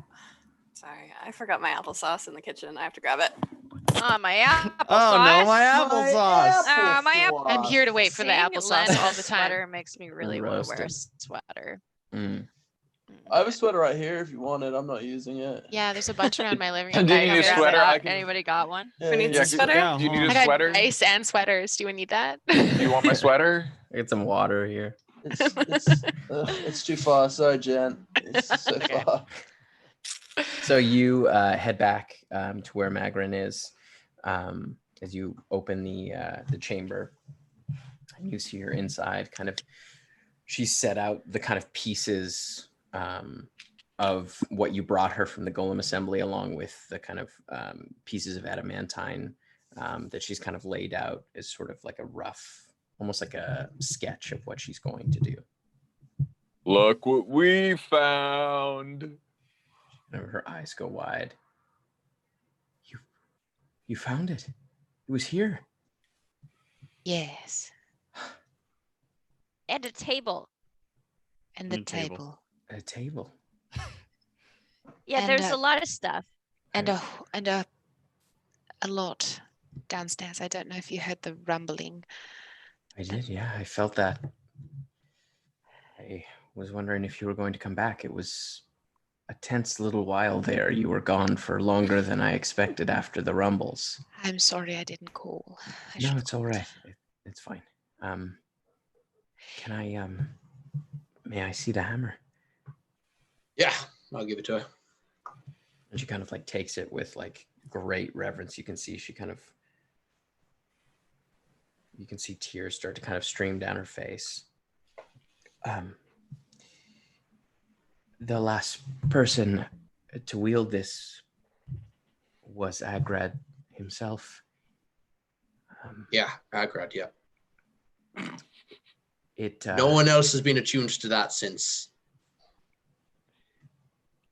sorry, I forgot my applesauce in the kitchen. I have to grab it. Oh, my applesauce. Oh no, my applesauce. My apple. I'm here to wait for the Seeing applesauce Len in all a the time. Sweater makes me really want to wear a Roasted. sweater. Mm. I have a sweater right here if you want it. I'm not using it. Yeah, there's a bunch around my living Do room. you I need have a it. sweater? I can- Anybody got one? Who needs Yeah, a sweater? Yeah, Do you need I a got sweater? ice and sweaters. Do we need that? Do you want my sweater? Get some water here. It's too far. Sorry, Jen. It's so far. So you head back to where Magran is as you open the chamber, and you see her inside. Kind of, she set out the kind of pieces of what you brought her from the Golem Assembly, along with the kind of pieces of adamantine that she's kind of laid out as sort of like a rough, almost like a sketch of what she's going to do. Look what we found. And her eyes go wide. You found it. It was here. Yes. And a table. And the And table. table. A table. Yeah, And, there's uh, a lot of stuff. And a lot downstairs. I don't know if you heard the rumbling. I did, yeah. I felt that. I was wondering if you were going to come back. It was a tense little while there. You were gone for longer than I expected after the rumbles. I'm sorry I didn't call. I No, should it's have all called. right. It's fine. Can I may I see the hammer? Yeah, I'll give it to her. And she kind of like takes it with like great reverence. You can see she kind of, you can see tears start to kind of stream down her face. The last person to wield this was Agrad himself. Yeah, Agrad, yeah. It No one else has been attuned to that since.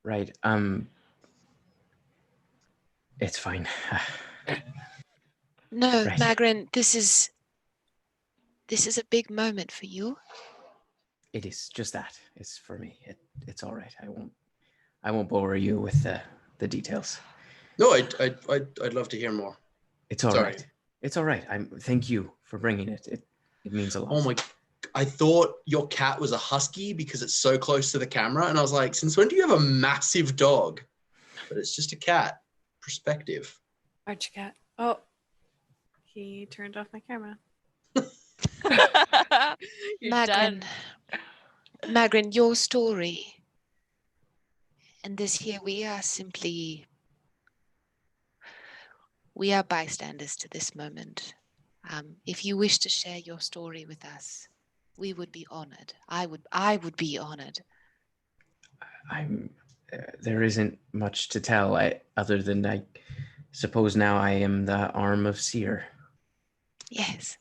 right. It's fine. No, Right. Magran, this is a big moment for you. It is just that. It's for me. It's all right. I won't bore you with the details. No, I'd love to hear more. It's all Sorry. right. It's all right. Thank you for bringing it. It means a lot. Oh my! I thought your cat was a husky because it's so close to the camera, and I was like, since when do you have a massive dog? But it's just a cat. Perspective. Archie cat. Oh, he turned off my camera. You're Magran, done. Magran, your story. And this here, we are bystanders to this moment. If you wish to share your story with us, we would be honored. I would be honored. There isn't much to tell. Other than I suppose now I am the arm of Seer. Yes.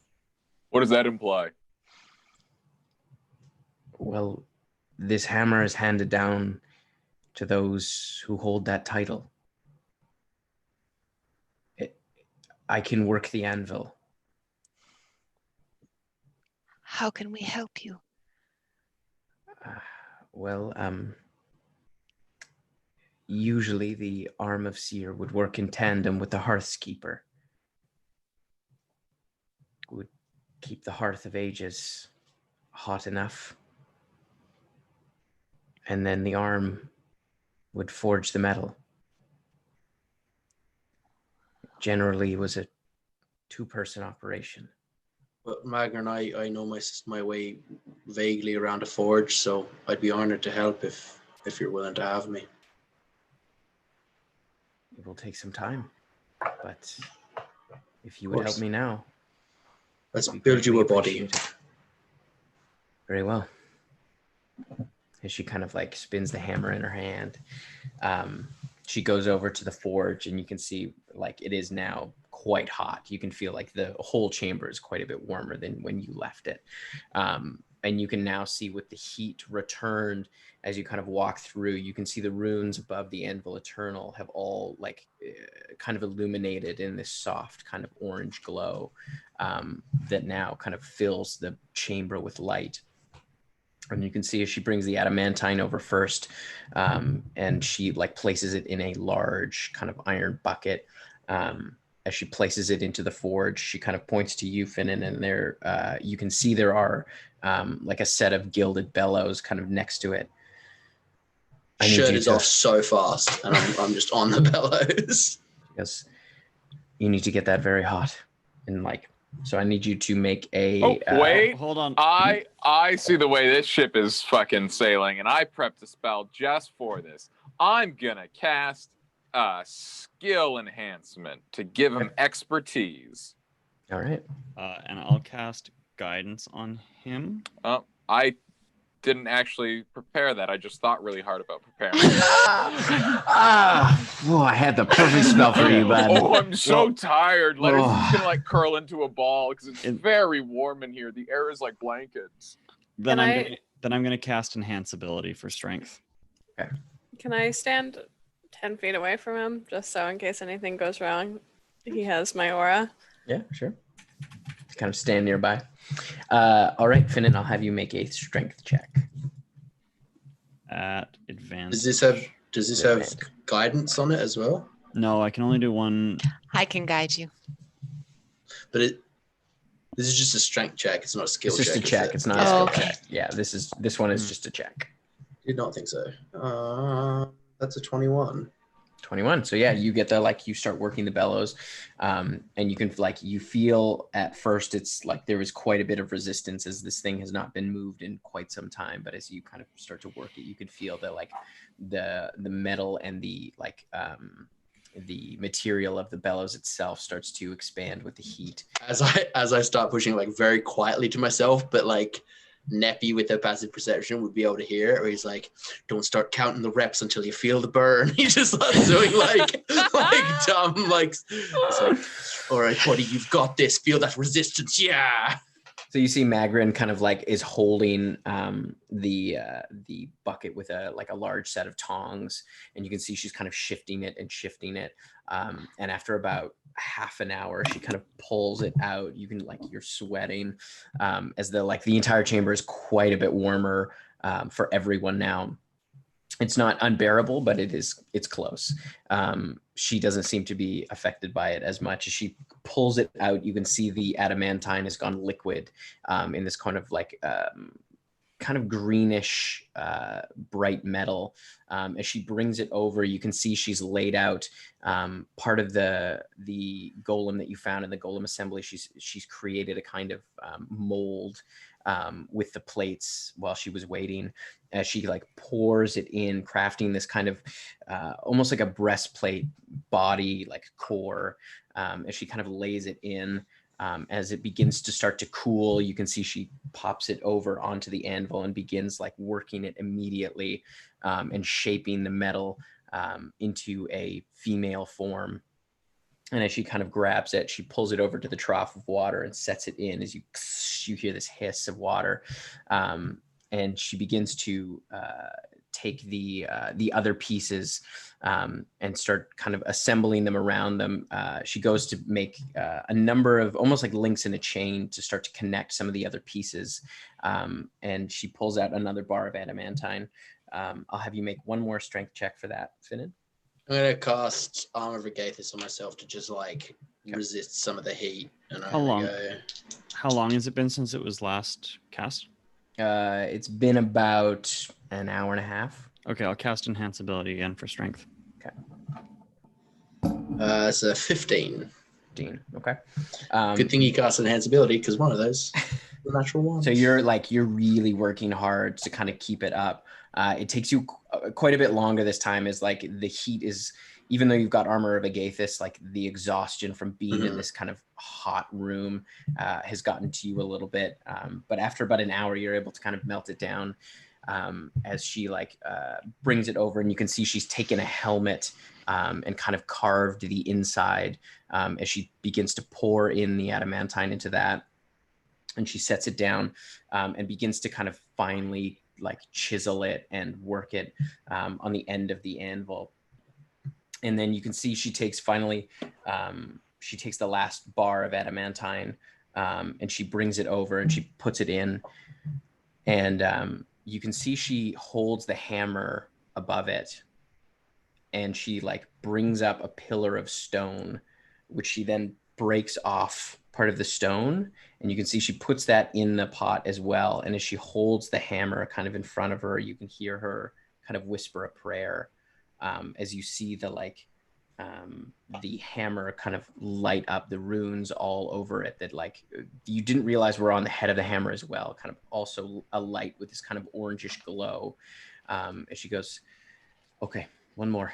What does that imply? Well, this hammer is handed down to those who hold that title. I can work the anvil. How can we help you? Well, usually the arm of seer would work in tandem with the hearth's keeper. Would keep the hearth of ages hot enough. And then the arm would forge the metal. Generally, it was a two-person operation. But Magran, I know my way vaguely around a forge, so I'd be honored to help if you're willing to have me. It will take some time, but if you would help me now, let's build you a body. Very well. And she kind of like spins the hammer in her hand. She goes over to the forge, and you can see like it is now quite hot. You can feel like the whole chamber is quite a bit warmer than when you left it. And you can now see with the heat returned as you kind of walk through, you can see the runes above the Anvil Eternal have all like kind of illuminated in this soft kind of orange glow that now kind of fills the chamber with light. And you can see as she brings the adamantine over first, and she like places it in a large kind of iron bucket. As she places it into the forge, she kind of points to you, Finnan, and there you can see there are like a set of gilded bellows kind of next to it. Shirt is off so fast, and I'm just on the bellows. Yes, you need to get that very hot, and like, so I need you to make a. Oh wait, hold on. I see the way this ship is fucking sailing, and I prepped a spell just for this. I'm gonna cast skill enhancement to give him expertise. All right. And I'll cast guidance on him. I didn't actually prepare that. I just thought really hard about preparing. I had the perfect spell for you, bud. Oh, I'm so tired. Letter's just gonna like curl into a ball because it's very warm in here. The air is like blankets. Then I'm gonna cast enhance ability for strength. Okay. Can I stand 10 feet away from him just so in case anything goes wrong, he has my aura? Yeah, sure. Kind of stand nearby. All right, Finnan, I'll have you make a strength check. At advantage. Does this have guidance on it as well? No, I can only do one. I can guide you. But this is just a strength check. It's not a skill check. It's just a check. It's not a skill check. Yeah, this one is just a check. Did not think so. That's a 21. 21. So yeah, you get you start working the bellows, and you can you feel at first it's like there was quite a bit of resistance as this thing has not been moved in quite some time. But as you kind of start to work it, you can feel that the metal and the material of the bellows itself starts to expand with the heat. As I start pushing very quietly to myself, but Neppy with their passive perception would be able to hear it, where he's like, don't start counting the reps until you feel the burn. He just starts doing dumb it's like, all right, buddy, you've got this, feel that resistance, yeah. So you see Magran kind of is holding the bucket with a large set of tongs, and you can see she's kind of shifting it, and after about half an hour she kind of pulls it out. You can you're sweating as the entire chamber is quite a bit warmer for everyone now. It's not unbearable, but it's close. She doesn't seem to be affected by it as much. As she pulls it out, you can see the adamantine has gone liquid in this kind of greenish bright metal. As she brings it over, you can see she's laid out part of the golem that you found in the golem assembly. She's created a kind of mold with the plates while she was waiting, as she pours it in, crafting this kind of almost like a breastplate body core. As she kind of lays it in, as it begins to start to cool, you can see she pops it over onto the anvil and begins working it immediately, and shaping the metal into a female form. And as she kind of grabs it, she pulls it over to the trough of water and sets it in. As you hear this hiss of water, and she begins to take the other pieces and start kind of assembling them around them. She goes to make a number of almost like links in a chain to start to connect some of the other pieces. And she pulls out another bar of adamantine. I'll have you make one more strength check for that, Finnan. I'm gonna cast Armor of Agathis on myself to just like resist some of the heat. And How long has it been since it was last cast? It's been about an hour and a half. Okay, I'll cast Enhance Ability again for strength. Okay. It's a 15. 15. Okay. Good thing you cast Enhance Ability because one of those the natural one. So you're really working hard to kind of keep it up. It takes you quite a bit longer this time, as like the heat is, even though you've got Armor of Agathis, like the exhaustion from being in this kind of hot room has gotten to you a little bit. But after about an hour, you're able to kind of melt it down as she brings it over, and you can see she's taken a helmet and kind of carved the inside as she begins to pour in the adamantine into that. And she sets it down and begins to kind of finely chisel it and work it on the end of the anvil. And then you can see she takes she takes the last bar of adamantine and she brings it over and she puts it in. And you can see she holds the hammer above it, and she brings up a pillar of stone, which she then breaks off part of the stone. And you can see she puts that in the pot as well. And as she holds the hammer kind of in front of her, you can hear her kind of whisper a prayer as you see the hammer kind of light up the runes all over it that you didn't realize were on the head of the hammer as well, kind of also a light with this kind of orangish glow. As she goes, okay, one more.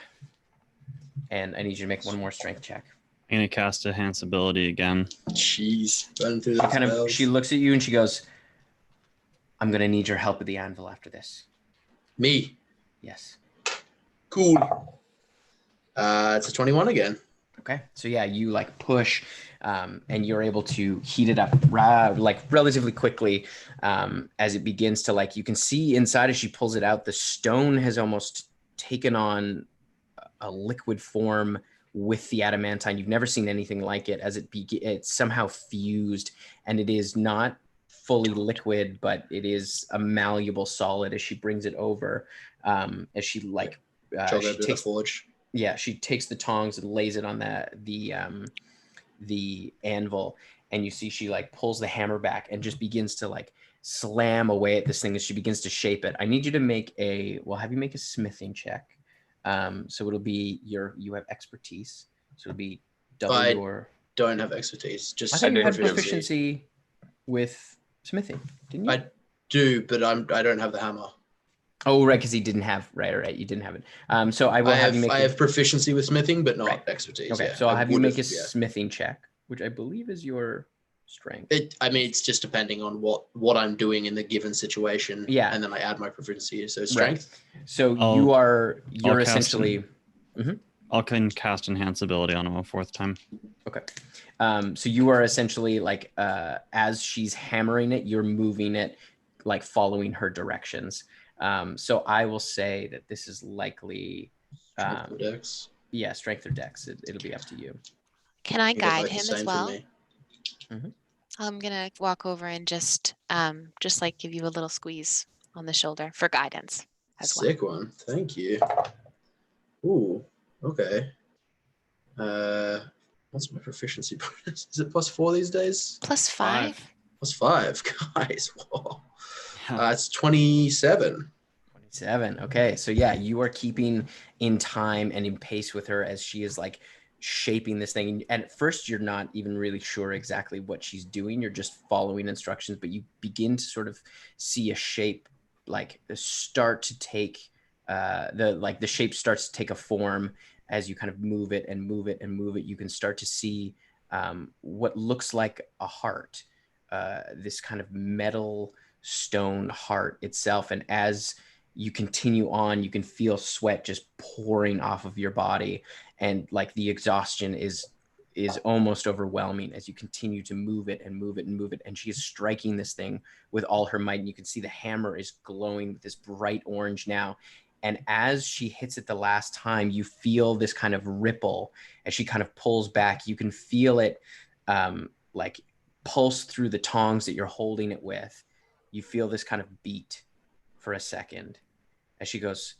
And I need you to make one more strength check. I'm going to cast Enhance Ability again. Jeez. Running through the spells. She looks at you and she goes, I'm going to need your help with the anvil after this. Me? Yes. Cool. It's a 21 again. Okay. So yeah, you push and you're able to heat it up relatively quickly as it begins to you can see inside as she pulls it out, the stone has almost taken on a liquid form with the adamantine. You've never seen anything like it, as it's somehow fused, and it is not fully liquid, but it is a malleable solid as she brings it over. As she takes the forge. Yeah, she takes the tongs and lays it on the anvil, and you see she pulls the hammer back and just begins to slam away at this thing as she begins to shape it. I need you to make have you make a smithing check. So it'll be you have expertise, so it'll be double your. Don't have expertise. I thought you had proficiency with smithing, didn't you? I do, but I don't have the hammer. Oh, right, because he didn't have right. You didn't have it. So I will have you make. I have proficiency with smithing, but not expertise. Okay, yeah. so I'll have you make a smithing check, which I believe is your strength. It's just depending on what I'm doing in the given situation. Yeah, and then I add my proficiency. So strength. Right. So you're essentially. I'll cast Enhance Ability on him a fourth time. Okay. So you are essentially as she's hammering it, you're moving it, following her directions. So I will say that this is likely strength or dex. Yeah, strength or dex. It'll be up to you. Can I guide him as well? Mm-hmm. I'm gonna walk over and just give you a little squeeze on the shoulder for guidance as well. Sick one. Thank you. Ooh. Okay. What's my proficiency bonus? Is it +4 these days? +5. +5, guys. Whoa. It's 27. 27. Okay. So yeah, you are keeping in time and in pace with her as she is shaping this thing. And at first you're not even really sure exactly what she's doing. You're just following instructions, but you begin to sort of see a shape start to take the shape starts to take a form as you kind of move it and move it and move it. You can start to see what looks like a heart, this kind of metal stone heart itself. And as you continue on, you can feel sweat just pouring off of your body, and the exhaustion is almost overwhelming as you continue to move it and move it and move it. And she is striking this thing with all her might, and you can see the hammer is glowing with this bright orange now. And as she hits it the last time, you feel this kind of ripple as she kind of pulls back. You can feel it like pulse through the tongs that you're holding it with. You feel this kind of beat for a second as she goes,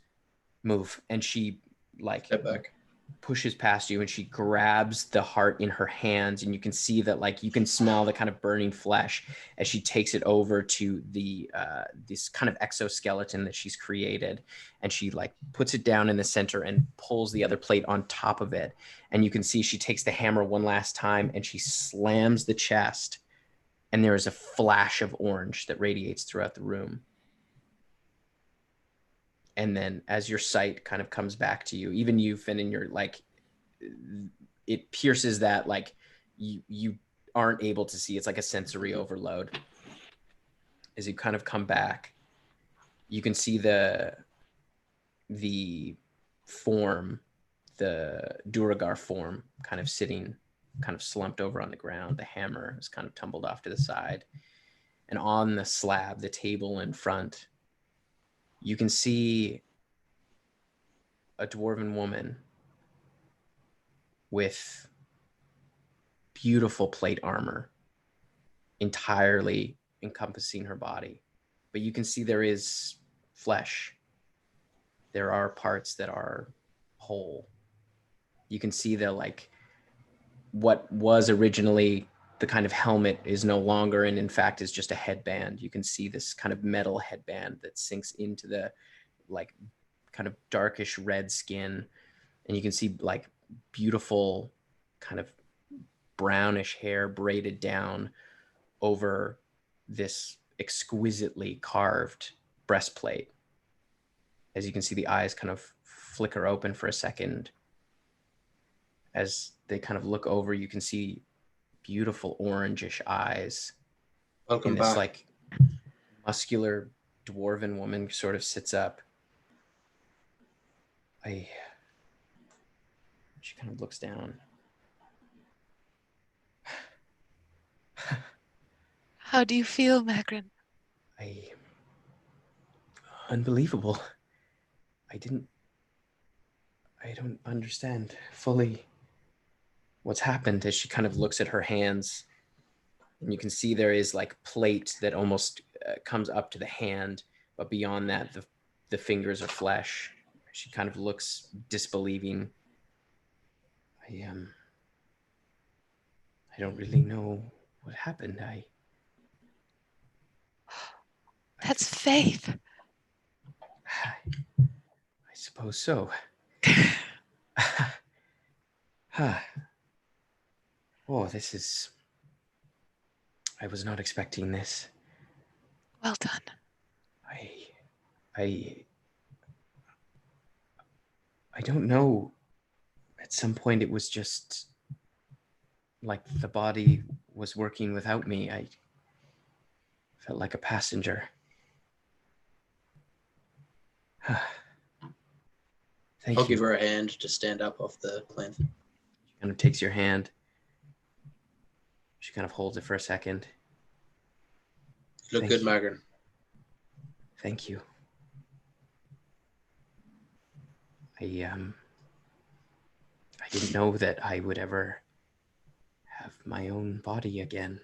move. And she like step back, pushes past you, and she grabs the heart in her hands, and you can see that like you can smell the kind of burning flesh as she takes it over to the this kind of exoskeleton that she's created, and she like puts it down in the center and pulls the other plate on top of it. And you can see she takes the hammer one last time and she slams the chest, and there is a flash of orange that radiates throughout the room. And then as your sight kind of comes back to you, even you, Finn, and you're like, it pierces that, like you aren't able to see. It's like a sensory overload. As you kind of come back, you can see the form, the Duragar form, kind of sitting, kind of slumped over on the ground. The hammer is kind of tumbled off to the side. And on the slab, the table in front, you can see a dwarven woman with beautiful plate armor entirely encompassing her body. But you can see there is flesh. There are parts that are whole. You can see that like what was originally the kind of helmet is no longer, and in fact is just a headband. You can see this kind of metal headband that sinks into the like kind of darkish red skin. And you can see like beautiful kind of brownish hair braided down over this exquisitely carved breastplate. As you can see the eyes kind of flicker open for a second. As they kind of look over, you can see beautiful orangish eyes. Welcome and this back. like muscular dwarven woman sort of sits up. She kind of looks down. How do you feel, Magran? Unbelievable. I don't understand fully what's happened. As she kind of looks at her hands, and you can see there is like plate that almost comes up to the hand, but beyond that, the fingers are flesh. She kind of looks disbelieving. I don't really know what happened. That's faith. I suppose so. Oh, this is... I was not expecting this. Well done. I don't know. At some point it was just like the body was working without me. I felt like a passenger. Thank I'll you. give her a hand to stand up off the plinth. She kind of takes your hand. She kind of holds it for a second. Look good, Magran. Thank you. I didn't know that I would ever have my own body again.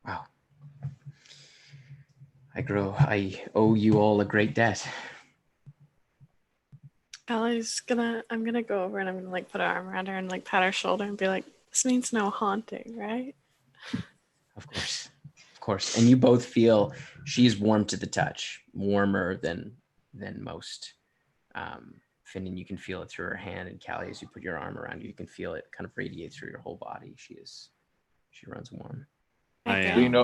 Wow. I owe you all a great debt. I'm gonna go over and I'm gonna like put an arm around her and like pat her shoulder and be like, this means no haunting, right? Of course. And you both feel she's warm to the touch, warmer than most. Finn, and you can feel it through her hand, and Callie, as you put your arm around you can feel it kind of radiate through your whole body. She runs warm. I lean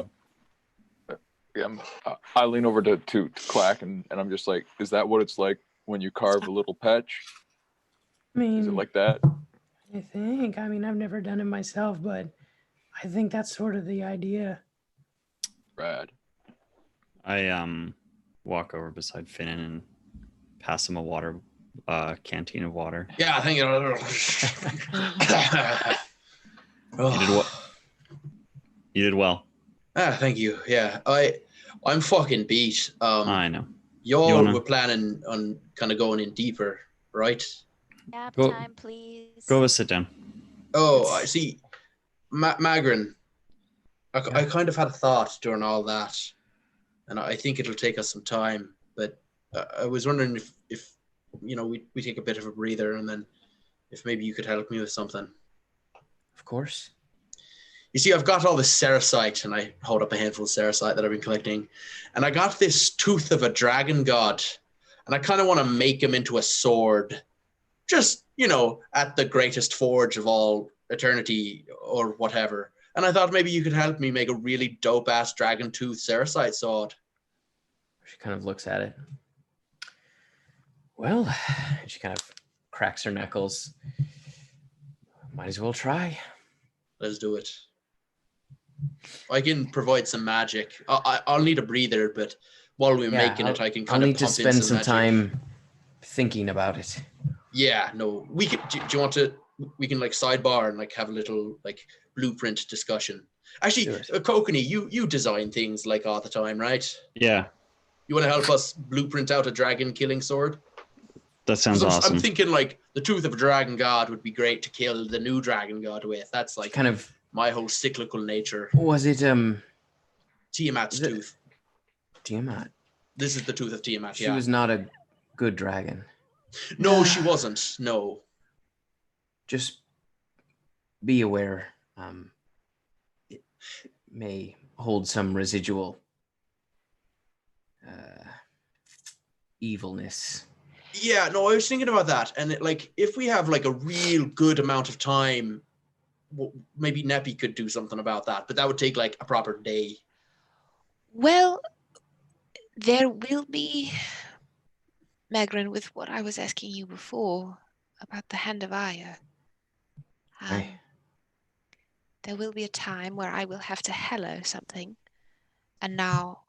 over to Clack, and I'm just like, is that what it's like when you carve a little patch? I mean, is it like that? I think. I mean, I've never done it myself, but I think that's sort of the idea. Rad. I walk over beside Finn and pass him a canteen of water. Yeah, I think you did what? You did well. Thank you. Yeah, I'm fucking beat. I know. Y'all wanna- were planning on kind of going in deeper, right? Nap Go- time, please. Go sit down. Oh, I see. Magran, I kind of had a thought during all that, and I think it'll take us some time. But I was wondering if we take a bit of a breather, and then if maybe you could help me with something. Of course. You see, I've got all this cerussite, and I hold up a handful of cerussite that I've been collecting, and I got this tooth of a dragon god, and I kind of want to make him into a sword, just, at the greatest forge of all eternity or whatever. And I thought maybe you could help me make a really dope-ass dragon tooth cerussite sword. She kind of looks at it. Well, she kind of cracks her knuckles. Might as well try. Let's do it. I can provide some magic. I'll need a breather, but while we're making it, I can kind I'll of need to pump in spend some magic. time thinking about it. Yeah, no, we could. Do you want to? We can sidebar and have a little blueprint discussion. Actually, Kokanee, you design things all the time, right? Yeah. You want to help us blueprint out a dragon killing sword? That sounds awesome. I'm thinking the tooth of a dragon god would be great to kill the new dragon god with. That's kind of my whole cyclical nature. Was it Tiamat's tooth? Tiamat. This is the tooth of Tiamat. She was not a good dragon. No, she wasn't. No. Just be aware. It may hold some residual evilness. Yeah, no, I was thinking about that, and if we have a real good amount of time, maybe Neppy could do something about that, but that would take a proper day. Well, there will be, Magran, with what I was asking you before about the Hand of Ire. There will be a time where I will have to hallow something, and now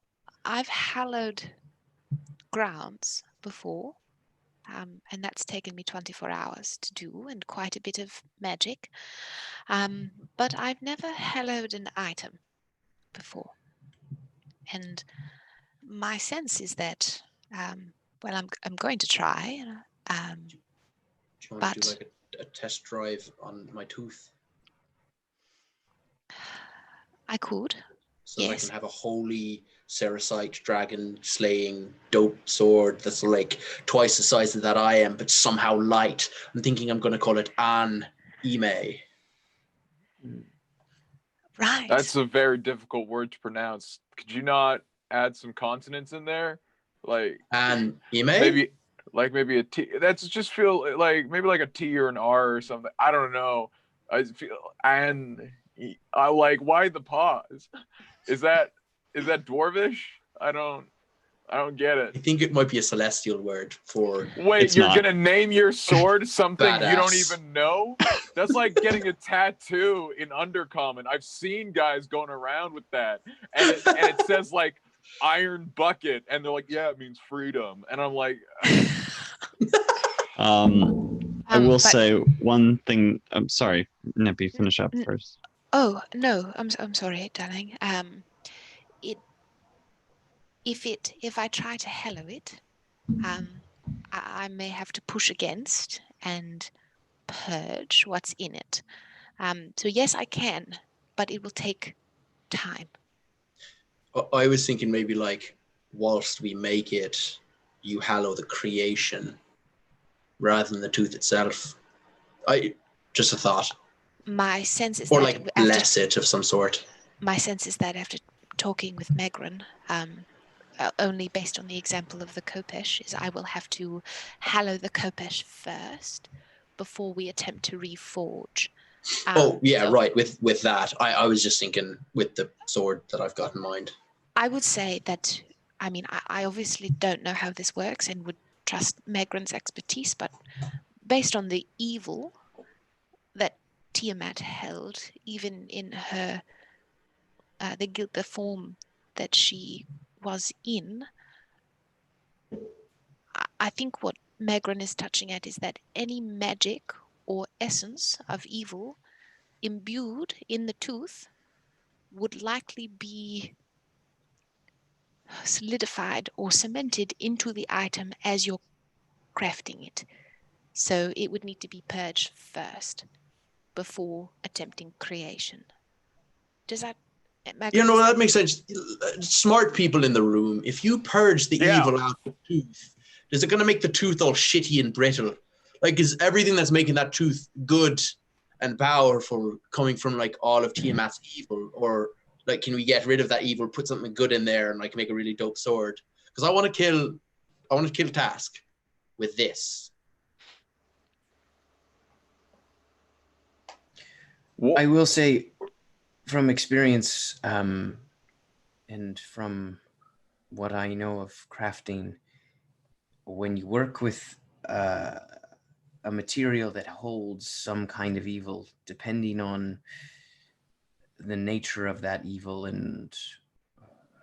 I've hallowed grounds before, and that's taken me 24 hours to do, and quite a bit of magic. But I've never hallowed an item before. And my sense is that, I'm going to try. Do you want to do a test drive on my tooth? I could. So that I can have a holy cerussite dragon slaying dope sword that's twice the size of that I am, but somehow light. I'm thinking I'm going to call it An Ime. Right. That's a very difficult word to pronounce. Could you not add some consonants in there? An Ime? Maybe a T. That's just feel maybe a T or an R or something. I don't know. I feel I why the pause? Is that Dwarvish? I don't get it. I think it might be a celestial word for. Wait, you're gonna name your sword something you don't even know? That's like getting a tattoo in Undercommon. I've seen guys going around with that, and it says iron bucket, and they're like, yeah, it means freedom, and I'm like. I will say one thing. I'm sorry, Nippy, finish up first. Oh no, I'm sorry, darling. If I try to hallow it, I may have to push against and purge what's in it. So yes, I can, but it will take time. I was thinking maybe whilst we make it, you hallow the creation rather than the tooth itself. Just a thought. My sense is that bless it of some sort. My sense is that after talking with Magran, only based on the example of the Khopesh, is I will have to hallow the Khopesh first before we attempt to reforge. Right. With that, I was just thinking with the sword that I've got in mind. I would say that, I obviously don't know how this works and would trust Magran's expertise, but based on the evil that Tiamat held, even in her the form that she was in, I think what Magran is touching at is that any magic or essence of evil imbued in the tooth would likely be solidified or cemented into the item as you're crafting it. So it would need to be purged first before attempting creation. Does that You know, that makes sense. Smart people in the room, if you purge the evil out of the tooth, is it going to make the tooth all shitty and brittle? Like, is everything that's making that tooth good and powerful coming from, like, all of Tiamat's evil? Or, like, can we get rid of that evil, put something good in there, and, like, make a really dope sword? Because I want to kill Task with this. I will say, from experience, and from what I know of crafting, when you work with a material that holds some kind of evil, depending on the nature of that evil and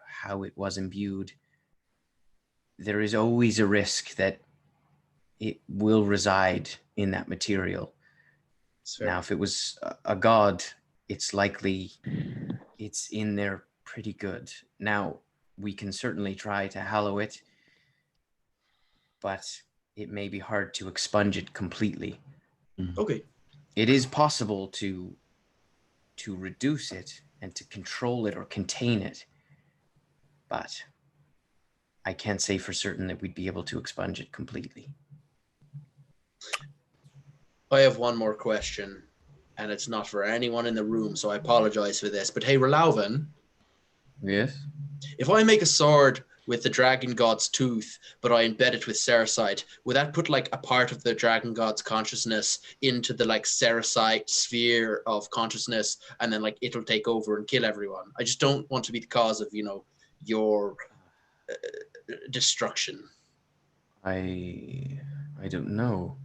how it was imbued, there is always a risk that it will reside in that material. Now, if it was a god, it's likely it's in there pretty good. Now, we can certainly try to hallow it, but it may be hard to expunge it completely. Okay. It is possible to reduce it and to control it or contain it, but I can't say for certain that we'd be able to expunge it completely. I have one more question, and it's not for anyone in the room, so I apologize for this. But hey, Relauven. Yes? If I make a sword with the dragon god's tooth, but I embed it with Ceresite, would that put, like, a part of the dragon god's consciousness into the, like, Ceresite sphere of consciousness, and then, like, it'll take over and kill everyone? I just don't want to be the cause of, you know, your destruction. I don't know.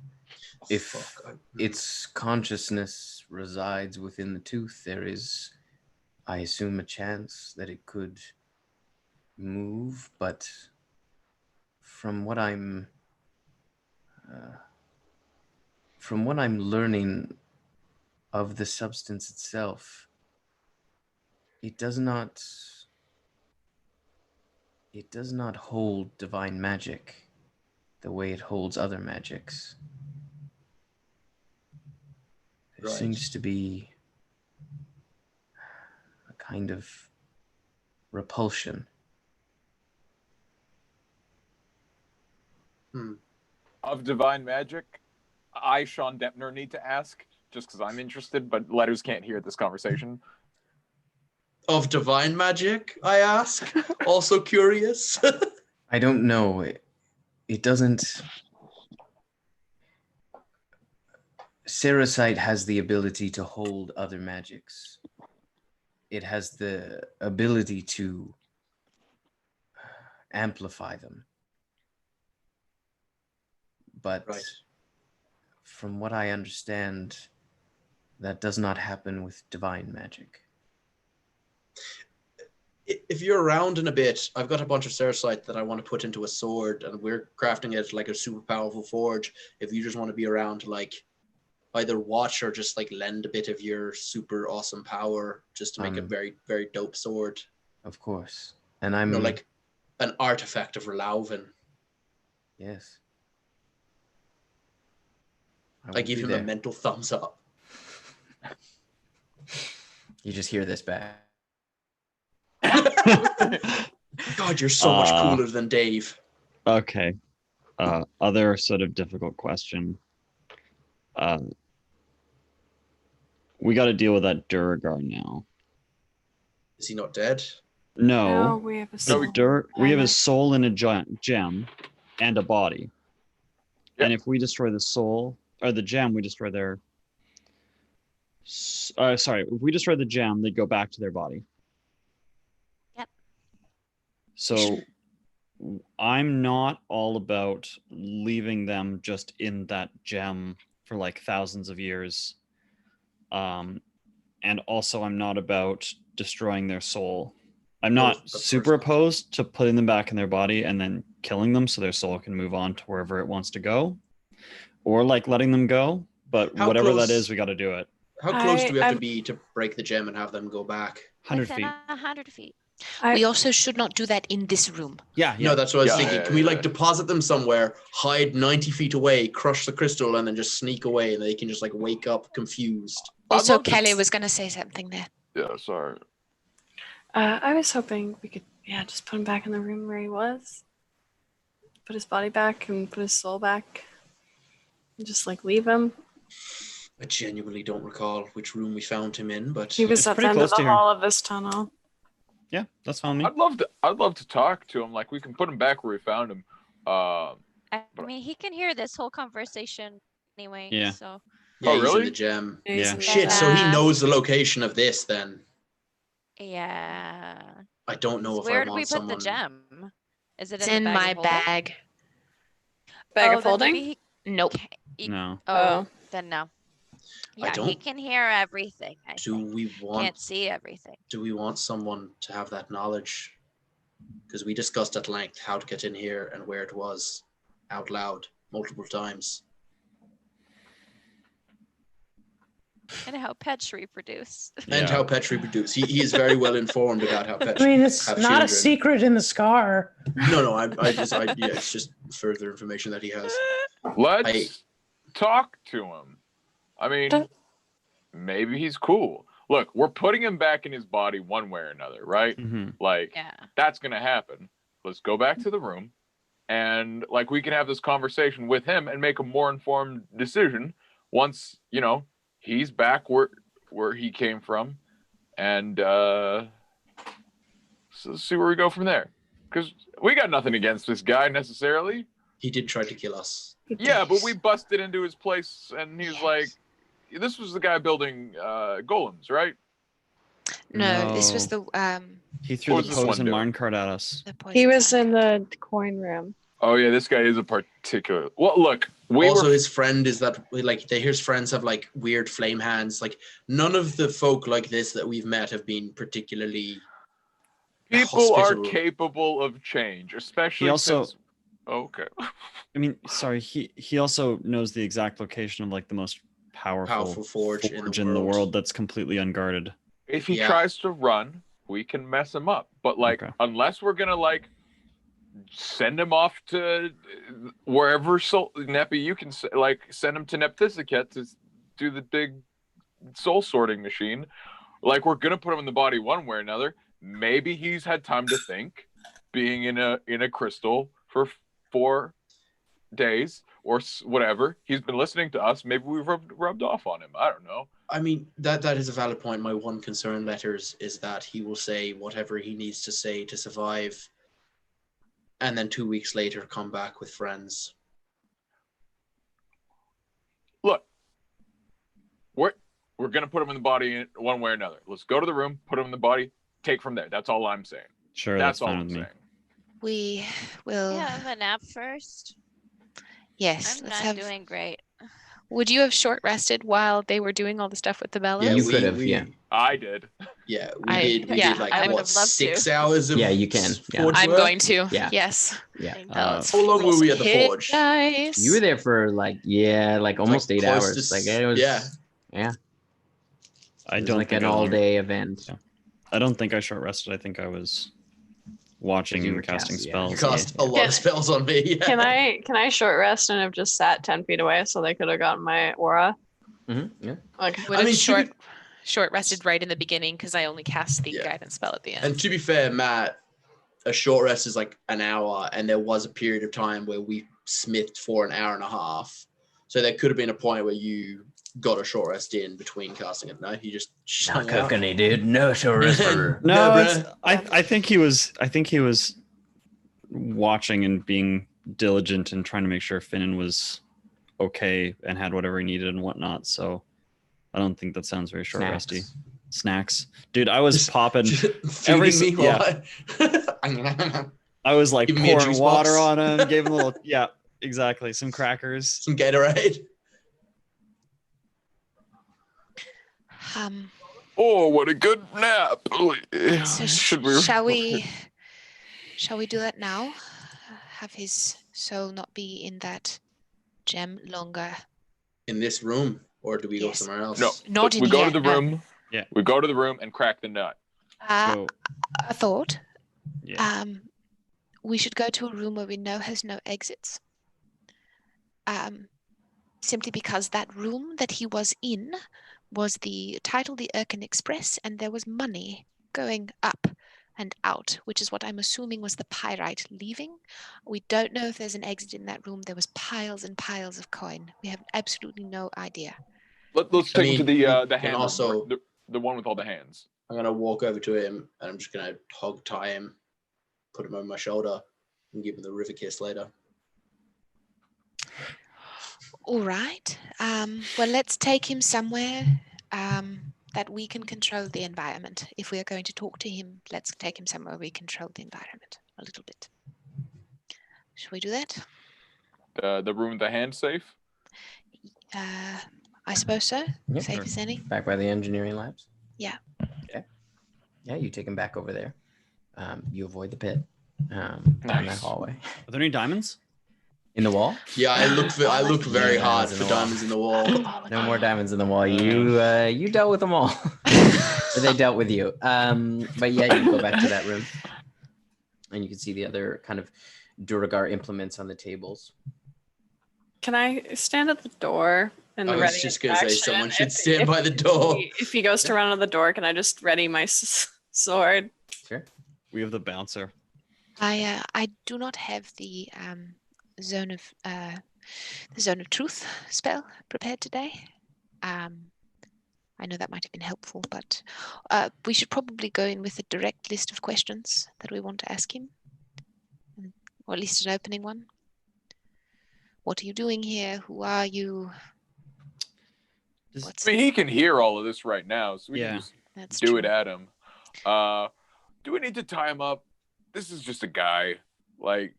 If its consciousness resides within the tooth, there is, I assume, a chance that it could move, but from what I'm learning of the substance itself, it does not hold divine magic the way it holds other magics. There seems to be a kind of repulsion. Of divine magic, I, Sean Depner, need to ask, just because I'm interested, but letters can't hear this conversation. Of divine magic, I ask? Also curious. I don't know. It doesn't... Ceresite has the ability to hold other magics. It has the ability to amplify them. But from what I understand, that does not happen with divine magic. If you're around in a bit, I've got a bunch of Ceresite that I want to put into a sword, and we're crafting it like a super powerful forge. If you just want to be around to, like, either watch or just, like, lend a bit of your super awesome power just to make a very, very dope sword. Of course. And I'm... You know, like an artifact of Relauven. Yes. I give him a mental thumbs up. You just hear this back. God, you're so much cooler than Dave. Okay. Other sort of difficult question. We got to deal with that Duragar now. Is he not dead? No. We have a soul. We have a soul and a gem and a body. Yep. And if we destroy the soul or the gem, we destroy their... if we destroy the gem, they go back to their body. Yep. So I'm not all about leaving them just in that gem for like thousands of years. And also I'm not about destroying their soul. I'm not super opposed to putting them back in their body and then killing them so their soul can move on to wherever it wants to go, or like letting them go. But whatever that is, we got to do it. How close do we have to be to break the gem and have them go back? 100 feet. 100 feet. We also should not do that in this room. Yeah. No, that's what I was thinking. Can we like deposit them somewhere, hide 90 feet away, crush the crystal, and then just sneak away, and they can just like wake up confused? Also, Kelly was going to say something there. Yeah, sorry. I was hoping we could, just put him back in the room where he was. Put his body back and put his soul back. And just like leave him. I genuinely don't recall which room we found him in, but he was at the end of the hall of this tunnel. Yeah, that's fine. I'd love to talk to him. Like we can put him back where we found him. I mean, he can hear this whole conversation anyway. Yeah. So. Yeah, he's really? in the gem. Yeah. Shit, so he knows the location of this then. Yeah. I don't know if Where I did want we put someone... the gem? Is it It's in, in my bag. Bag of of holding? He... Nope. No. Oh, then no. I Yeah, he don't- can hear everything. I can't see everything. Do we want someone to have that knowledge? Because we discussed at length how to get in here and where it was out loud multiple times. And how pets reproduce. And how pets reproduce. He is very well informed about how pets I mean, it's have not a children. secret in the scar. No, it's just further information that he has. Let's talk to him. I mean, maybe he's cool. Look, we're putting him back in his body one way or another, right? Mm-hmm. Like, that's going to happen. Let's go back to the room and, like, we can have this conversation with him and make a more informed decision once, you know, he's back where he came from. And so see where we go from there. Because we got nothing against this guy necessarily. He did try to kill us. Yeah, but we busted into his place and he's like, this was the guy building golems, right? No, this was the He threw the poison minecart at us. He was in the coin room. Oh yeah, this guy is a particular. Well, look, his friend is that like his friends have like weird flame hands. Like none of the folk like this that we've met have been particularly. People are hospitable. capable of change, especially. He also. Since... Okay. I mean, sorry. He also knows the exact location of like the most powerful forge in the world that's completely unguarded. If he tries to run, we can mess him up. But like, unless we're gonna like send him off to wherever Neppy, you can like send him to Neptisiket to do the big soul sorting machine. Like we're gonna put him in the body one way or another. Maybe he's had time to think, being in a crystal for 4 days or whatever. He's been listening to us. Maybe we've rubbed off on him. I don't know. I mean, that is a valid point. My one concern, Letters, is that he will say whatever he needs to say to survive, and then 2 weeks later come back with friends. Look, we're gonna put him in the body one way or another. Let's go to the room, put him in the body, take from there. That's all I'm saying. Sure, that's fine all I'm with me. saying. We will. Yeah, have a nap first. Yes, I'm let's not have. doing great. Would you have short rested while they were doing all the stuff with the bellows? Yeah, You could have, yeah. I did. Yeah, I- we did yeah, like I would what, have loved 6 to. hours of Yeah, you can. Yeah. forge I'm work? going to. Yeah. Yes. Yeah. How long were we at the Hit forge? dice. You were there for like almost 8 close hours. to Like it was. yeah. Yeah. I It was don't like think an I- all-day event. I don't think I short rested. I think I was watching You and were casting casting, spells. You cast a lot of spells on me. Yeah. Can I short rest and have just sat 10 feet away so they could have gotten my aura? Yeah. Okay. Would have short rested right in the beginning because I only cast the guidance spell at the end. And to be fair, Matt, a short rest is like an hour, and there was a period of time where we smithed for an hour and a half. So there could have been a point where you got a short rest in between casting it. No, you just Not cooking it, dude. No short rest for. No, bruh. I think he was watching and being diligent and trying to make sure Finnan was okay and had whatever he needed and whatnot. So I don't think that sounds very short resty. Snacks, dude. I was popping every me yeah. I was like Give me a pouring juice water box. on him, gave him a little exactly, some crackers, some Gatorade. Oh, what a good nap! So Should we? Shall we do that now? Have his soul not be in that gem longer. In this room, or do we go somewhere else? No, Not in we go here, to the no. room. Yeah, we go to the room and crack the nut. So, A thought. yeah. We should go to a room where we know has no exits. Simply because that room that he was in was titled the Erkin Express, and there was money going up and out, which is what I'm assuming was the pyrite leaving. We don't know if there's an exit in that room. There was piles and piles of coin. We have absolutely no idea. Let's take him to the hand also, room, the one with all the hands. I'm gonna walk over to him and I'm just gonna hog tie him, put him on my shoulder, and give him the river kiss later. All right. Well, let's take him somewhere that we can control the environment. If we are going to talk to him, let's take him somewhere we control the environment a little bit. Shall we do that? The room with the hand safe? I suppose so. Yep. Safe as any. Back by the engineering labs. Yeah. Okay. Yeah, you take him back over there. You avoid the pit down that hallway. Are there any diamonds in the wall? Yeah, I looked very hard for diamonds in the wall. No more diamonds in the wall. You dealt with them all. Or they dealt with you. But yeah, you go back to that room, and you can see the other kind of Duragar implements on the tables. Can I stand at the door and I was ready just gonna say action? someone should stand by the door. If he goes to run on the door, can I just ready my sword? Sure. We have the bouncer. I do not have the zone of truth spell prepared today. I know that might have been helpful, but we should probably go in with a direct list of questions that we want to ask him, or at least an opening one. What are you doing here? Who are you? I mean, he can hear all of this right now, so we can just do it at him. Do we need to tie him up? This is just a guy. Like,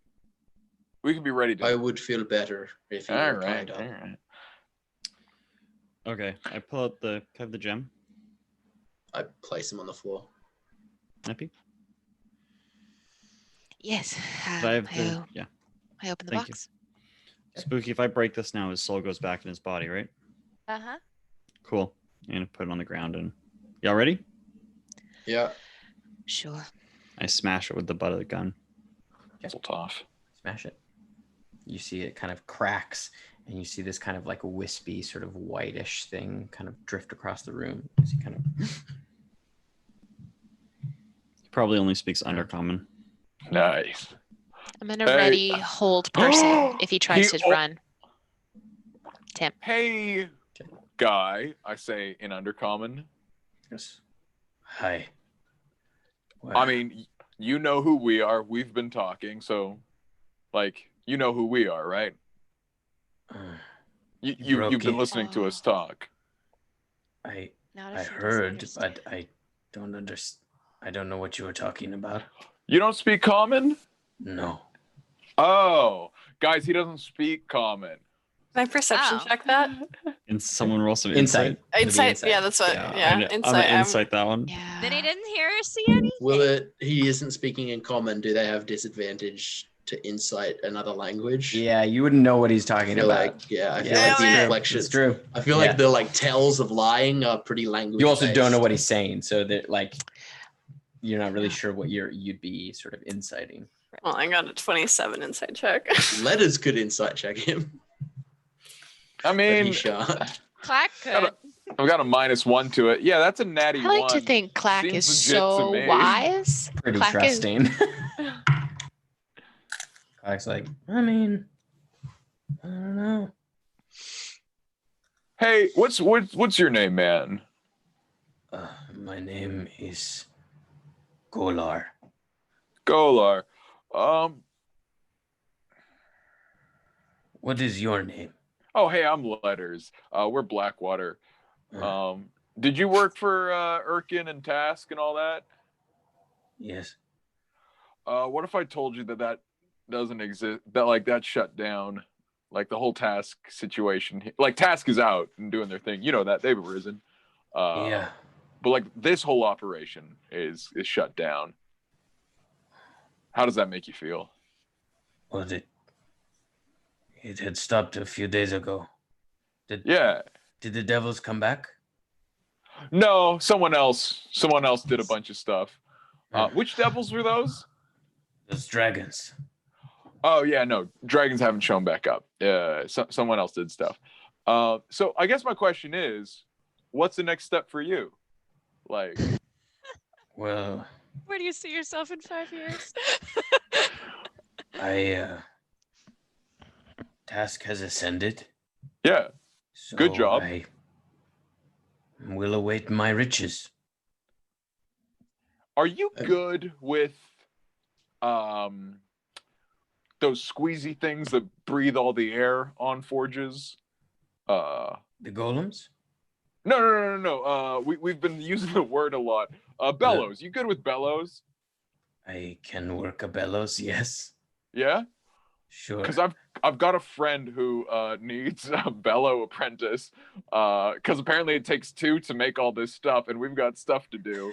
we can be ready to. I would feel better if you were tied up. All right. Okay, I pull out can I have the gem? I place him on the floor. Happy? Yes. I have yeah. I open the Thank box. You. Spooky, if I break this now, his soul goes back in his body, right? Uh-huh. Cool. I'm gonna put it on the ground and y'all ready? Yeah. Sure. I smash it with the butt of the gun. It's tough. Smash it. You see it kind of cracks, and you see this kind of like a wispy, sort of whitish thing kind of drift across the room. As he kind of. He probably only speaks Undercommon. Nice. I'm gonna ready hold person if he tries to run. Tim. Hey, guy, I say in Undercommon. Yes. Hi. Wow. I mean, you know who we are. We've been talking, so, like, you know who we are, right? You've been listening to us talk. I heard, but I don't understand. I don't know what you were talking about. You don't speak Common? No. Oh, guys, he doesn't speak Common. Can I perception check that? And someone roll some insight. Insight. Yeah, that's what. Yeah, insight. I'm gonna insight that one. Yeah. Then he didn't hear or see anything. He isn't speaking in common. Do they have disadvantage to insight another language? Yeah, you wouldn't know what he's talking about. I feel like the inflection. It's true. I feel like the like tells of lying are pretty language. You also don't know what he's saying, so that like you're not really sure what you'd be sort of inciting. Well, I got a 27 insight check. Letters could insight check him. I mean, Clack could. I've got a -1 to it. Yeah, that's a natty I like one. to think Clack Seems is legit to so me. wise. Pretty Clack trusting. Clack's like, I mean, I don't know. Hey, what's your name, man? My name is Golar. Golar. What is your name? Oh, hey, I'm Letters. We're Blackwater. Did you work for Erkin and Task and all that? Yes. What if I told you that doesn't exist? That shut down, like the whole Task situation. Like Task is out and doing their thing. You know that they've arisen. Yeah. But like this whole operation is shut down. How does that make you feel? Well, it had stopped a few days ago. Did the devils come back? No, someone else. Someone else did a bunch of stuff. Which devils were those? Those dragons. Oh yeah, no, dragons haven't shown back up. Someone else did stuff. So I guess my question is, what's the next step for you? Like, well, Where do you see yourself in 5 years? Task has ascended. Yeah. So good job. I will await my riches. Are you good with those squeezy things that breathe all the air on forges? The golems? No. We've been using the word a lot. Bellows. You good with bellows? I can work a bellows, yes. Yeah? Sure. Because I've got a friend who needs a bellow apprentice. Because apparently it takes 2 to make all this stuff, and we've got stuff to do.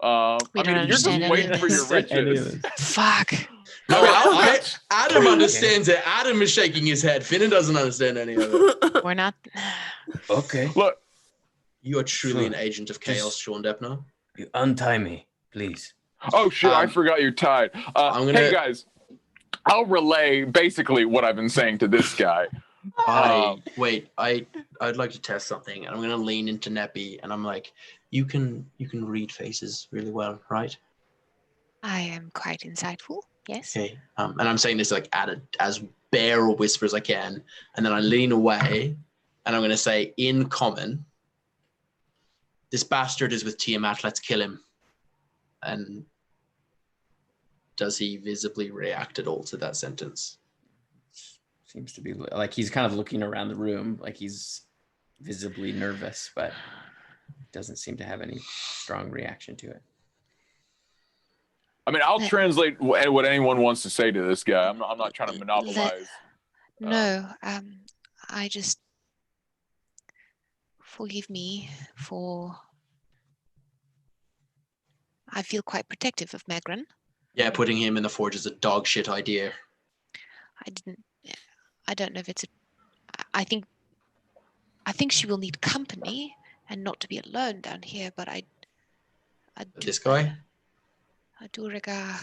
I mean, if you're just waiting for your riches. Fuck. Adam understands it. Adam is shaking his head. Finnan doesn't understand any of it. We're not. Okay. Look. You are truly an agent of chaos, Sean Deppner. You untie me, please. Oh shit, I forgot you're tied. Hey guys, I'll relay basically what I've been saying to this guy. I'd like to test something, and I'm gonna lean into Neppy, and I'm like, you can read faces really well, right? I am quite insightful. Yes. Okay. And I'm saying this like as bare a whisper as I can, and then I lean away, and I'm gonna say in common, this bastard is with Tiamat. Let's kill him. And does he visibly react at all to that sentence? Seems to be like he's kind of looking around the room, like he's visibly nervous, but doesn't seem to have any strong reaction to it. I mean, I'll translate what anyone wants to say to this guy. I'm not trying to monopolize. No, I just forgive me for. I feel quite protective of Magran. Yeah, putting him in the forge is a dog shit idea. I don't know if it's I think she will need company and not to be alone down here, but This guy? A Duragar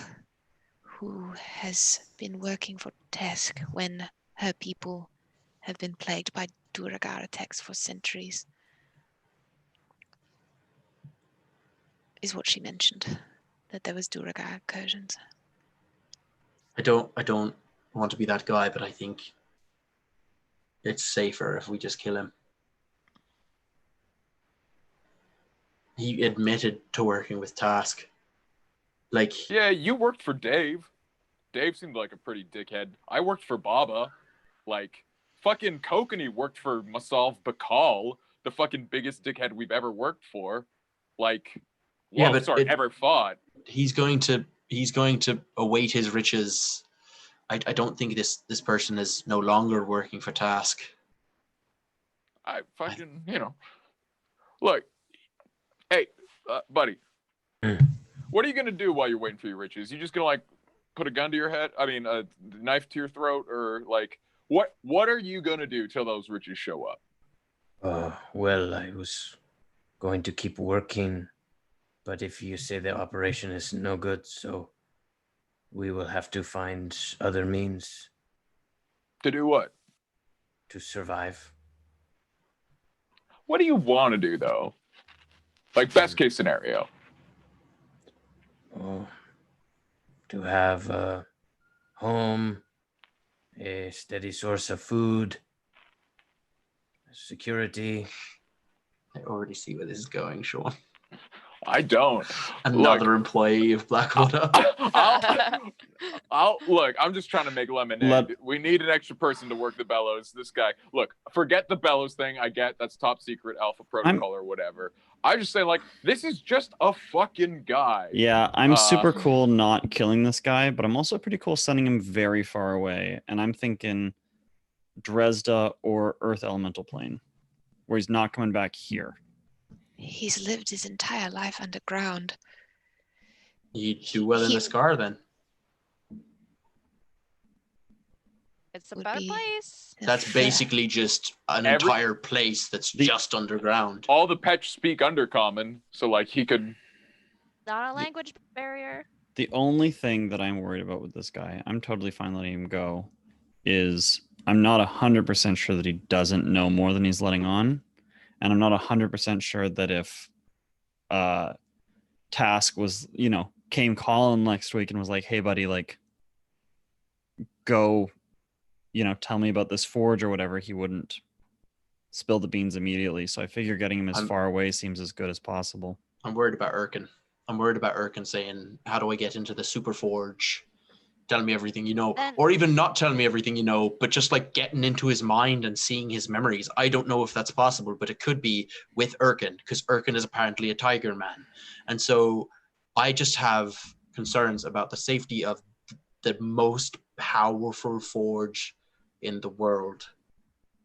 who has been working for Tesk when her people have been plagued by Duragar attacks for centuries. Is what she mentioned, that there was Duragar incursions. I don't want to be that guy, but I think it's safer if we just kill him. He admitted to working with Task. Like, yeah, you worked for Dave. Dave seemed like a pretty dickhead. I worked for Baba. Like, fucking Kokanee worked for Masalv Bakal, the fucking biggest dickhead we've ever worked for. Like, ever fought. He's going to await his riches. I don't think this person is no longer working for Task. I fucking, look, hey, buddy, what are you gonna do while you're waiting for your riches? You just gonna like put a gun to your head? I mean, a knife to your throat, or like what are you gonna do till those riches show up? Well, I was going to keep working, but if you say the operation is no good, so we will have to find other means. To do what? To survive. What do you want to do, though? Like, best case scenario. To have a home, a steady source of food, security. I already see where this is going, Sean. I don't. Another employee of Blackwater. I'll look. I'm just trying to make lemonade. We need an extra person to work the bellows. This guy. Look, forget the bellows thing. I get that's top secret alpha protocol or whatever. I just say like this is just a fucking guy. Yeah, I'm super cool not killing this guy, but I'm also pretty cool sending him very far away. And I'm thinking Dresda or Earth Elemental Plane, where he's not coming back here. He's lived his entire life underground. You do well in the scar then. It's a would better be place. the That's fair- basically just an entire place that's just underground. All the pets speak Undercommon, so like he could. Not a language barrier. The only thing that I'm worried about with this guy, I'm totally fine letting him go, is I'm not 100% sure that he doesn't know more than he's letting on. And I'm not 100% sure that if Task was, came calling next week and was like, hey, buddy, like, go, tell me about this forge or whatever, he wouldn't spill the beans immediately. So I figure getting him as far away seems as good as possible. I'm worried about Erkin. I'm worried about Erkin saying, how do I get into the super forge? Telling me everything you know. Or even not telling me everything you know, but just like getting into his mind and seeing his memories. I don't know if that's possible, but it could be with Erkin, because Erkin is apparently a tiger man. And so I just have concerns about the safety of the most powerful forge in the world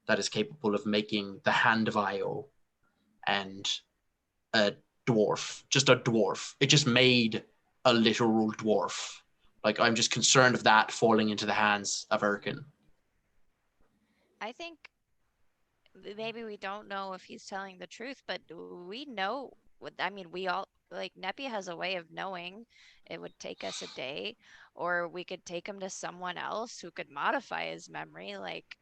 that is capable of making the Hand of Io and a dwarf, just a dwarf. It just made a literal dwarf. Like, I'm just concerned of that falling into the hands of Erkin. I think maybe we don't know if he's telling the truth, but we know. I mean, we all, like, Neppy has a way of knowing. It would take us a day, or we could take him to someone else who could modify his memory. Like,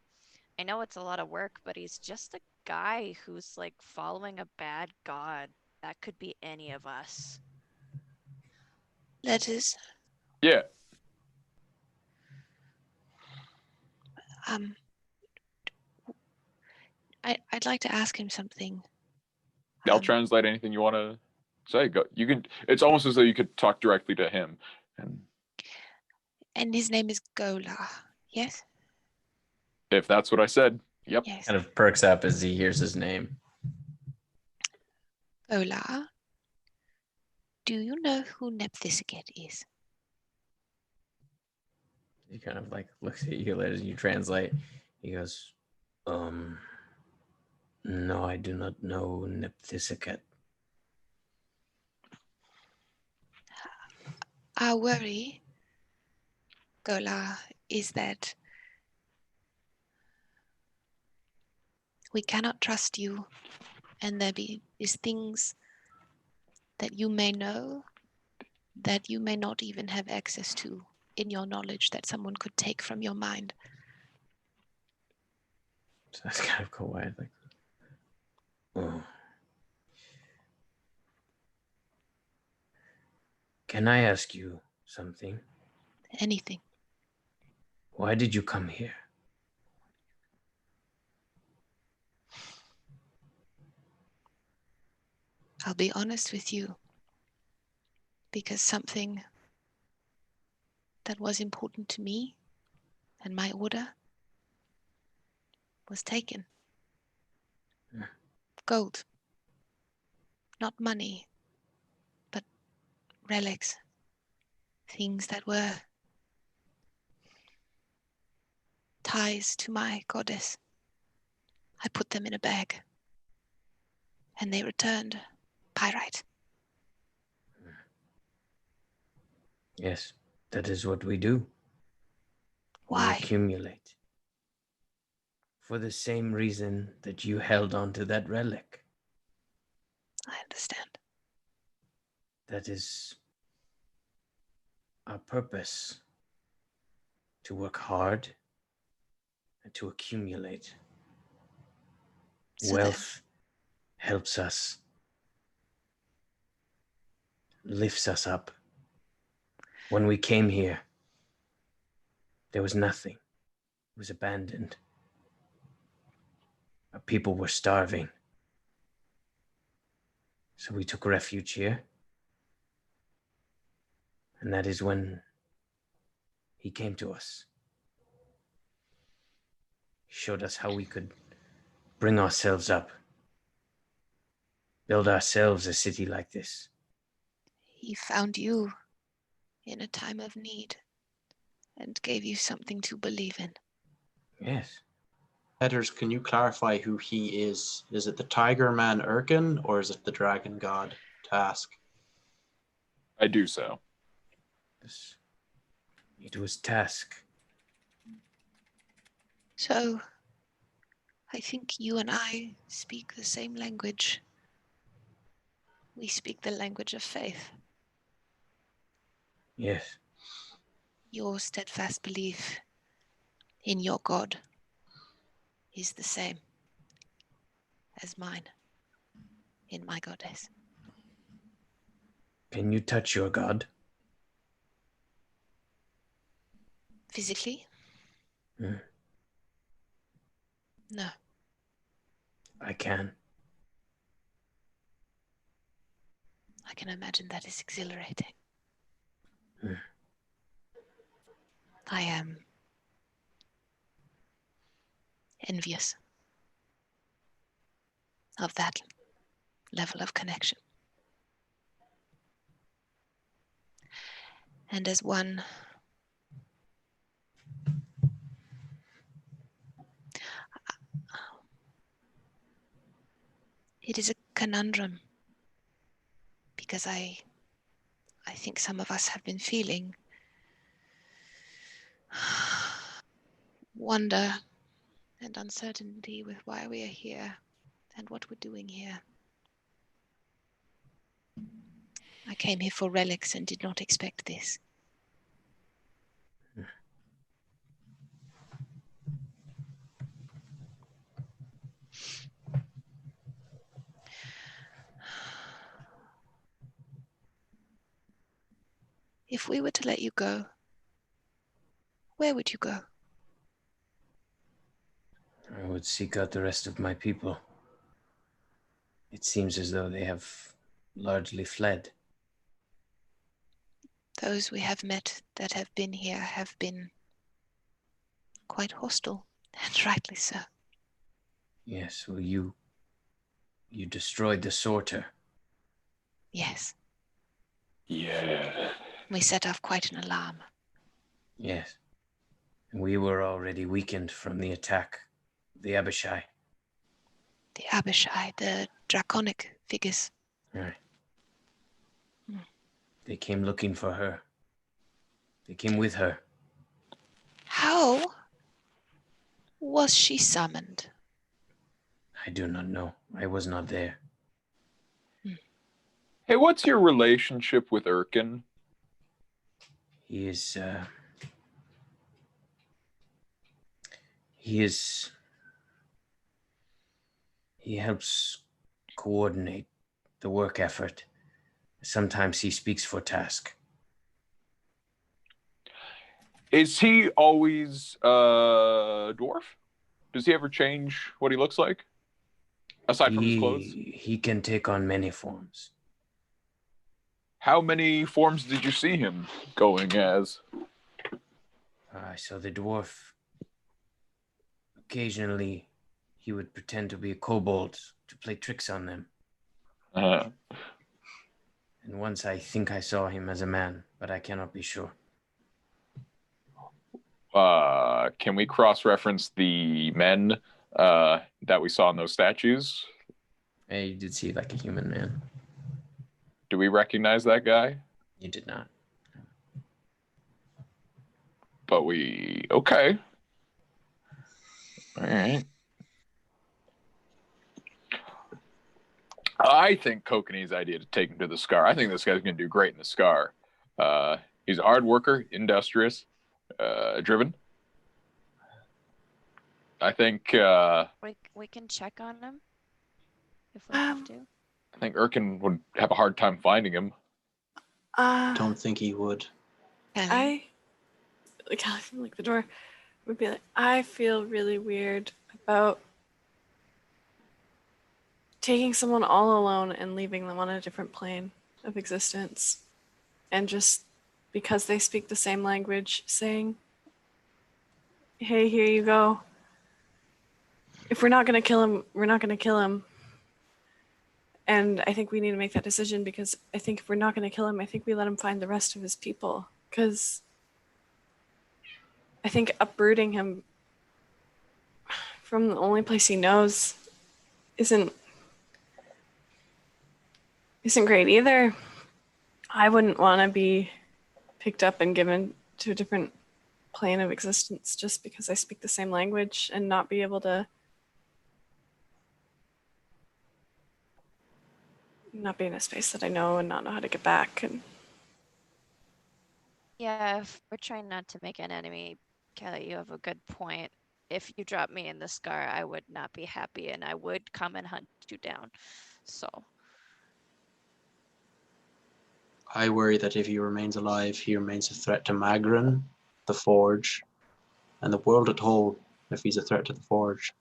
I know it's a lot of work, but he's just a guy who's like following a bad god. That could be any of us. Letters. Yeah. I'd like to ask him something. I'll translate anything you want to say. Go. You can. It's almost as though you could talk directly to him. And his name is Gola. Yes. If that's what I said. Yep. Yes. Kind of perks up as he hears his name. Gola. Do you know who Nepthisiket is? He kind of like looks at you as you translate. He goes, no, I do not know Nepthisiket. Our worry, Gola, is that we cannot trust you, and there is things that you may know that you may not even have access to in your knowledge that someone could take from your mind. So that's kind of cool. Like, oh. Can I ask you something? Anything. Why did you come here? I'll be honest with you, because something that was important to me and my order was taken. Gold. Not money, but relics. Things that were ties to my goddess. I put them in a bag, and they returned pyrite. Yes, that is what we do. Why? We accumulate. For the same reason that you held on to that relic. I understand. That is our purpose. To work hard and to accumulate. So Wealth helps us, lifts us up. When we came here, there was nothing. It was abandoned. Our people were starving. So we took refuge here. And that is when he came to us. He showed us how we could bring ourselves up. Build ourselves a city like this. He found you in a time of need and gave you something to believe in. Yes. Petters, can you clarify who he is? Is it the Tiger Man Erkin, or is it the Dragon God Task? I do so. It was Task. So, I think you and I speak the same language. We speak the language of faith. Yes. Your steadfast belief in your God is the same as mine in my goddess. Can you touch your god? Physically? Hmm. No. I can. I can imagine that is exhilarating. Hmm. I am envious of that level of connection. And as one it is a conundrum because I think some of us have been feeling wonder and uncertainty with why we are here and what we're doing here. I came here for relics and did not expect this. If we were to let you go, where would you go? I would seek out the rest of my people. It seems as though they have largely fled. Those we have met that have been here have been quite hostile, and rightly so. Yes, well, you destroyed the sorter. Yes. Yeah. We set off quite an alarm. Yes. And we were already weakened from the attack. The Abishai. The Abishai, the draconic figures. Right. Hmm. They came looking for her. They came with her. How was she summoned? I do not know. I was not there. Hey, what's your relationship with Erkin? He is, he helps coordinate the work effort. Sometimes he speaks for task. Is he always a dwarf? Does he ever change what he looks like? Aside from his clothes? He can take on many forms. How many forms did you see him going as? I saw the dwarf. Occasionally, he would pretend to be a kobold to play tricks on them. Uh, And once I think I saw him as a man, but I cannot be sure. Can we cross-reference the men that we saw in those statues? Yeah, you did see like a human man. Do we recognize that guy? You did not. But we... Okay. All right. I think Kokanee's idea to take him to the Scar. I think this guy's going to do great in the Scar. He's a hard worker, industrious, driven. I think We can check on him if we have to. I think Erkin would have a hard time finding him. Don't think he would. I from like the door would be like, I feel really weird about taking someone all alone and leaving them on a different plane of existence, and just because they speak the same language, saying, "Hey, here you go. If we're not gonna kill him, we're not gonna kill him." And I think we need to make that decision, because I think if we're not gonna kill him, I think we let him find the rest of his people, because I think uprooting him from the only place he knows isn't great either. I wouldn't want to be picked up and given to a different plane of existence just because I speak the same language and not be able to not be in a space that I know and not know how to get back. And Yeah, if we're trying not to make an enemy, Kelly, you have a good point. If you drop me in the scar, I would not be happy and I would come and hunt you down. So I worry that if he remains alive, he remains a threat to Magran, the Forge, and the world at whole if he's a threat to the Forge.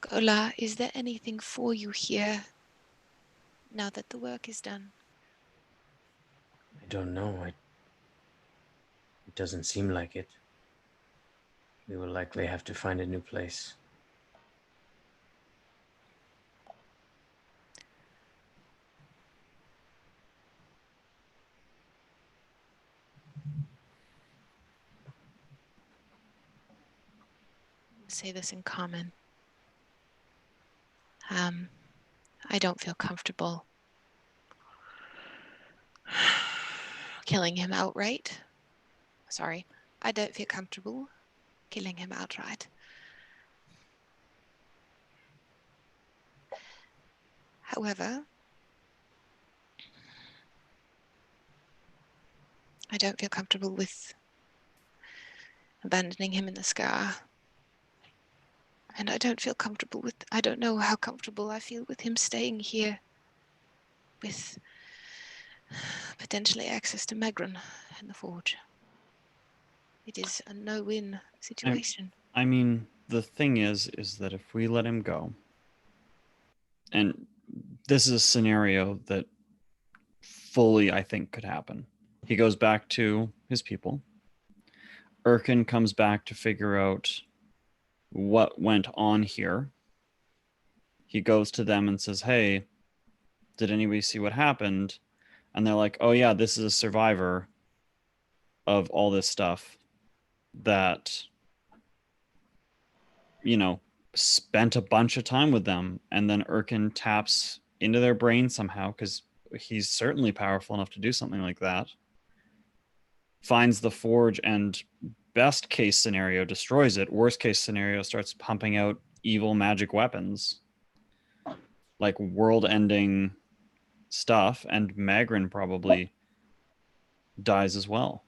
Gola, is there anything for you here now that the work is done? I don't know. It doesn't seem like it. We will likely have to find a new place. Say this in common. I don't feel comfortable killing him outright. Sorry, I don't feel comfortable killing him outright. However, I don't feel comfortable with abandoning him in the scar. And I don't feel comfortable with, I don't know how comfortable I feel with him staying here with potentially access to Magran and the Forge. It is a no-win situation. I mean, the thing is that if we let him go, and this is a scenario that fully, I think, could happen. He goes back to his people. Erkin comes back to figure out what went on here. He goes to them and says, hey, did anybody see what happened? And they're like, oh yeah, this is a survivor of all this stuff that, you know, spent a bunch of time with them. And then Erkin taps into their brain somehow, because he's certainly powerful enough to do something like that. Finds the Forge and best case scenario destroys it. Worst case scenario starts pumping out evil magic weapons, like world-ending stuff, and Magran probably dies as well.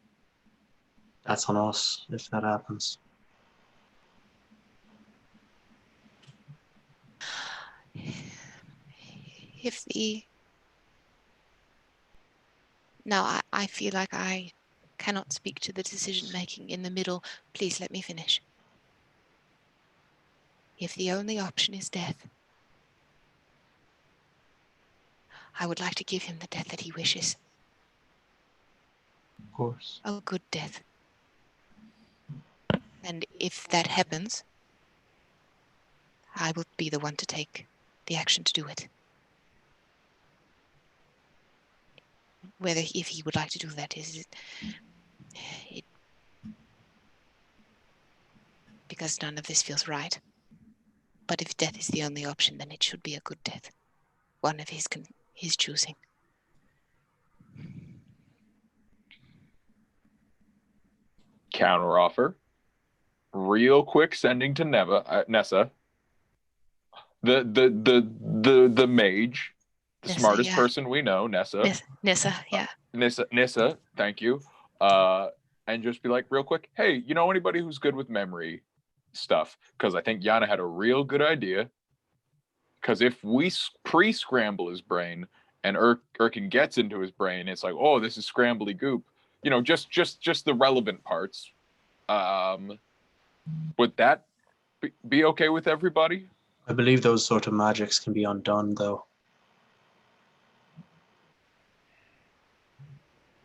That's on us if that happens. If the... Now, I feel like I cannot speak to the decision-making in the middle. Please let me finish. If the only option is death, I would like to give him the death that he wishes. Of course. A good death. And if that happens, I will be the one to take the action to do it. Whether if he would like to do that is it, because none of this feels right. But if death is the only option, then it should be a good death, one of his choosing. Counteroffer. Real quick sending to Nessa. The mage, the Nessa, smartest yeah. person we know, Nessa. Nissa, yeah. Nissa, thank you. And just be like, real quick, hey, you know anybody who's good with memory stuff? Because I think Yana had a real good idea. Because if we pre-scramble his brain and Erkin gets into his brain, it's like, oh, this is scrambly goop. You know, just the relevant parts. Would that be okay with everybody? I believe those sort of magics can be undone, though.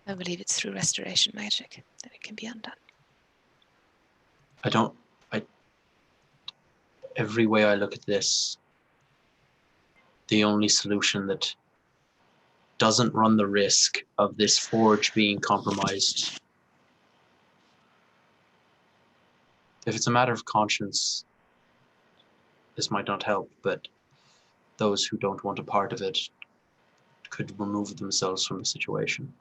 I believe it's through restoration magic that it can be undone. Every way I look at this, the only solution that doesn't run the risk of this forge being compromised, if it's a matter of conscience, this might not help, but those who don't want a part of it could remove themselves from the situation.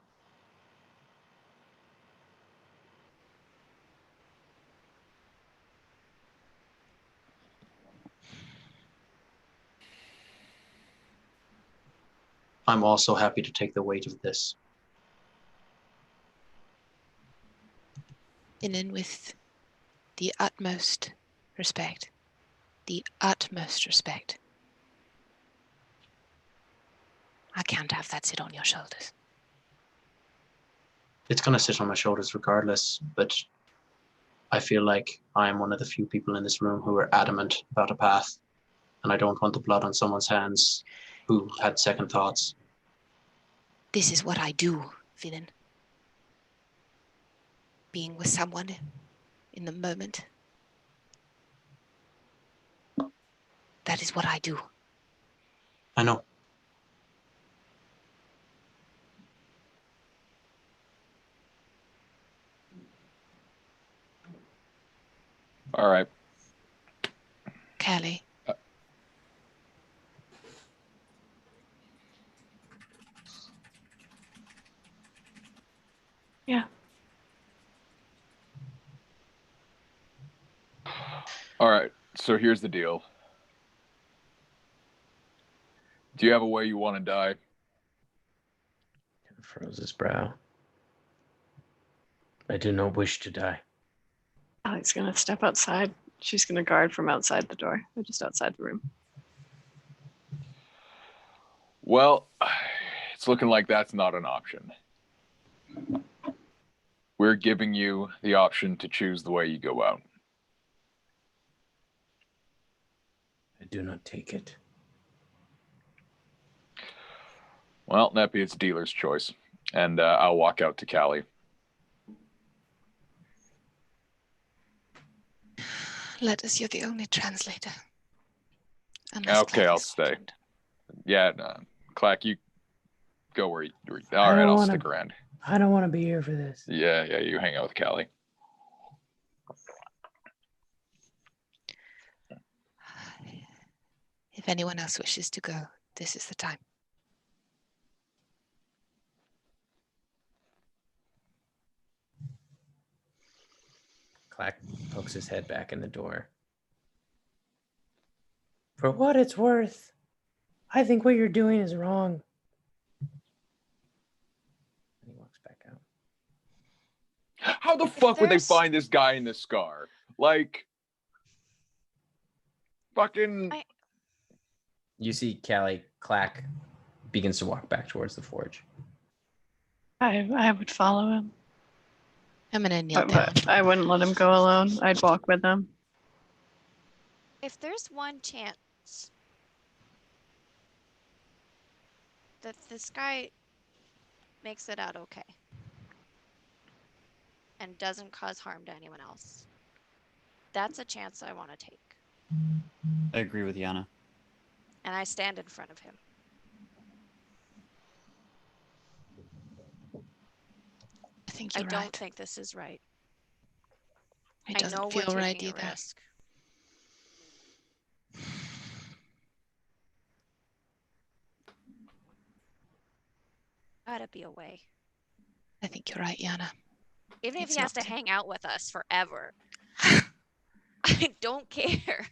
I'm also happy to take the weight of this. And then with the utmost respect. The utmost respect. I can't have that sit on your shoulders. It's going to sit on my shoulders regardless, but I feel like I am one of the few people in this room who are adamant about a path, and I don't want the blood on someone's hands who had second thoughts. This is what I do, Villain. Being with someone in the moment. That is what I do. I know. All right. Callie. Yeah. All right. So here's the deal. Do you have a way you want to die? Froze his brow. I do not wish to die. Alex gonna step outside. She's gonna guard from outside the door, or just outside the room. Well, it's looking like that's not an option. We're giving you the option to choose the way you go out. I do not take it. Well, Neppy, it's dealer's choice. And I'll walk out to Callie. Letters, you're the only translator. Okay, I'll stay. Yeah, no. Clack, you go where you... All right, I'll stick around. I don't want to be here for this. Yeah, you hang out with Callie. If anyone else wishes to go, this is the time. Clack pokes his head back in the door. For what it's worth, I think what you're doing is wrong. He walks back out. How the fuck would they find this guy in this scar? Like, fucking... You see Callie Clack begins to walk back towards the forge. I would follow him. I'm gonna kneel down. But I wouldn't let him go alone. I'd walk with him. If there's one chance that this guy makes it out okay and doesn't cause harm to anyone else, that's a chance I want to take. I agree with Yana. And I stand in front of him. I think you're right. I don't think this is right. It I doesn't know feel we're right taking either. a risk. Gotta be a way. I think you're right, Yana. Even if It's he has not to hang out with us forever. I don't care.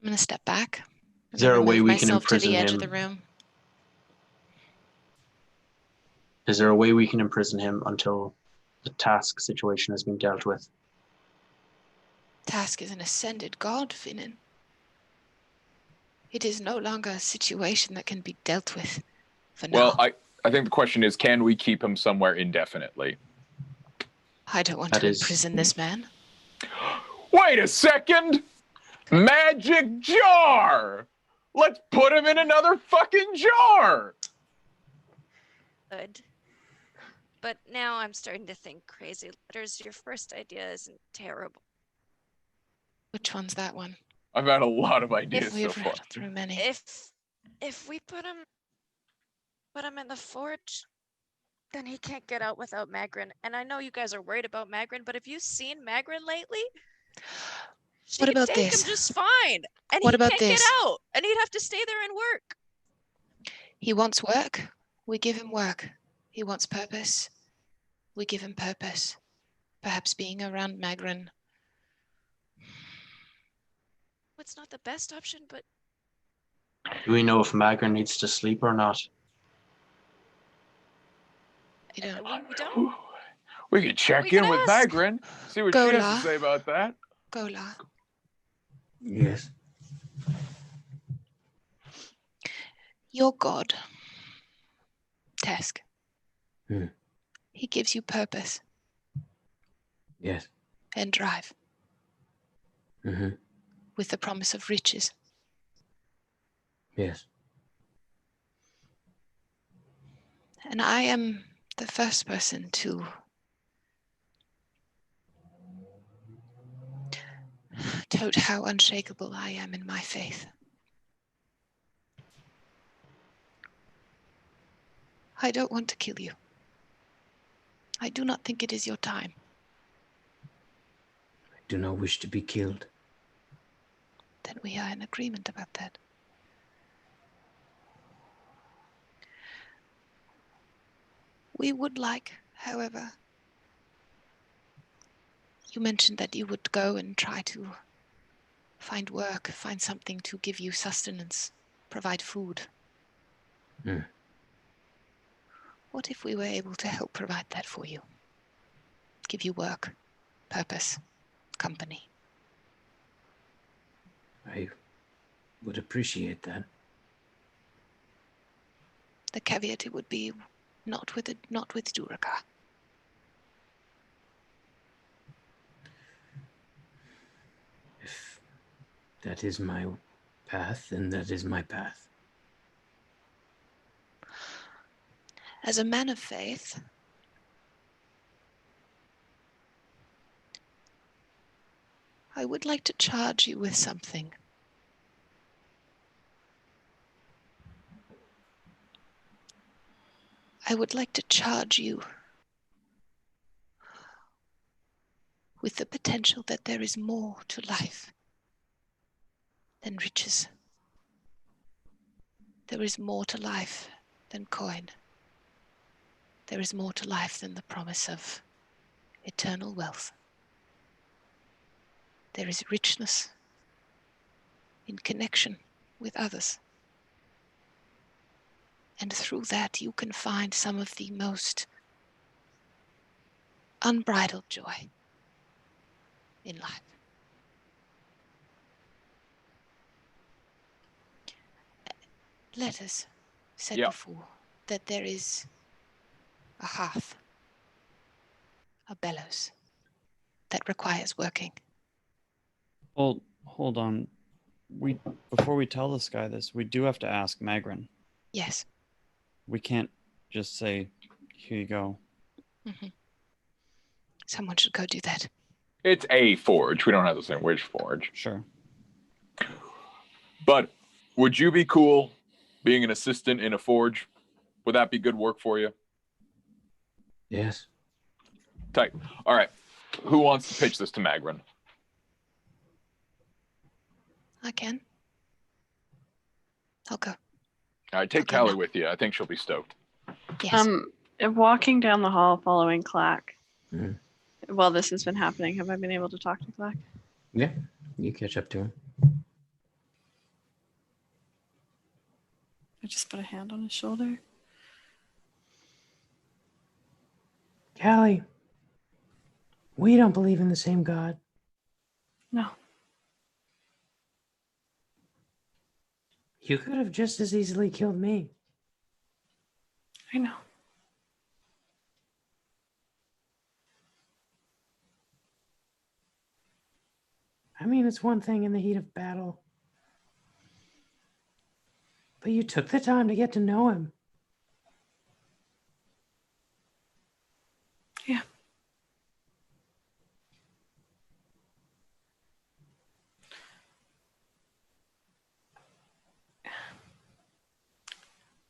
I'm gonna step back. Is there a way we can myself to imprison the edge him? of the room. Is there a way we can imprison him until the task situation has been dealt with? Task is an ascended god, Finnan. It is no longer a situation that can be dealt with for now. Well, I think the question is, can we keep him somewhere indefinitely? I don't want to imprison this man. Wait a second! Magic jar! Let's put him in another fucking jar! Good. But now I'm starting to think crazy letters. Your first idea isn't terrible. Which one's that one? I've had a lot of ideas so We've far. rattled through many. If we put him in the forge, then he can't get out without Magran. And I know you guys are worried about Magran, but have you seen Magran lately? She What could about take this? him just fine, and What he about can't this? get out, and he'd have to stay there and work. He wants work. We give him work. He wants purpose. We give him purpose. Perhaps being around Magran. It's not the best option, but Do we know if Magran needs to sleep or not? I don't. we don't. We could check We in can with ask. Magran, see what she has Gola. to say about that. Gola. Yes. Your god, Tesk. Hmm. He gives you purpose Yes. and drive Mm-hmm. with the promise of riches. Yes. And I am the first person to tote how unshakable I am in my faith. I don't want to kill you. I do not think it is your time. I do not wish to be killed. Then we are in agreement about that. We would like, however, you mentioned that you would go and try to find work, find something to give you sustenance, provide food. Mm. What if we were able to help provide that for you? Give you work, purpose, company. I would appreciate that. The caveat it would be not with Duraka. If that is my path, then that is my path. As a man of faith, I would like to charge you with something. I would like to charge you with the potential that there is more to life than riches. There is more to life than coin. There is more to life than the promise of eternal wealth. There is richness in connection with others. And through that you can find some of the most unbridled joy in life. Let us said before that there is a hearth, a bellows that requires working. Well, hold on. Before we tell this guy this, we do have to ask Magran. Yes. We can't just say, "Here you go." Mm-hmm. Someone should go do that. It's a forge. We don't have to say which forge. Sure. But would you be cool being an assistant in a forge? Would that be good work for you? Yes. Tight. All right. Who wants to pitch this to Magran? I can. I'll go. All right, take Callie with you. I think she'll be stoked. Yes. Walking down the hall following Clack. Mm. While this has been happening, have I been able to talk to Clack? Yeah, you catch up to him. I just put a hand on his shoulder. Callie, we don't believe in the same God. No. You could have just as easily killed me. I know. I mean, it's one thing in the heat of battle. But you took the time to get to know him. Yeah.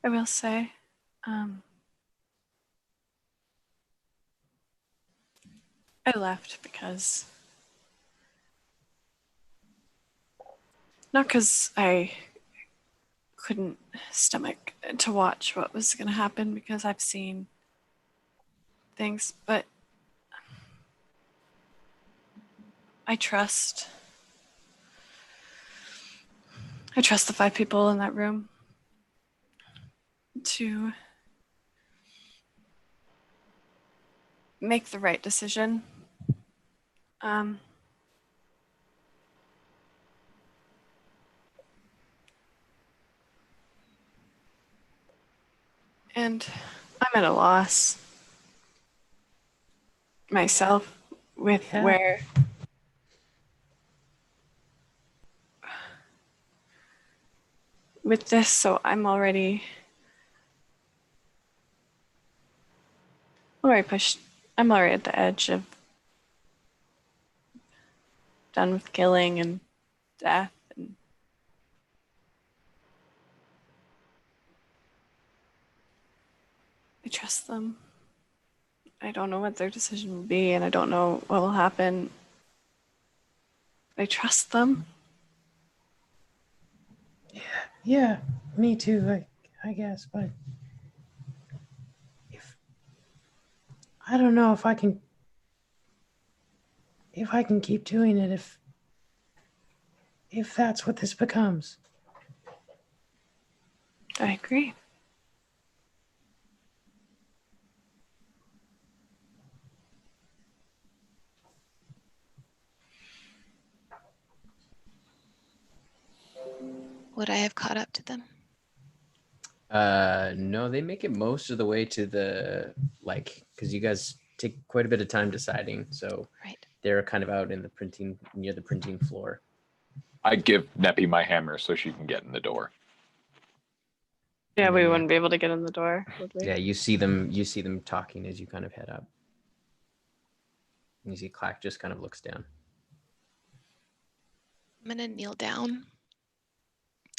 I will say, I left because Not because I couldn't stomach to watch what was going to happen, because I've seen things, but I trust the 5 people in that room to make the right decision. And I'm at a loss myself with where with this, so I'm already pushed. I'm already at the edge of done with killing and death, and I trust them. I don't know what their decision will be, and I don't know what will happen. I trust them. Yeah, me too, I guess, but I don't know if I can keep doing it if that's what this becomes. I agree. Would I have caught up to them? No, they make it most of the way to the, because you guys take quite a bit of time deciding, so right. They're kind of out in the near the printing floor. I give Neppy my hammer so she can get in the door. Yeah, we wouldn't be able to get in the door, would we? Yeah, you see them talking as you kind of head up. You see Clack just kind of looks down. I'm gonna kneel down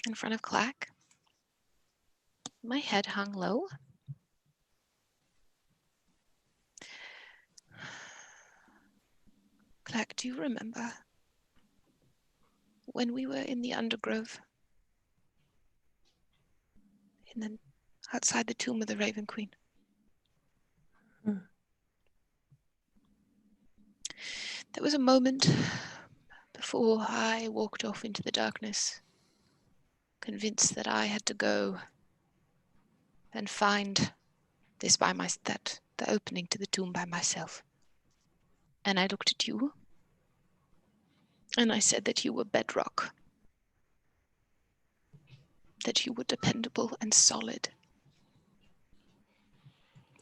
in front of Clack. My head hung low. Clack, do you remember when we were in the undergrove? And then outside the tomb of the Raven Queen? There was a moment before I walked off into the darkness, convinced that I had to go and find this the opening to the tomb by myself. And I looked at you, and I said that you were bedrock, that you were dependable and solid,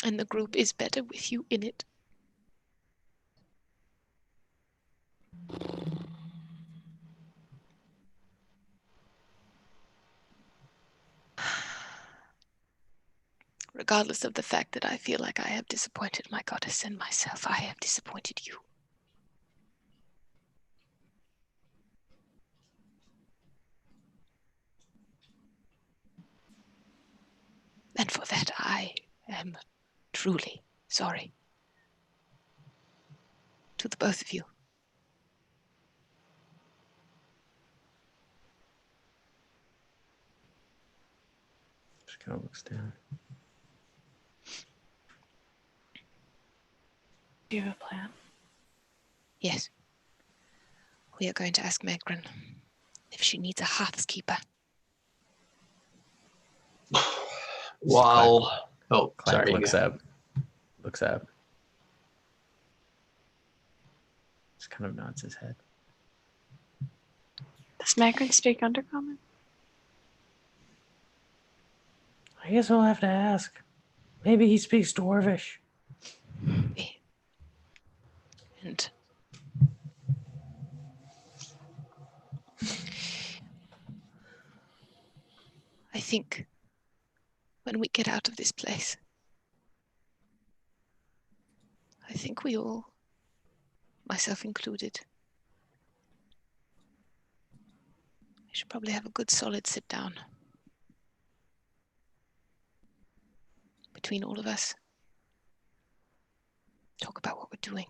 and the group is better with you in it. Regardless of the fact that I feel like I have disappointed my goddess and myself, I have disappointed you. And for that, I am truly sorry. To the both of you. Just kind of looks down. Do you have a plan? Yes. We are going to ask Magran if she needs a hearthkeeper. Well, Clack sorry. looks up. Just kind of nods his head. Does Magran speak Undercommon? I guess we'll have to ask. Maybe he speaks Dwarvish. And I think when we get out of this place, I think we all, myself included, we should probably have a good solid sit down between all of us. Talk about what we're doing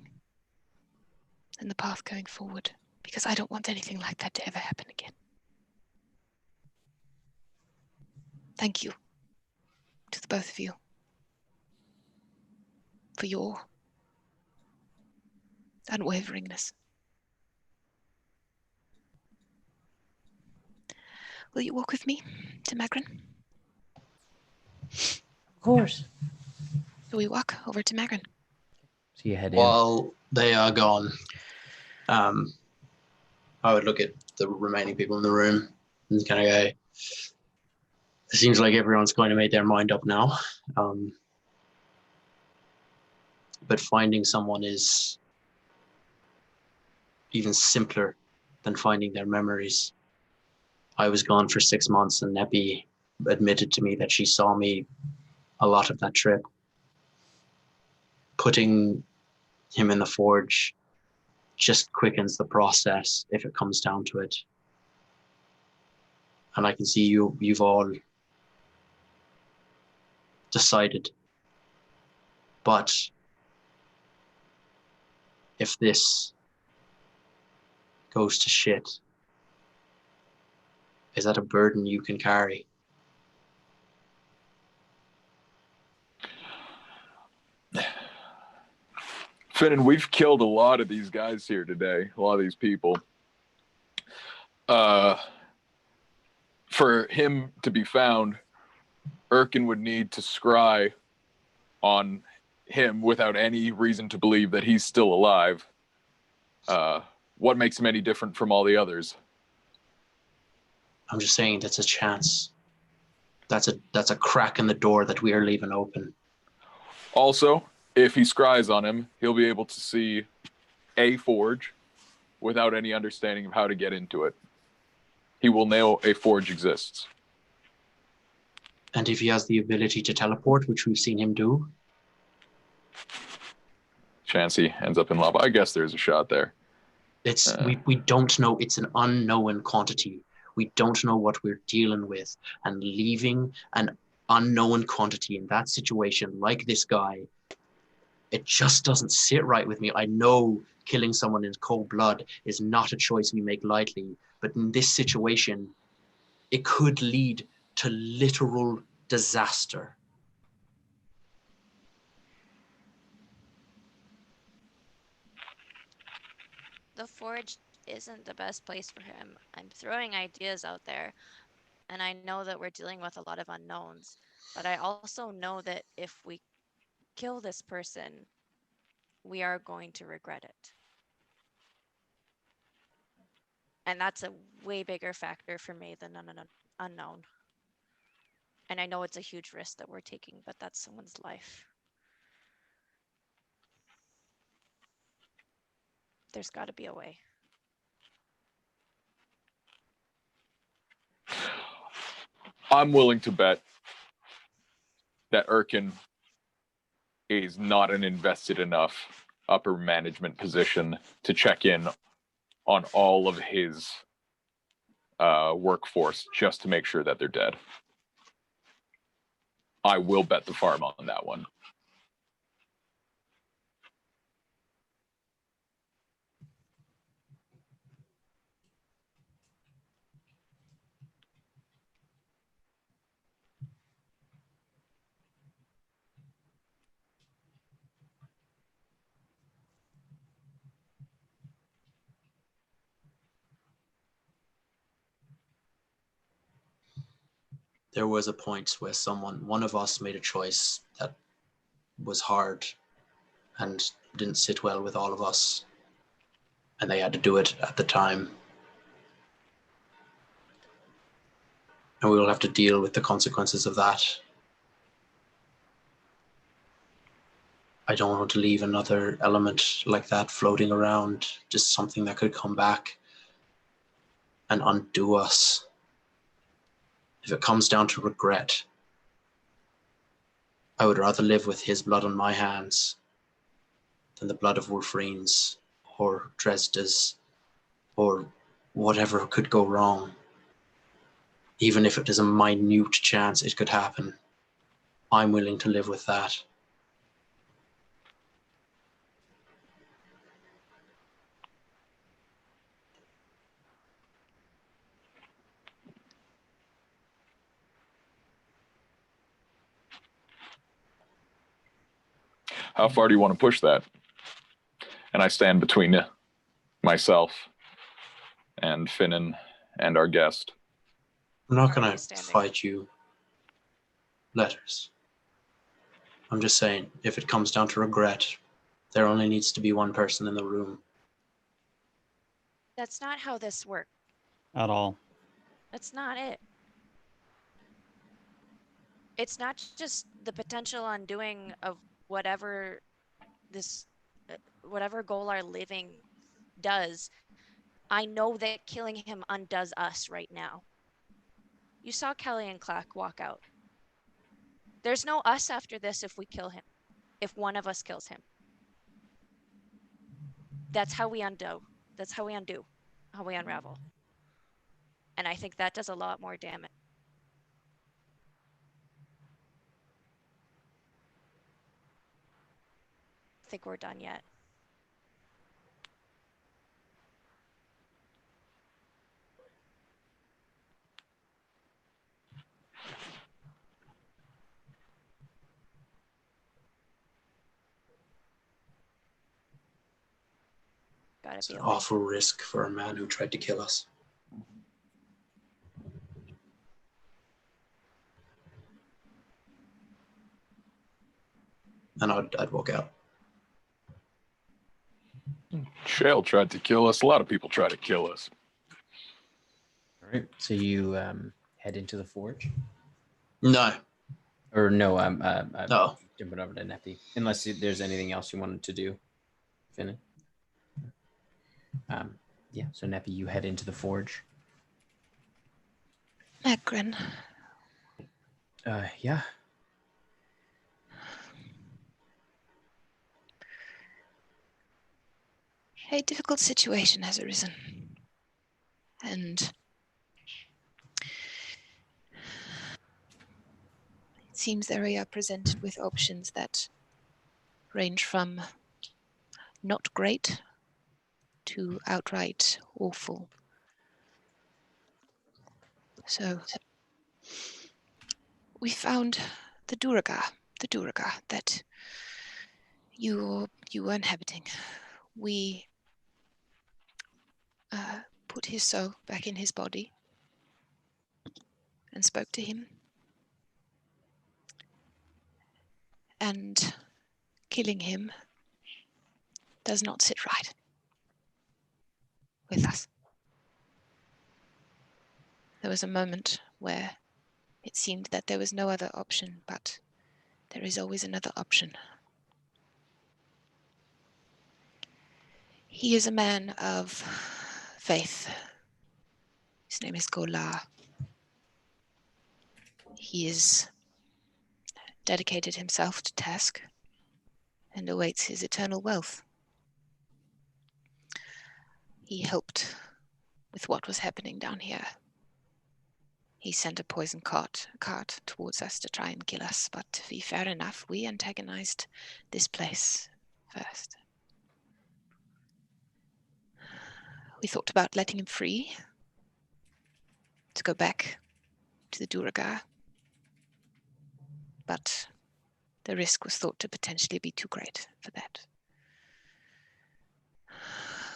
and the path going forward, because I don't want anything like that to ever happen again. thank you to the both of you for your unwaveringness. Will you walk with me to Magran? Of course. So we walk over to Magran. So you head in. While they are gone, I would look at the remaining people in the room and kind of go, it seems like everyone's going to make their mind up now. But finding someone is even simpler than finding their memories. I was gone for 6 months, and Neppy admitted to me that she saw me a lot of that trip. Putting him in the forge just quickens the process if it comes down to it. And I can see you've all decided. But if this goes to shit, is that a burden you can carry? Finn, we've killed a lot of these guys here today, a lot of these people. For him to be found, Erkin would need to scry on him without any reason to believe that he's still alive. What makes him any different from all the others? I'm just saying that's a chance. That's a crack in the door that we are leaving open. Also, if he scries on him, he'll be able to see a forge without any understanding of how to get into it. He will know a forge exists. And if he has the ability to teleport, which we've seen him do? Chance he ends up in lava. I guess there's a shot there. We don't know. It's an unknown quantity. We don't know what we're dealing with. And leaving an unknown quantity in that situation, like this guy, it just doesn't sit right with me. I know killing someone in cold blood is not a choice we make lightly, but in this situation, it could lead to literal disaster. The forge isn't the best place for him. I'm throwing ideas out there, and I know that we're dealing with a lot of unknowns, but I also know that if we kill this person, we are going to regret it. And that's a way bigger factor for me than an unknown. And I know it's a huge risk that we're taking, but that's someone's life. There's got to be a way. I'm willing to bet that Erkin is not an invested enough upper management position to check in on all of his workforce just to make sure that they're dead. I will bet the farm on that one. There was a point where one of us made a choice that was hard and didn't sit well with all of us, and they had to do it at the time. And we will have to deal with the consequences of that. I don't want to leave another element like that floating around, just something that could come back and undo us. If it comes down to regret, I would rather live with his blood on my hands than the blood of Wolfrine's or Dresda's or whatever could go wrong. Even if it is a minute chance it could happen, I'm willing to live with that. How far do you want to push that? And I stand between myself and Finnan and our guest. I'm not going to fight you letters. I'm just saying, if it comes down to regret, there only needs to be one person in the room. That's not how this works. At all. That's not it. It's not just the potential undoing of whatever whatever goal our living does. I know that killing him undoes us right now. You saw Kelly and Clack walk out. There's no us after this if we kill him. If one of us kills him. That's how we undo. That's how we undo. How we unravel. And I think that does a lot more damage. I think we're done yet. It's an awful risk for a man who tried to kill us. And I'd walk out. Shale tried to kill us. A lot of people try to kill us. All right. So you head into the forge? No. Or no, no. Jumping over to Neppy. Unless there's anything else you wanted to do, Finnan. Yeah, so Neppy, you head into the forge. Magran. Yeah. A difficult situation has arisen. And it seems that we are presented with options that range from not great to outright awful. So we found the Duragar that you were inhabiting. We put his soul back in his body and spoke to him. And killing him does not sit right with us. There was a moment where it seemed that there was no other option, but there is always another option. He is a man of faith. His name is Golar. He is dedicated himself to task and awaits his eternal wealth. He helped with what was happening down here. He sent a poison cart towards us to try and kill us, but to be fair enough, we antagonized this place first. We thought about letting him free to go back to the Duragar, but the risk was thought to potentially be too great for that.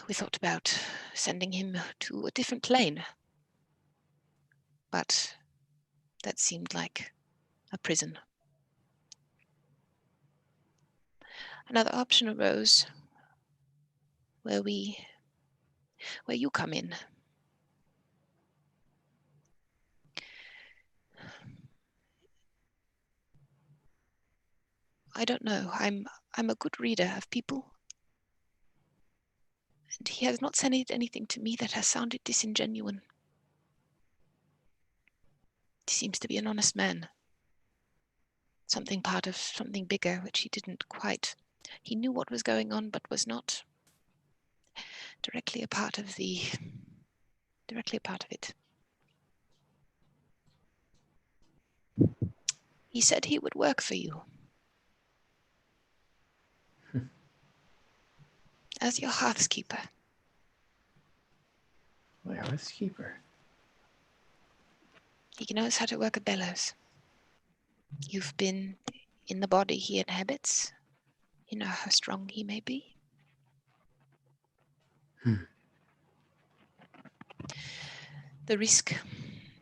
We thought about sending him to a different plane, but that seemed like a prison. Another option arose where you come in. I don't know. I'm a good reader of people. And he has not said anything to me that has sounded disingenuous. He seems to be an honest man. Something part of something bigger, which he didn't quite. He knew what was going on, but was not directly a part of it. He said he would work for you. As your hearthkeeper. My hearthkeeper. He knows how to work a bellows. You've been in the body he inhabits. You know how strong he may be. The risk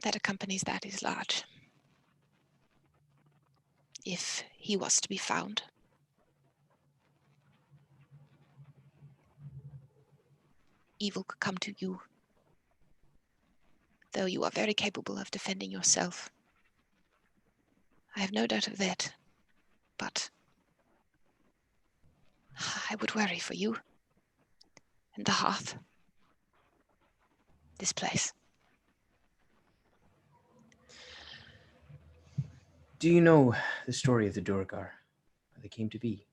that accompanies that is large. If he was to be found, evil could come to you, though you are very capable of defending yourself. I have no doubt of that, but I would worry for you and the hearth, this place. Do you know the story of the Durgar, how they came to be?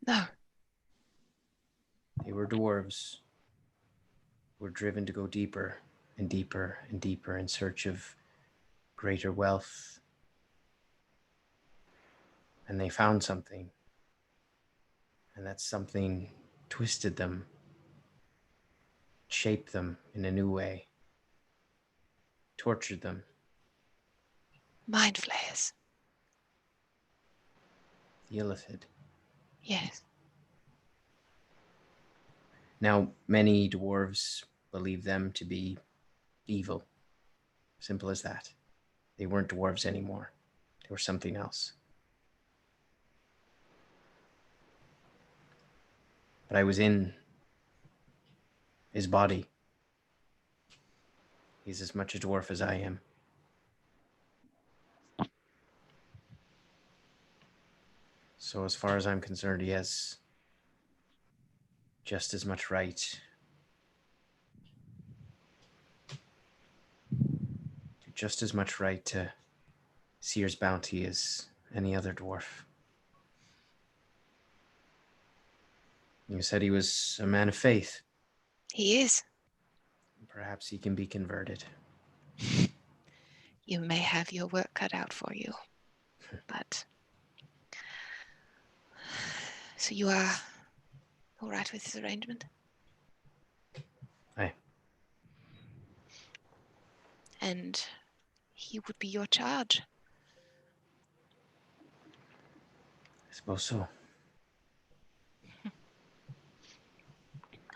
No. They were dwarves, who were driven to go deeper and deeper and deeper in search of greater wealth. And they found something. And that something twisted them, shaped them in a new way, tortured them. Mind flayers. The illithid. Yes. Now, many dwarves believe them to be evil. Simple as that. They weren't dwarves anymore. They were something else. But I was in his body. He's as much a dwarf as I am. So as far as I'm concerned, he has just as much right to Seer's bounty as any other dwarf. You said he was a man of faith. He is. Perhaps he can be converted. You may have your work cut out for you, but... So you are all right with this arrangement? Aye. And he would be your charge? I suppose so.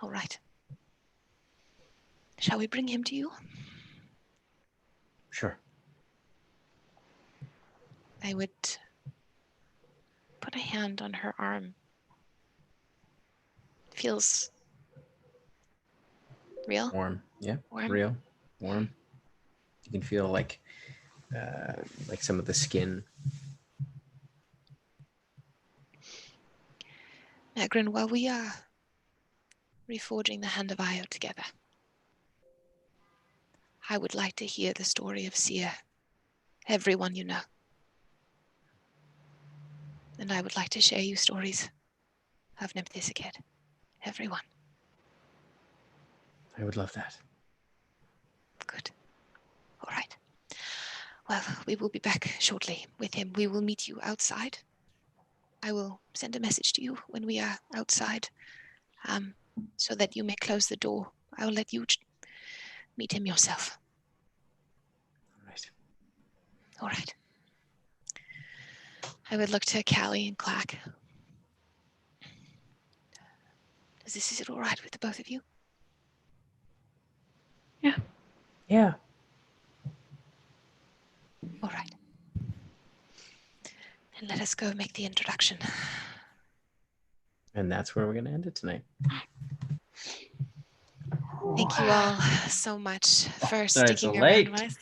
All right. Shall we bring him to you? Sure. I would put a hand on her arm. Feels real? Warm. Yeah. Warm. Real. Warm. You can feel like some of the skin. Magran, while we are reforging the Hand of Io together, I would like to hear the story of Seer, everyone you know. And I would like to share you stories of Nympthisichid, everyone. I would love that. Good. All right. Well, we will be back shortly with him. We will meet you outside. I will send a message to you when we are outside, so that you may close the door. I will let you meet him yourself. All right. All right. I would look to Callie and Clack. Is it all right with the both of you? Yeah. Yeah. All right. And let us go make the introduction. And that's where we're going to end it tonight. Thank you all so much for Sorry, sticking so around late. with us.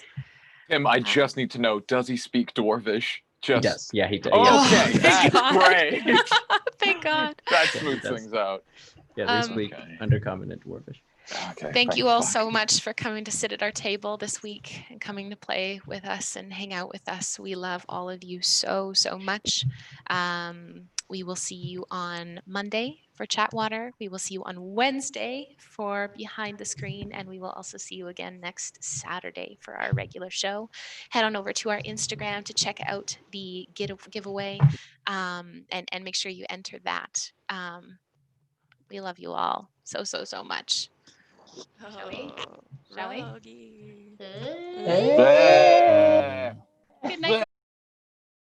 Tim, I just need to know, does he speak Dwarvish? He does. Yeah, he does. Okay, Thank that's God. great. Thank God. That Yeah, smooths he does. things out. Yeah, they speak Undercommon and Dwarvish. Okay. Thank you all so much for coming to sit at our table this week and coming to play with us and hang out with us. We love all of you so much. We will see you on Monday for Chatwater. We will see you on Wednesday for Behind the Screen, and we will also see you again next Saturday for our regular show. Head on over to our Instagram to check out the giveaway, and make sure you enter that. We love you all so much. Shall we? Roggy. Hey. Good night.